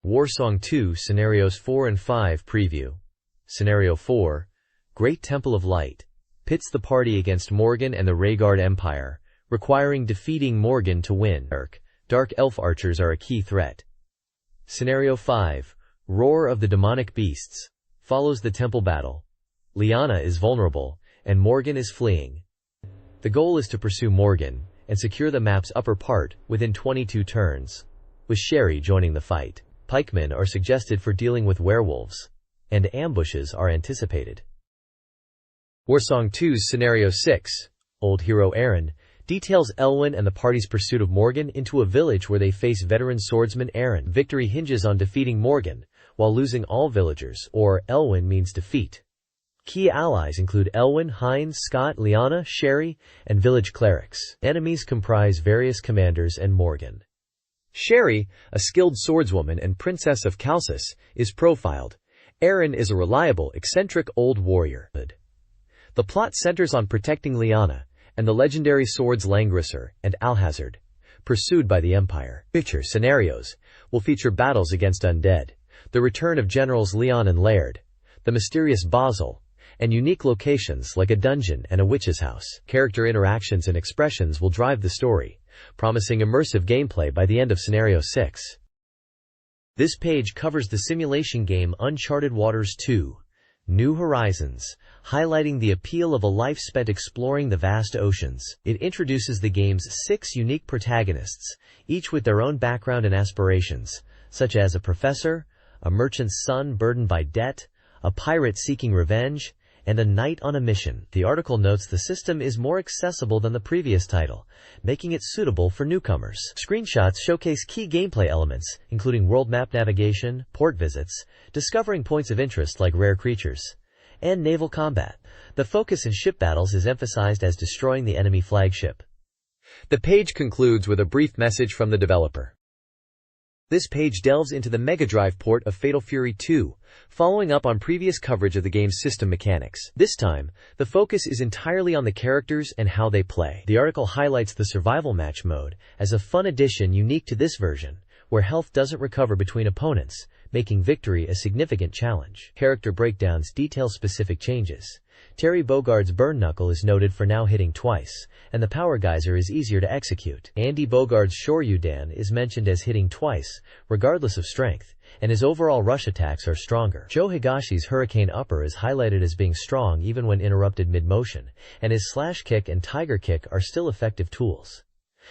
Warsong 2 Scenarios 4 and 5 Preview. Scenario 4, Great Temple of Light, pits the party against Morgan and the Rhaegar Empire, requiring defeating Morgan to win. Dark Elf archers are a key threat. Scenario 5, Roar of the Demonic Beasts, follows the temple battle. Lyanna is vulnerable, and Morgan is fleeing. The goal is to pursue Morgan and secure the map's upper part within 22 turns, with Sherry joining the fight. Pikemen are suggested for dealing with werewolves, and ambushes are anticipated. Warsong 2's Scenario 6, Old Hero Aaron, details Elwyn and the party's pursuit of Morgan into a village where they face veteran swordsman Aaron. Victory hinges on defeating Morgan, while losing all villagers, or Elwyn means defeat. Key allies include Elwyn, Hines, Scott, Lyanna, Sherry, and village clerics. Enemies comprise various commanders and Morgan. Sherry, a skilled swordswoman and princess of Calcis, is profiled. Aaron is a reliable, eccentric old warrior. The plot centers on protecting Lyanna and the legendary swords Langrisser and Alhazard, pursued by the Empire. Future scenarios will feature battles against undead, the return of generals Leon and Laird, the mysterious Basil, and unique locations like a dungeon and a witch's house. Character interactions and expressions will drive the story, promising immersive gameplay by the end of Scenario 6. This page covers the simulation game Uncharted Waters 2, New Horizons, highlighting the appeal of a life spent exploring the vast oceans. It introduces the game's 6 unique protagonists, each with their own background and aspirations, such as a professor, a merchant's son burdened by debt, a pirate seeking revenge, and a knight on a mission. The article notes the system is more accessible than the previous title, making it suitable for newcomers. Screenshots showcase key gameplay elements, including world map navigation, port visits, discovering points of interest like rare creatures, and naval combat. The focus in ship battles is emphasized as destroying the enemy flagship. The page concludes with a brief message from the developer. This page delves into the Mega Drive port of Fatal Fury 2, following up on previous coverage of the game's system mechanics. This time, the focus is entirely on the characters and how they play. The article highlights the survival match mode as a fun addition unique to this version, where health doesn't recover between opponents, making victory a significant challenge. Character breakdowns detail specific changes. Terry Bogard's Burn Knuckle is noted for now hitting twice, and the Power Geyser is easier to execute. Andy Bogard's Shoryudan is mentioned as hitting twice, regardless of strength, and his overall rush attacks are stronger. Joe Higashi's Hurricane Upper is highlighted as being strong even when interrupted mid-motion, and his Slash Kick and Tiger Kick are still effective tools.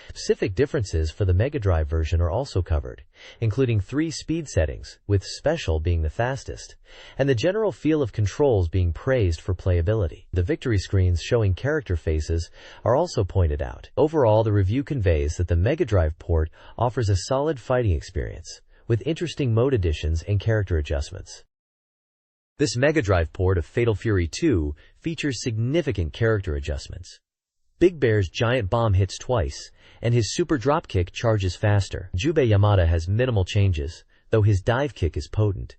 Specific differences for the Mega Drive version are also covered, including 3 speed settings, with Special being the fastest, and the general feel of controls being praised for playability. The victory screens showing character faces are also pointed out. Overall, the review conveys that the Mega Drive port offers a solid fighting experience, with interesting mode additions and character adjustments. This Mega Drive port of Fatal Fury 2 features significant character adjustments. Big Bear's giant bomb hits twice, and his super dropkick charges faster. Jubei Yamada has minimal changes, though his dive kick is potent.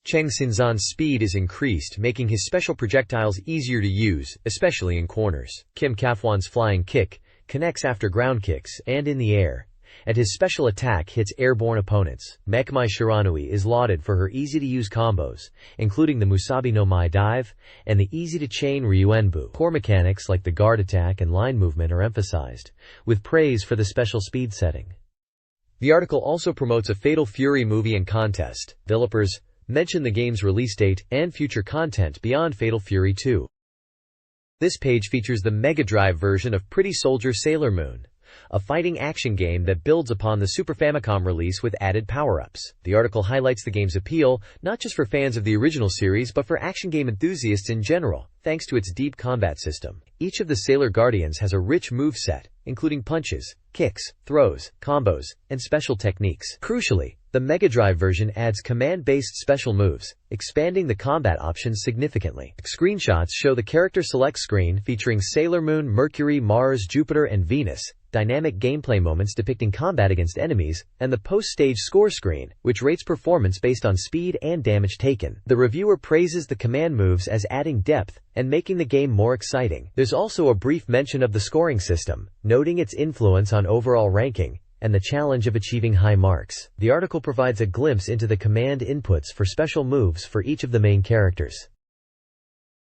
Cheng Sinzan's speed is increased, making his special projectiles easier to use, especially in corners. Kim Kafwan's flying kick connects after ground kicks and in the air, and his special attack hits airborne opponents. Mekmai Shiranui is lauded for her easy-to-use combos, including the Musabi no Mai dive and the easy-to-chain Ryuenbu. Core mechanics like the guard attack and line movement are emphasized, with praise for the special speed setting. The article also promotes a Fatal Fury movie and contest. Developers mention the game's release date and future content beyond Fatal Fury 2. This page features the Mega Drive version of Pretty Soldier Sailor Moon, a fighting action game that builds upon the Super Famicom release with added power-ups. The article highlights the game's appeal, not just for fans of the original series but for action game enthusiasts in general, thanks to its deep combat system. Each of the Sailor Guardians has a rich moveset, including punches, kicks, throws, combos, and special techniques. Crucially, the Mega Drive version adds command-based special moves, expanding the combat options significantly. Screenshots show the character select screen featuring Sailor Moon, Mercury, Mars, Jupiter, and Venus, dynamic gameplay moments depicting combat against enemies, and the post-stage score screen, which rates performance based on speed and damage taken. The reviewer praises the command moves as adding depth and making the game more exciting. There's also a brief mention of the scoring system, noting its influence on overall ranking and the challenge of achieving high marks. The article provides a glimpse into the command inputs for special moves for each of the main characters.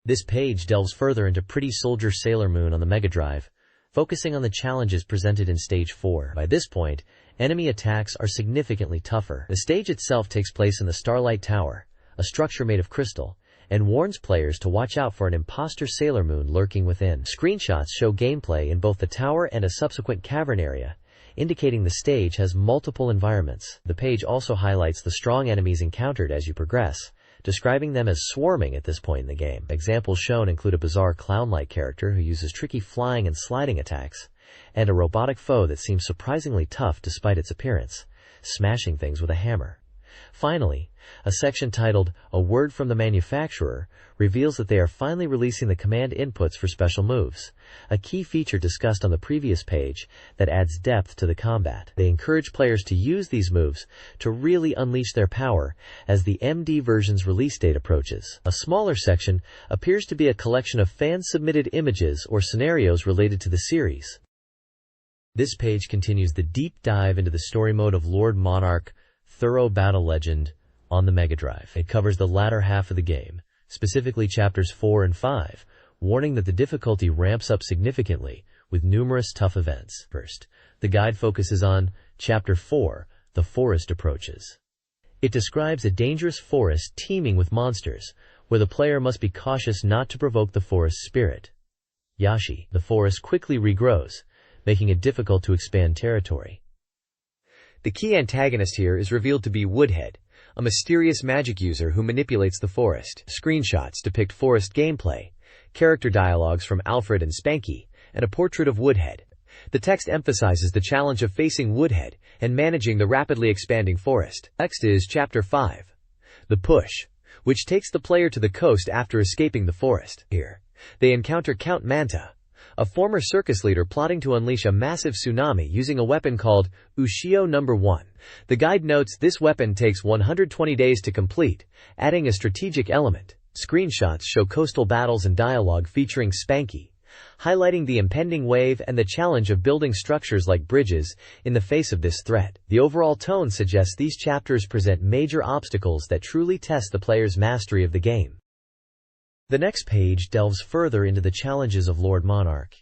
This page delves further into Pretty Soldier Sailor Moon on the Mega Drive, focusing on the challenges presented in Stage 4. By this point, enemy attacks are significantly tougher. The stage itself takes place in the Starlight Tower, a structure made of crystal, and warns players to watch out for an imposter Sailor Moon lurking within. Screenshots show gameplay in both the tower and a subsequent cavern area, indicating the stage has multiple environments. The page also highlights the strong enemies encountered as you progress, describing them as swarming at this point in the game. Examples shown include a bizarre clown-like character who uses tricky flying and sliding attacks, and a robotic foe that seems surprisingly tough despite its appearance, smashing things with a hammer. Finally, a section titled "A Word from the Manufacturer" reveals that they are finally releasing the command inputs for special moves, a key feature discussed on the previous page that adds depth to the combat. They encourage players to use these moves to really unleash their power as the MD version's release date approaches. A smaller section appears to be a collection of fan-submitted images or scenarios related to the series. This page continues the deep dive into the story mode of Lord Monarch Thorough Battle Legend on the Mega Drive. It covers the latter half of the game, specifically chapters 4 and 5, warning that the difficulty ramps up significantly with numerous tough events. First, the guide focuses on Chapter 4, The Forest Approaches. It describes a dangerous forest teeming with monsters, where the player must be cautious not to provoke the forest spirit, Yashi. The forest quickly regrows, making it difficult to expand territory. The key antagonist here is revealed to be Woodhead, a mysterious magic user who manipulates the forest. Screenshots depict forest gameplay, character dialogues from Alfred and Spanky, and a portrait of Woodhead. The text emphasizes the challenge of facing Woodhead and managing the rapidly expanding forest. Next is Chapter 5, The Push, which takes the player to the coast after escaping the forest. Here, they encounter Count Manta, a former circus leader plotting to unleash a massive tsunami using a weapon called Ushio No. 1. The guide notes this weapon takes 120 days to complete, adding a strategic element. Screenshots show coastal battles and dialogue featuring Spanky, highlighting the impending wave and the challenge of building structures like bridges in the face of this threat. The overall tone suggests these chapters present major obstacles that truly test the player's mastery of the game. The next page delves further into the challenges of Lord Monarch,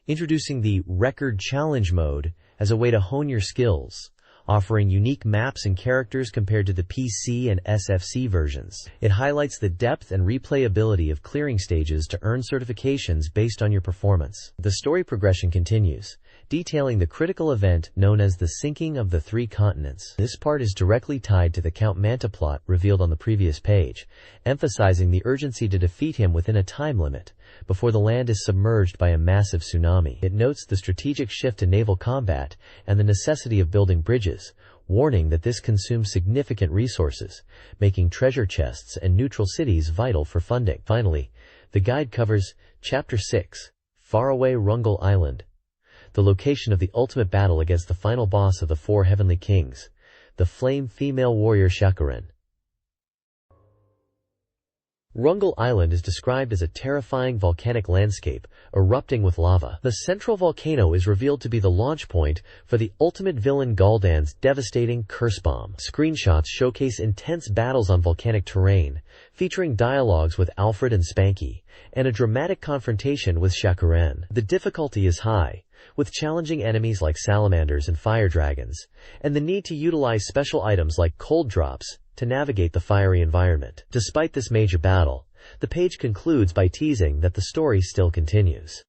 introducing the Record Challenge mode as a way to hone your skills, offering unique maps and characters compared to the PC and SFC versions. It highlights the depth and replayability of clearing stages to earn certifications based on your performance. The story progression continues, detailing the critical event known as the sinking of the 3 continents. This part is directly tied to the Count Manta plot revealed on the previous page, emphasizing the urgency to defeat him within a time limit, before the land is submerged by a massive tsunami. It notes the strategic shift to naval combat and the necessity of building bridges, warning that this consumes significant resources, making treasure chests and neutral cities vital for funding. Finally, the guide covers Chapter 6, Faraway Rungle Island, the location of the ultimate battle against the final boss of the 4 Heavenly Kings, the flame female warrior Shakuren. Rungle Island is described as a terrifying volcanic landscape, erupting with lava. The central volcano is revealed to be the launch point for the ultimate villain Gul'dan's devastating curse bomb. Screenshots showcase intense battles on volcanic terrain, featuring dialogues with Alfred and Spanky, and a dramatic confrontation with Shakuren. The difficulty is high, with challenging enemies like salamanders and fire dragons, and the need to utilize special items like cold drops to navigate the fiery environment. Despite this major battle, the page concludes by teasing that the story still continues.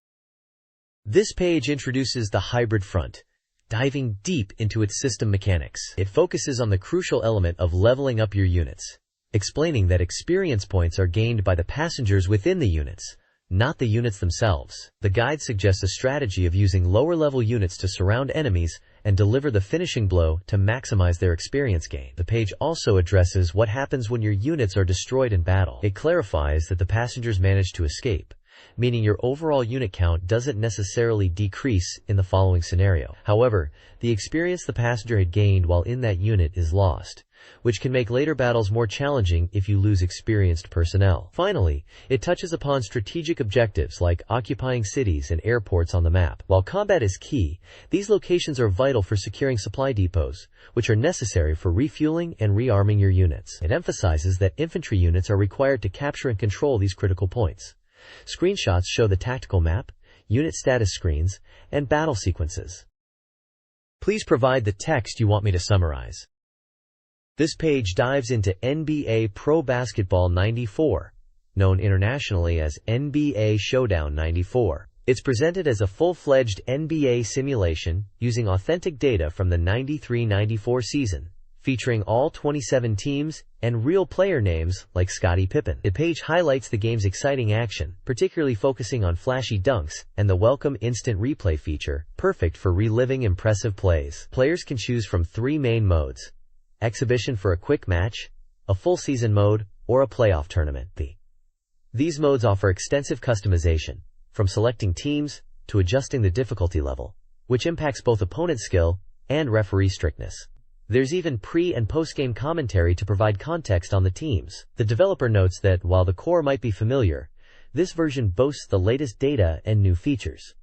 This page introduces the hybrid front, diving deep into its system mechanics. It focuses on the crucial element of leveling up your units, explaining that experience points are gained by the passengers within the units, not the units themselves. The guide suggests a strategy of using lower-level units to surround enemies and deliver the finishing blow to maximize their experience gain. The page also addresses what happens when your units are destroyed in battle. It clarifies that the passengers manage to escape, meaning your overall unit count doesn't necessarily decrease in the following scenario. However, the experience the passenger had gained while in that unit is lost, which can make later battles more challenging if you lose experienced personnel. Finally, it touches upon strategic objectives like occupying cities and airports on the map. While combat is key, these locations are vital for securing supply depots, which are necessary for refueling and rearming your units. It emphasizes that infantry units are required to capture and control these critical points. Screenshots show the tactical map, unit status screens, and battle sequences. Please provide the text you want me to summarize. This page dives into NBA Pro Basketball 94, known internationally as NBA Showdown 94. It's presented as a full-fledged NBA simulation using authentic data from the 93-94 season, featuring all 27 teams and real player names like Scottie Pippen. The page highlights the game's exciting action, particularly focusing on flashy dunks and the welcome instant replay feature, perfect for reliving impressive plays. Players can choose from 3 main modes: exhibition for a quick match, a full season mode, or a playoff tournament. These modes offer extensive customization, from selecting teams to adjusting the difficulty level, which impacts both opponent skill and referee strictness. There's even pre- and post-game commentary to provide context on the teams. The developer notes that while the core might be familiar, this version boasts the latest data and new features.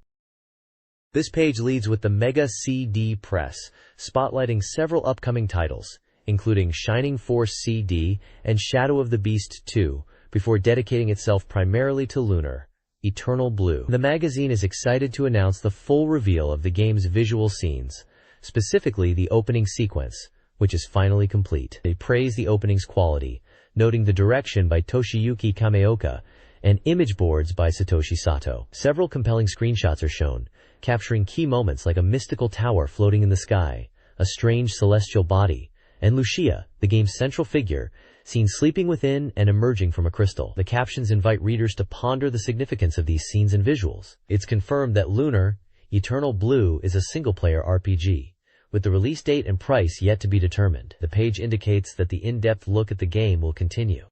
This page leads with the Mega CD press, spotlighting several upcoming titles, including Shining Force CD and Shadow of the Beast 2, before dedicating itself primarily to Lunar, Eternal Blue. The magazine is excited to announce the full reveal of the game's visual scenes, specifically the opening sequence, which is finally complete. They praise the opening's quality, noting the direction by Toshiyuki Kameoka and image boards by Satoshi Sato. Several compelling screenshots are shown, capturing key moments like a mystical tower floating in the sky, a strange celestial body, and Lucia, the game's central figure, seen sleeping within and emerging from a crystal. The captions invite readers to ponder the significance of these scenes and visuals. It's confirmed that Lunar, Eternal Blue is a single-player RPG, with the release date and price yet to be determined. The page indicates that the in-depth look at the game will continue.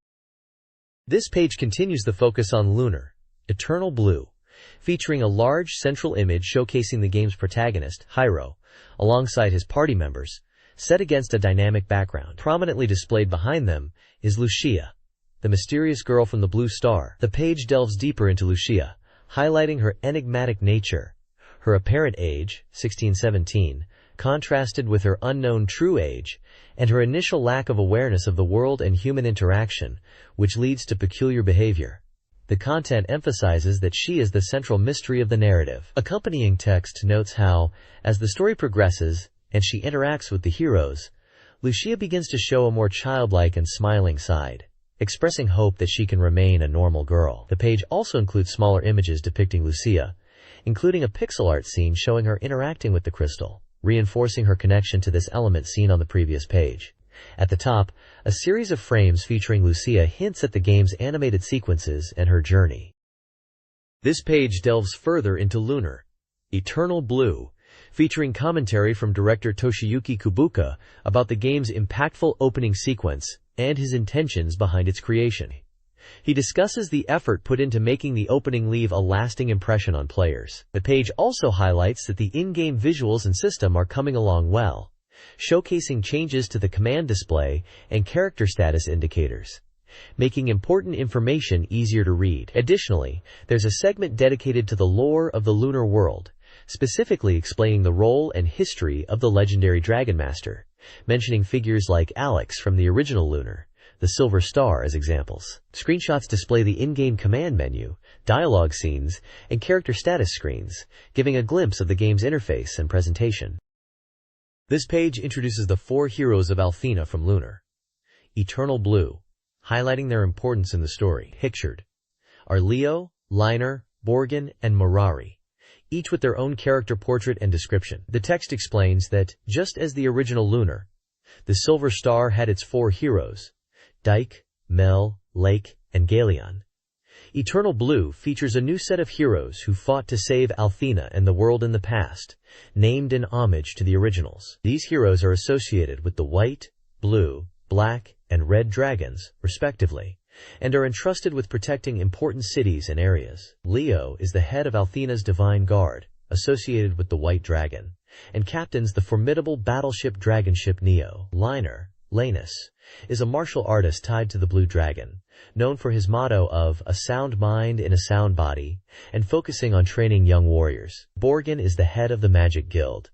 This page continues the focus on Lunar, Eternal Blue, featuring a large central image showcasing the game's protagonist, Hyro, alongside his party members, set against a dynamic background. Prominently displayed behind them is Lucia, the mysterious girl from the Blue Star. The page delves deeper into Lucia, highlighting her enigmatic nature, her apparent age, 16-17, contrasted with her unknown true age, and her initial lack of awareness of the world and human interaction, which leads to peculiar behavior. The content emphasizes that she is the central mystery of the narrative. Accompanying text notes how, as the story progresses and she interacts with the heroes, Lucia begins to show a more childlike and smiling side, expressing hope that she can remain a normal girl. The page also includes smaller images depicting Lucia, including a pixel art scene showing her interacting with the crystal, reinforcing her connection to this element seen on the previous page. At the top, a series of frames featuring Lucia hints at the game's animated sequences and her journey. This page delves further into Lunar, Eternal Blue, featuring commentary from director Toshiyuki Kubuka about the game's impactful opening sequence and his intentions behind its creation. He discusses the effort put into making the opening leave a lasting impression on players. The page also highlights that the in-game visuals and system are coming along well, showcasing changes to the command display and character status indicators. making important information easier to read. Additionally, there's a segment dedicated to the lore of the lunar world, specifically explaining the role and history of the legendary Dragon Master, mentioning figures like Alex from the original Lunar, the Silver Star as examples. Screenshots display the in-game command menu, dialogue scenes, and character status screens, giving a glimpse of the game's interface and presentation. This page introduces the 4 heroes of Althena from Lunar. Eternal Blue, highlighting their importance in the story. Pictured are Leo, Liner, Borgin, and Mirari, each with their own character portrait and description. The text explains that, just as the original Lunar, the Silver Star had its 4 heroes, Dyke, Mel, Lake, and Galeon. Eternal Blue features a new set of heroes who fought to save Althena and the world in the past, named in homage to the originals. These heroes are associated with the white, blue, black, and red dragons, respectively, and are entrusted with protecting important cities and areas. Leo is the head of Althena's Divine Guard, associated with the White Dragon, and captains the formidable battleship dragon ship Neo. Liner, Lanus, is a martial artist tied to the Blue Dragon, known for his motto of a sound mind in a sound body, and focusing on training young warriors. Borgin is the head of the Magic Guild,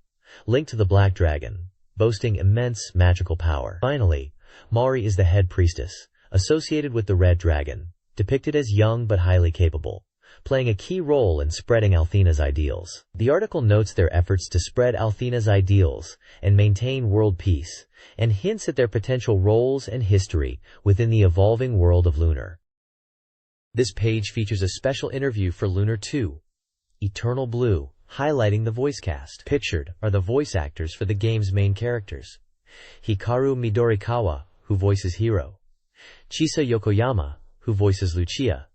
linked to the Black Dragon, boasting immense magical power. Finally, Mari is the head priestess, associated with the Red Dragon, depicted as young but highly capable, playing a key role in spreading Althena's ideals. The article notes their efforts to spread Althena's ideals and maintain world peace, and hints at their potential roles and history within the evolving world of Lunar. This page features a special interview for Lunar 2, Eternal Blue, highlighting the voice cast. Pictured are the voice actors for the game's main characters. Hikaru Midorikawa, who voices Hiro, Chisa Yokoyama, who voices Lucia,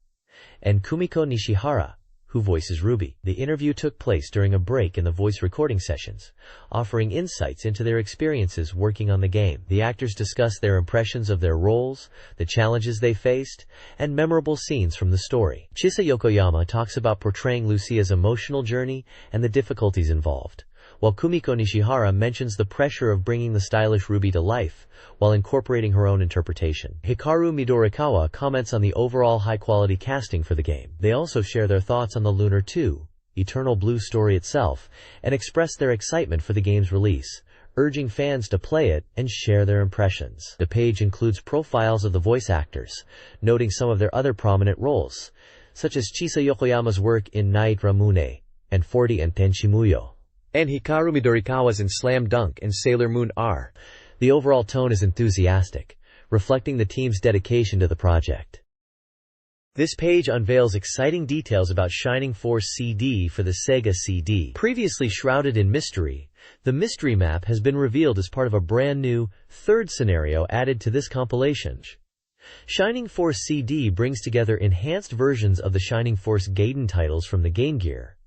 and Kumiko Nishihara, who voices Ruby. The interview took place during a break in the voice recording sessions, offering insights into their experiences working on the game. The actors discussed their impressions of their roles, the challenges they faced, and memorable scenes from the story. Chisa Yokoyama talks about portraying Lucia's emotional journey and the difficulties involved, while Kumiko Nishihara mentions the pressure of bringing the stylish Ruby to life while incorporating her own interpretation. Hikaru Midorikawa comments on the overall high-quality casting for the game. They also share their thoughts on the Lunar 2, Eternal Blue story itself, and express their excitement for the game's release, urging fans to play it and share their impressions. The page includes profiles of the voice actors, noting some of their other prominent roles, such as Chisa Yokoyama's work in Night Ramune and 40 and Tenchimuyo, and Hikaru Midorikawa's in Slam Dunk and Sailor Moon R. The overall tone is enthusiastic, reflecting the team's dedication to the project. This page unveils exciting details about Shining Force CD for the Sega CD. Previously shrouded in mystery, the mystery map has been revealed as part of a brand new, 3rd scenario added to this compilation. Shining Force CD brings together enhanced versions of the Shining Force Gaiden titles from the Game Gear,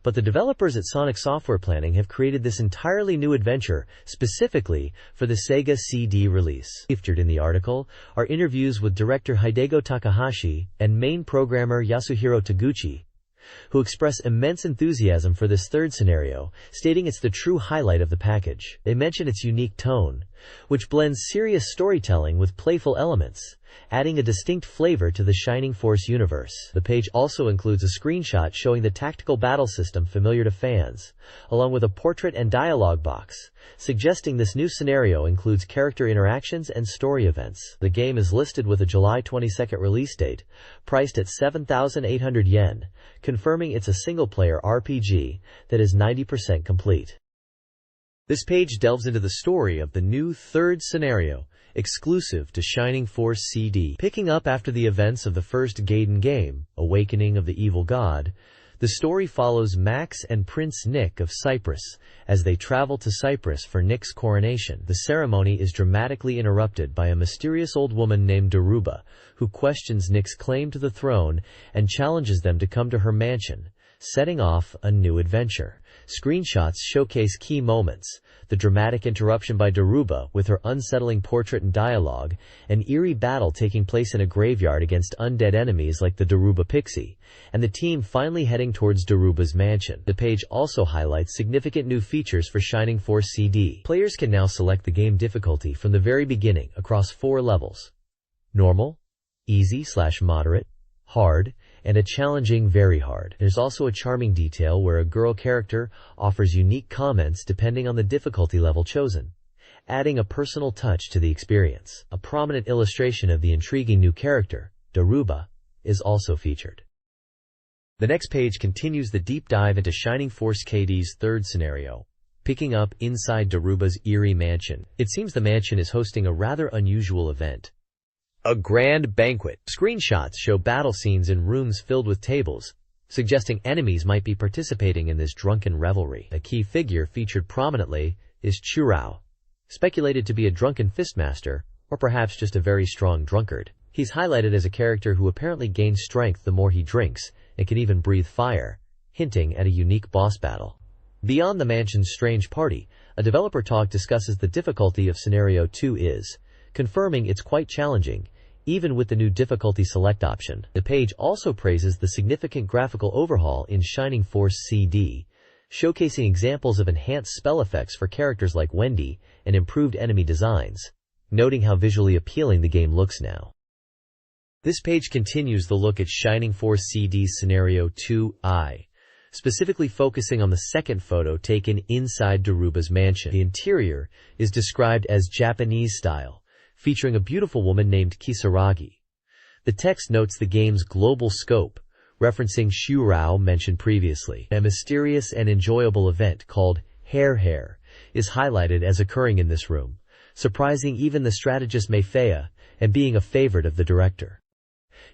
but the developers at Sonic Software Planning have created this entirely new adventure specifically for the Sega CD release. Featured in the article are interviews with director Hidego Takahashi and main programmer Yasuhiro Taguchi, who express immense enthusiasm for this 3rd scenario, stating it's the true highlight of the package. They mention its unique tone, which blends serious storytelling with playful elements, adding a distinct flavor to the Shining Force universe. The page also includes a screenshot showing the tactical battle system familiar to fans, along with a portrait and dialogue box, suggesting this new scenario includes character interactions and story events. The game is listed with a July 22nd release date, priced at 7,800 yen, confirming it's a single-player RPG that is 90% complete. This page delves into the story of the new 3rd scenario, exclusive to Shining Force CD. Picking up after the events of the first Gaiden game, Awakening of the Evil God, the story follows Max and Prince Nick of Cyprus as they travel to Cyprus for Nick's coronation. The ceremony is dramatically interrupted by a mysterious old woman named Daruba, who questions Nick's claim to the throne and challenges them to come to her mansion, setting off a new adventure. Screenshots showcase key moments, the dramatic interruption by Daruba with her unsettling portrait and dialogue, an eerie battle taking place in a graveyard against undead enemies like the Daruba Pixie, and the team finally heading towards Daruba's mansion. The page also highlights significant new features for Shining Force CD. Players can now select the game difficulty from the very beginning across 4 levels: Normal, easy/moderate, hard, and a challenging very hard. There's also a charming detail where a girl character offers unique comments depending on the difficulty level chosen, adding a personal touch to the experience. A prominent illustration of the intriguing new character, Daruba, is also featured. The next page continues the deep dive into Shining Force KD's third scenario, picking up inside Daruba's eerie mansion. It seems the mansion is hosting a rather unusual event, a grand banquet. Screenshots show battle scenes in rooms filled with tables, suggesting enemies might be participating in this drunken revelry. A key figure featured prominently is Churao, speculated to be a drunken fistmaster, or perhaps just a very strong drunkard. He's highlighted as a character who apparently gains strength the more he drinks, and can even breathe fire, hinting at a unique boss battle. Beyond the mansion's strange party, a developer talk discusses the difficulty of Scenario 2 is, confirming it's quite challenging, even with the new difficulty select option. The page also praises the significant graphical overhaul in Shining Force CD, showcasing examples of enhanced spell effects for characters like Wendy and improved enemy designs, noting how visually appealing the game looks now. This page continues the look at Shining Force CD's Scenario 2I, specifically focusing on the second photo taken inside Daruba's mansion. The interior is described as Japanese style, featuring a beautiful woman named Kisaragi. The text notes the game's global scope, referencing Shurao mentioned previously. A mysterious and enjoyable event called Hair is highlighted as occurring in this room, surprising even the strategist Mayfea and being a favorite of the director.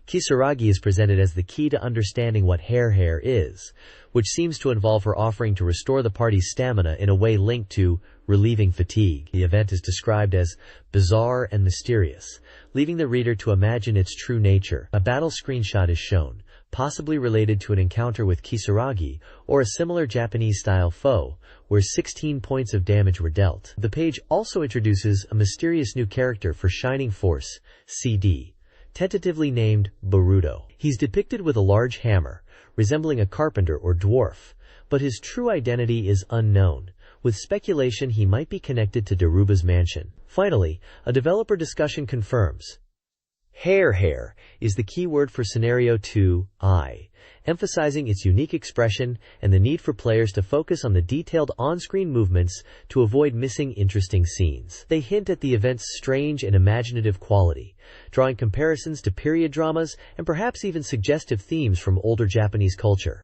Kisaragi is presented as the key to understanding what Hair is, which seems to involve her offering to restore the party's stamina in a way linked to relieving fatigue. The event is described as bizarre and mysterious, leaving the reader to imagine its true nature. A battle screenshot is shown, possibly related to an encounter with Kisaragi or a similar Japanese-style foe, where 16 points of damage were dealt. The page also introduces a mysterious new character for Shining Force CD, tentatively named Boruto. He's depicted with a large hammer, resembling a carpenter or dwarf, but his true identity is unknown, with speculation he might be connected to Daruba's mansion. Finally, a developer discussion confirms Hair is the key word for Scenario 2I, emphasizing its unique expression and the need for players to focus on the detailed on-screen movements to avoid missing interesting scenes. They hint at the event's strange and imaginative quality, drawing comparisons to period dramas and perhaps even suggestive themes from older Japanese culture.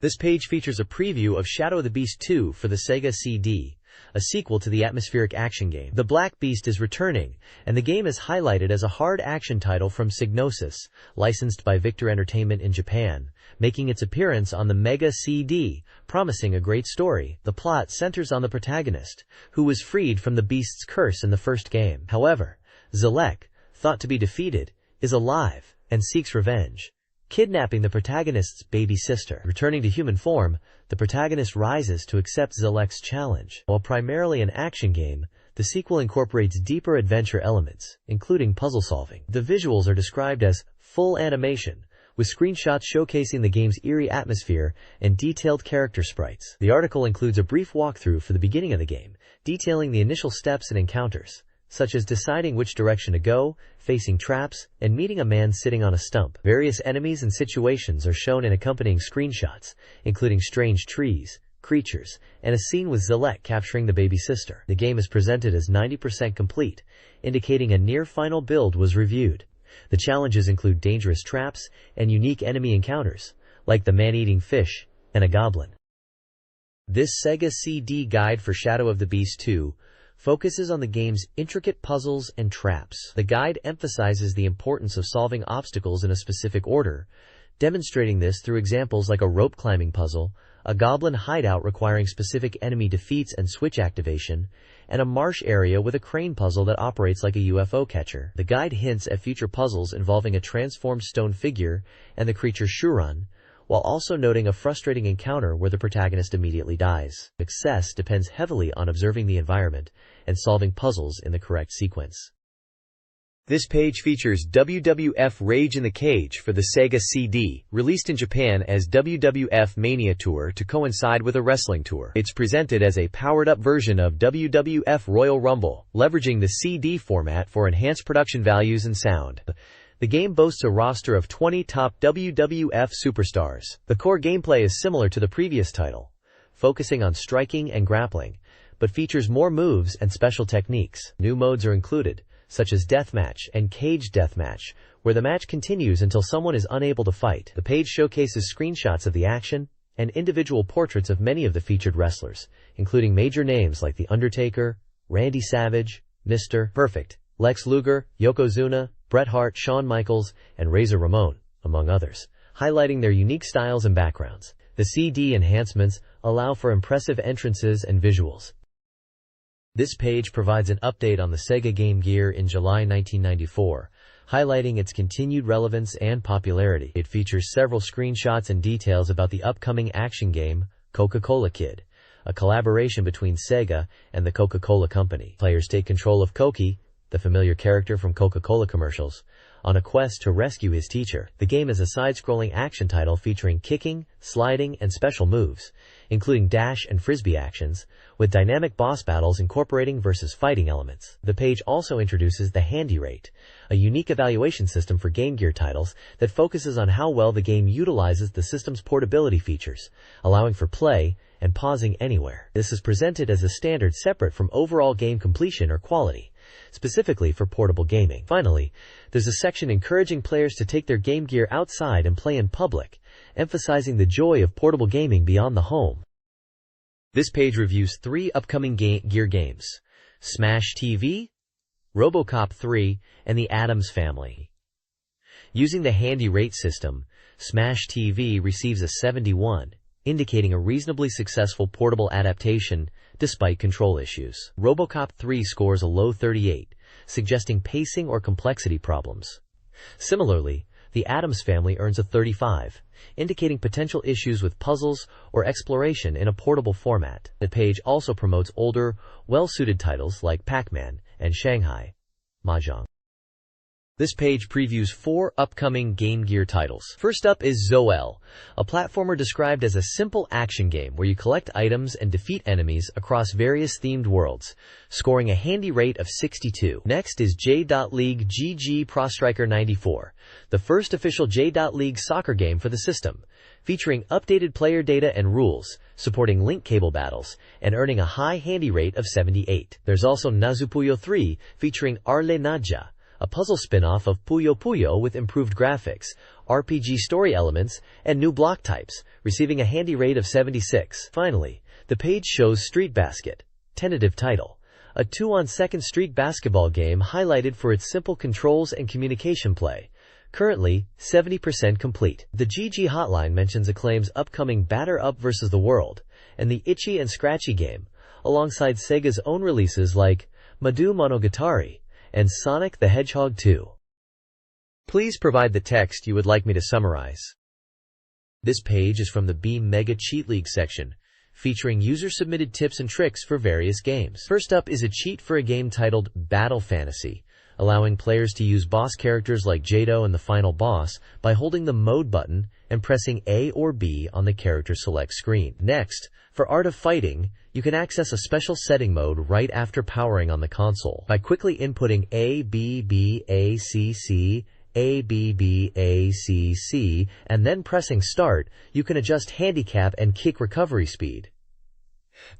This page features a preview of Shadow of the Beast 2 for the Sega CD, a sequel to the atmospheric action game. The Black Beast is returning, and the game is highlighted as a hard action title from Psygnosis, licensed by Victor Entertainment in Japan, making its appearance on the Mega CD, promising a great story. The plot centers on the protagonist, who was freed from the Beast's curse in the first game. However, Zelek, thought to be defeated, is alive and seeks revenge, kidnapping the protagonist's baby sister. Returning to human form, the protagonist rises to accept Zelek's challenge. While primarily an action game, the sequel incorporates deeper adventure elements, including puzzle solving. The visuals are described as full animation, with screenshots showcasing the game's eerie atmosphere and detailed character sprites. The article includes a brief walkthrough for the beginning of the game, detailing the initial steps and encounters, such as deciding which direction to go, facing traps, and meeting a man sitting on a stump. Various enemies and situations are shown in accompanying screenshots, including strange trees, creatures, and a scene with Zelek capturing the baby sister. The game is presented as 90% complete, indicating a near-final build was reviewed. The challenges include dangerous traps and unique enemy encounters, like the man-eating fish and a goblin. This Sega CD guide for Shadow of the Beast 2 focuses on the game's intricate puzzles and traps. The guide emphasizes the importance of solving obstacles in a specific order, demonstrating this through examples like a rope climbing puzzle, a goblin hideout requiring specific enemy defeats and switch activation, and a marsh area with a crane puzzle that operates like a UFO catcher. The guide hints at future puzzles involving a transformed stone figure and the creature Shuran, while also noting a frustrating encounter where the protagonist immediately dies. Success depends heavily on observing the environment and solving puzzles in the correct sequence. This page features WWF Rage in the Cage for the Sega CD, released in Japan as WWF Mania Tour to coincide with a wrestling tour. It's presented as a powered-up version of WWF Royal Rumble, leveraging the CD format for enhanced production values and sound. The game boasts a roster of 20 top WWF superstars. The core gameplay is similar to the previous title, focusing on striking and grappling, but features more moves and special techniques. New modes are included, such as Deathmatch and Cage Deathmatch, where the match continues until someone is unable to fight. The page showcases screenshots of the action and individual portraits of many of the featured wrestlers, including major names like The Undertaker, Randy Savage, Mr. Perfect, Lex Luger, Yokozuna, Bret Hart, Shawn Michaels, and Razor Ramon, among others, highlighting their unique styles and backgrounds. The CD enhancements allow for impressive entrances and visuals. This page provides an update on the Sega Game Gear in July 1994, highlighting its continued relevance and popularity. It features several screenshots and details about the upcoming action game, Coca-Cola Kid, a collaboration between Sega and the Coca-Cola Company. Players take control of Cokie, the familiar character from Coca-Cola commercials, on a quest to rescue his teacher. The game is a side-scrolling action title featuring kicking, sliding, and special moves, including dash and frisbee actions, with dynamic boss battles incorporating versus fighting elements. The page also introduces the Handy Rate, a unique evaluation system for Game Gear titles that focuses on how well the game utilizes the system's portability features, allowing for play and pausing anywhere. This is presented as a standard separate from overall game completion or quality, specifically for portable gaming. Finally, there's a section encouraging players to take their Game Gear outside and play in public, emphasizing the joy of portable gaming beyond the home. This page reviews 3 upcoming Gear games: Smash TV, RoboCop 3, and the Addams Family. Using the Handy Rate system, Smash TV receives a 71, indicating a reasonably successful portable adaptation despite control issues. RoboCop 3 scores a low 38, suggesting pacing or complexity problems. Similarly, the Addams Family earns a 35, indicating potential issues with puzzles or exploration in a portable format. The page also promotes older, well-suited titles like Pac-Man and Shanghai Mahjong. This page previews 4 upcoming Game Gear titles. First up is Zoel, a platformer described as a simple action game where you collect items and defeat enemies across various themed worlds, scoring a handy rate of 62. Next is J.League GG Pro Striker 94, the first official J.League soccer game for the system, featuring updated player data and rules, supporting link cable battles, and earning a high handy rate of 78. There's also Nazupuyo 3, featuring Arle Nadja, a puzzle spin-off of Puyo Puyo with improved graphics, RPG story elements, and new block types, receiving a handy rate of 76. Finally, the page shows Street Basket, tentative title, a 2-on-2 street basketball game highlighted for its simple controls and communication play. Currently, 70% complete. The GG Hotline mentions Acclaim's upcoming Batter Up vs. the World, and the Itchy and Scratchy game, alongside Sega's own releases like Madu Monogatari and Sonic the Hedgehog 2. Please provide the text you would like me to summarize. This page is from the BeepMD Cheat League section, featuring user-submitted tips and tricks for various games. First up is a cheat for a game titled Battle Fantasy, allowing players to use boss characters like Jado and the final boss by holding the mode button and pressing A or B on the character select screen. Next, for Art of Fighting, you can access a special setting mode right after powering on the console. By quickly inputting ABBACC, ABBACC, and then pressing start, you can adjust handicap and kick recovery speed.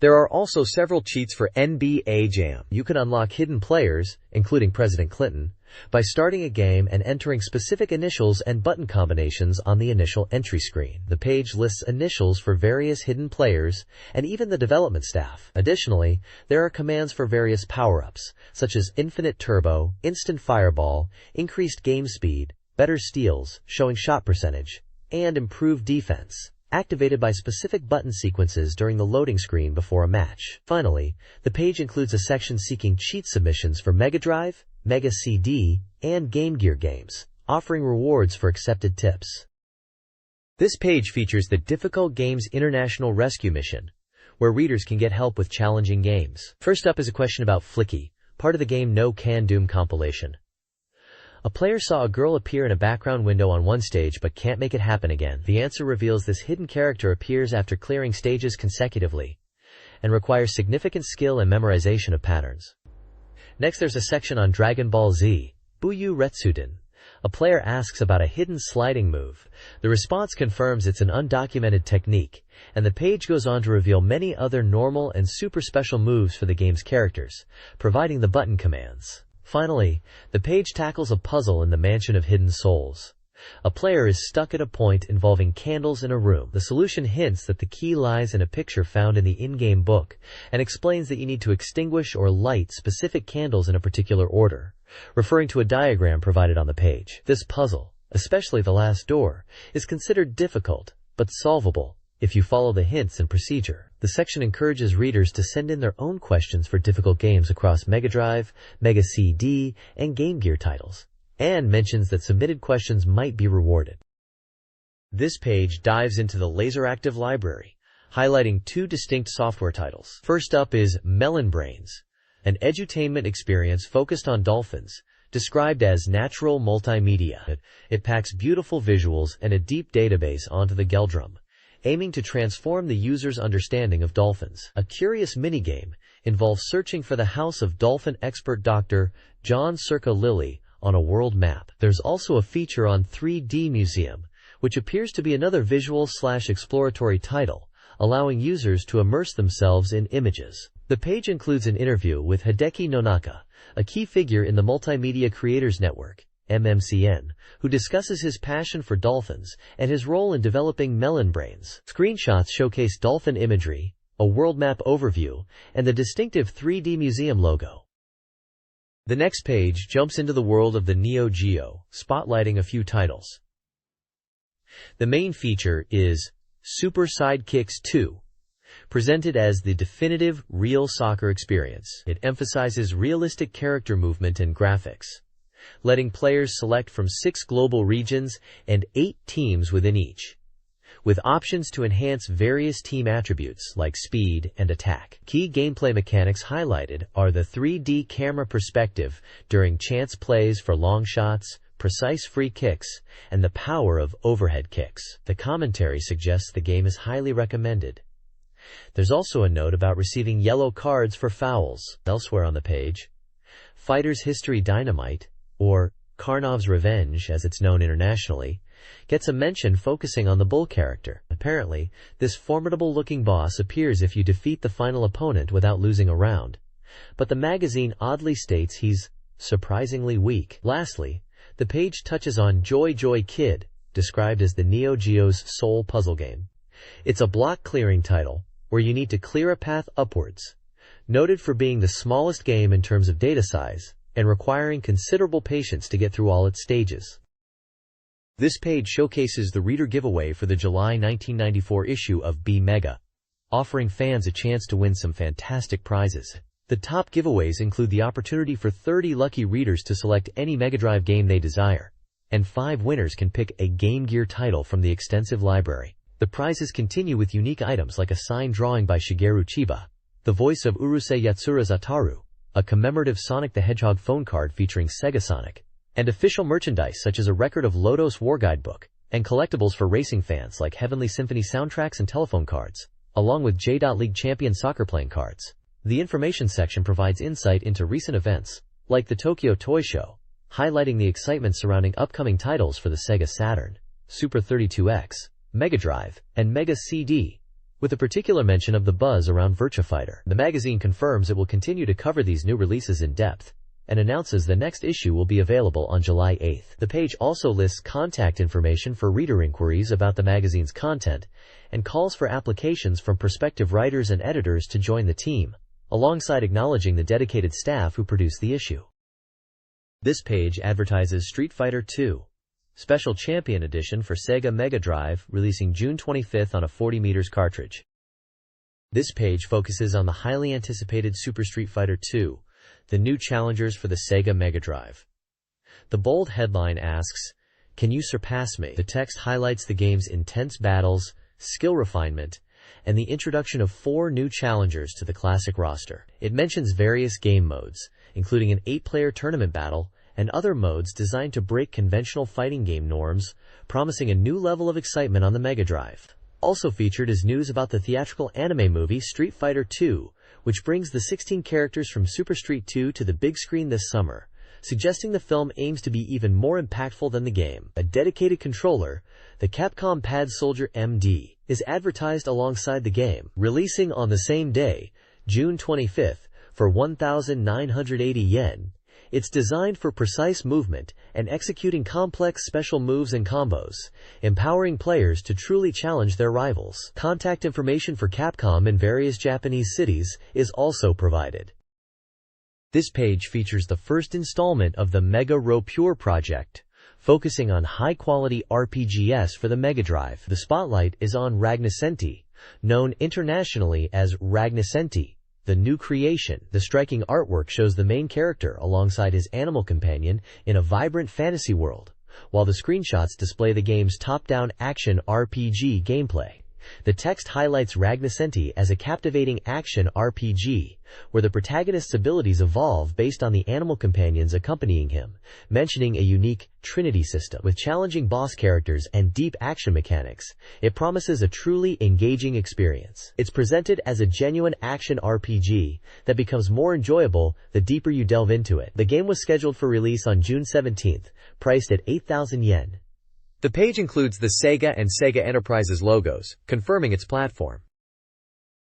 There are also several cheats for NBA Jam. You can unlock hidden players, including President Clinton, by starting a game and entering specific initials and button combinations on the initial entry screen. The page lists initials for various hidden players and even the development staff. Additionally, there are commands for various power-ups, such as Infinite Turbo, Instant Fireball, Increased Game Speed, Better Steals, showing shot percentage, and Improved Defense, activated by specific button sequences during the loading screen before a match. Finally, the page includes a section seeking cheat submissions for Mega Drive, Mega CD, and Game Gear games, offering rewards for accepted tips. This page features the Difficult Games International Rescue Mission, where readers can get help with challenging games. First up is a question about Flicky, part of the game No Can Doom compilation. A player saw a girl appear in a background window on one stage but can't make it happen again. The answer reveals this hidden character appears after clearing stages consecutively and requires significant skill and memorization of patterns. Next, there's a section on Dragon Ball Z, Buyu Retsuden, A player asks about a hidden sliding move. The response confirms it's an undocumented technique, and the page goes on to reveal many other normal and super special moves for the game's characters, providing the button commands. Finally, the page tackles a puzzle in the Mansion of Hidden Souls. A player is stuck at a point involving candles in a room. The solution hints that the key lies in a picture found in the in-game book, and explains that you need to extinguish or light specific candles in a particular order, referring to a diagram provided on the page. This puzzle, especially the last door, is considered difficult, but solvable if you follow the hints and procedure. The section encourages readers to send in their own questions for difficult games across Mega Drive, Mega CD, and Game Gear titles, and mentions that submitted questions might be rewarded. This page dives into the LaserActive library, highlighting two distinct software titles. First up is Melon Brains, an edutainment experience focused on dolphins, described as natural multimedia. It packs beautiful visuals and a deep database onto the Geldrum, aiming to transform the user's understanding of dolphins. A curious minigame involves searching for the house of dolphin expert Dr. John Circa Lilly on a world map. There's also a feature on 3D Museum, which appears to be another visual/exploratory title, allowing users to immerse themselves in images. The page includes an interview with Hideki Nonaka, a key figure in the Multimedia Creators Network, MMCN, who discusses his passion for dolphins and his role in developing Melon Brains. Screenshots showcase dolphin imagery, a world map overview, and the distinctive 3D Museum logo. The next page jumps into the world of the Neo Geo, spotlighting a few titles. The main feature is Super Sidekicks 2, presented as the definitive real soccer experience. It emphasizes realistic character movement and graphics, letting players select from 6 global regions and 8 teams within each, with options to enhance various team attributes like speed and attack. Key gameplay mechanics highlighted are the 3D camera perspective during chance plays for long shots, precise free kicks, and the power of overhead kicks. The commentary suggests the game is highly recommended. There's also a note about receiving yellow cards for fouls. Elsewhere on the page, Fighter's History Dynamite, or Karnov's Revenge as it's known internationally, gets a mention focusing on the bull character. Apparently, this formidable-looking boss appears if you defeat the final opponent without losing a round, but the magazine oddly states he's surprisingly weak. Lastly, the page touches on Joy Joy Kid, described as the Neo Geo's sole puzzle game. It's a block-clearing title, where you need to clear a path upwards, noted for being the smallest game in terms of data size, and requiring considerable patience to get through all its stages. This page showcases the reader giveaway for the July 1994 issue of BeepMD, offering fans a chance to win some fantastic prizes. The top giveaways include the opportunity for 30 lucky readers to select any Mega Drive game they desire, and 5 winners can pick a Game Gear title from the extensive library. The prizes continue with unique items like a signed drawing by Shigeru Chiba, the voice of Urusei Yatsura Zataru, a commemorative Sonic the Hedgehog phone card featuring Sega Sonic, and official merchandise such as a record of Lodos War Guidebook, and collectibles for racing fans like Heavenly Symphony soundtracks and telephone cards, along with J.League Champion soccer playing cards. The information section provides insight into recent events, like the Tokyo Toy Show, highlighting the excitement surrounding upcoming titles for the Sega Saturn, Super 32X, Mega Drive, and Mega CD, with a particular mention of the buzz around Virtua Fighter. The magazine confirms it will continue to cover these new releases in depth, and announces the next issue will be available on July 8th. The page also lists contact information for reader inquiries about the magazine's content, and calls for applications from prospective writers and editors to join the team, alongside acknowledging the dedicated staff who produce the issue. This page advertises Street Fighter II, Special Champion Edition for Sega Mega Drive, releasing June 25th on a 40 cartridge. This page focuses on the highly anticipated Super Street Fighter II, the new challengers for the Sega Mega Drive. The bold headline asks, "Can you surpass me?" The text highlights the game's intense battles, skill refinement, and the introduction of 4 new challengers to the classic roster. It mentions various game modes, including an 8-player tournament battle, and other modes designed to break conventional fighting game norms, promising a new level of excitement on the Mega Drive. Also featured is news about the theatrical anime movie Street Fighter II, which brings the 16 characters from Super Street 2 to the big screen this summer, suggesting the film aims to be even more impactful than the game. A dedicated controller, the Capcom Pad Soldier MD, is advertised alongside the game, releasing on the same day, June 25th, for 1,980 yen. It's designed for precise movement and executing complex special moves and combos, empowering players to truly challenge their rivals. Contact information for Capcom in various Japanese cities is also provided. This page features the first installment of the Mega Pure project, focusing on high-quality RPGs for the Mega Drive. The spotlight is on Ragnosenti, known internationally as Ragnosenti, the new creation. The striking artwork shows the main character alongside his animal companion in a vibrant fantasy world, while the screenshots display the game's top-down action RPG gameplay. The text highlights Ragnosenti as a captivating action RPG, where the protagonist's abilities evolve based on the animal companions accompanying him, mentioning a unique Trinity system. With challenging boss characters and deep action mechanics, it promises a truly engaging experience. It's presented as a genuine action RPG that becomes more enjoyable the deeper you delve into it. The game was scheduled for release on June 17th, priced at 8,000 yen. The page includes the Sega and Sega Enterprises logos, confirming its platform.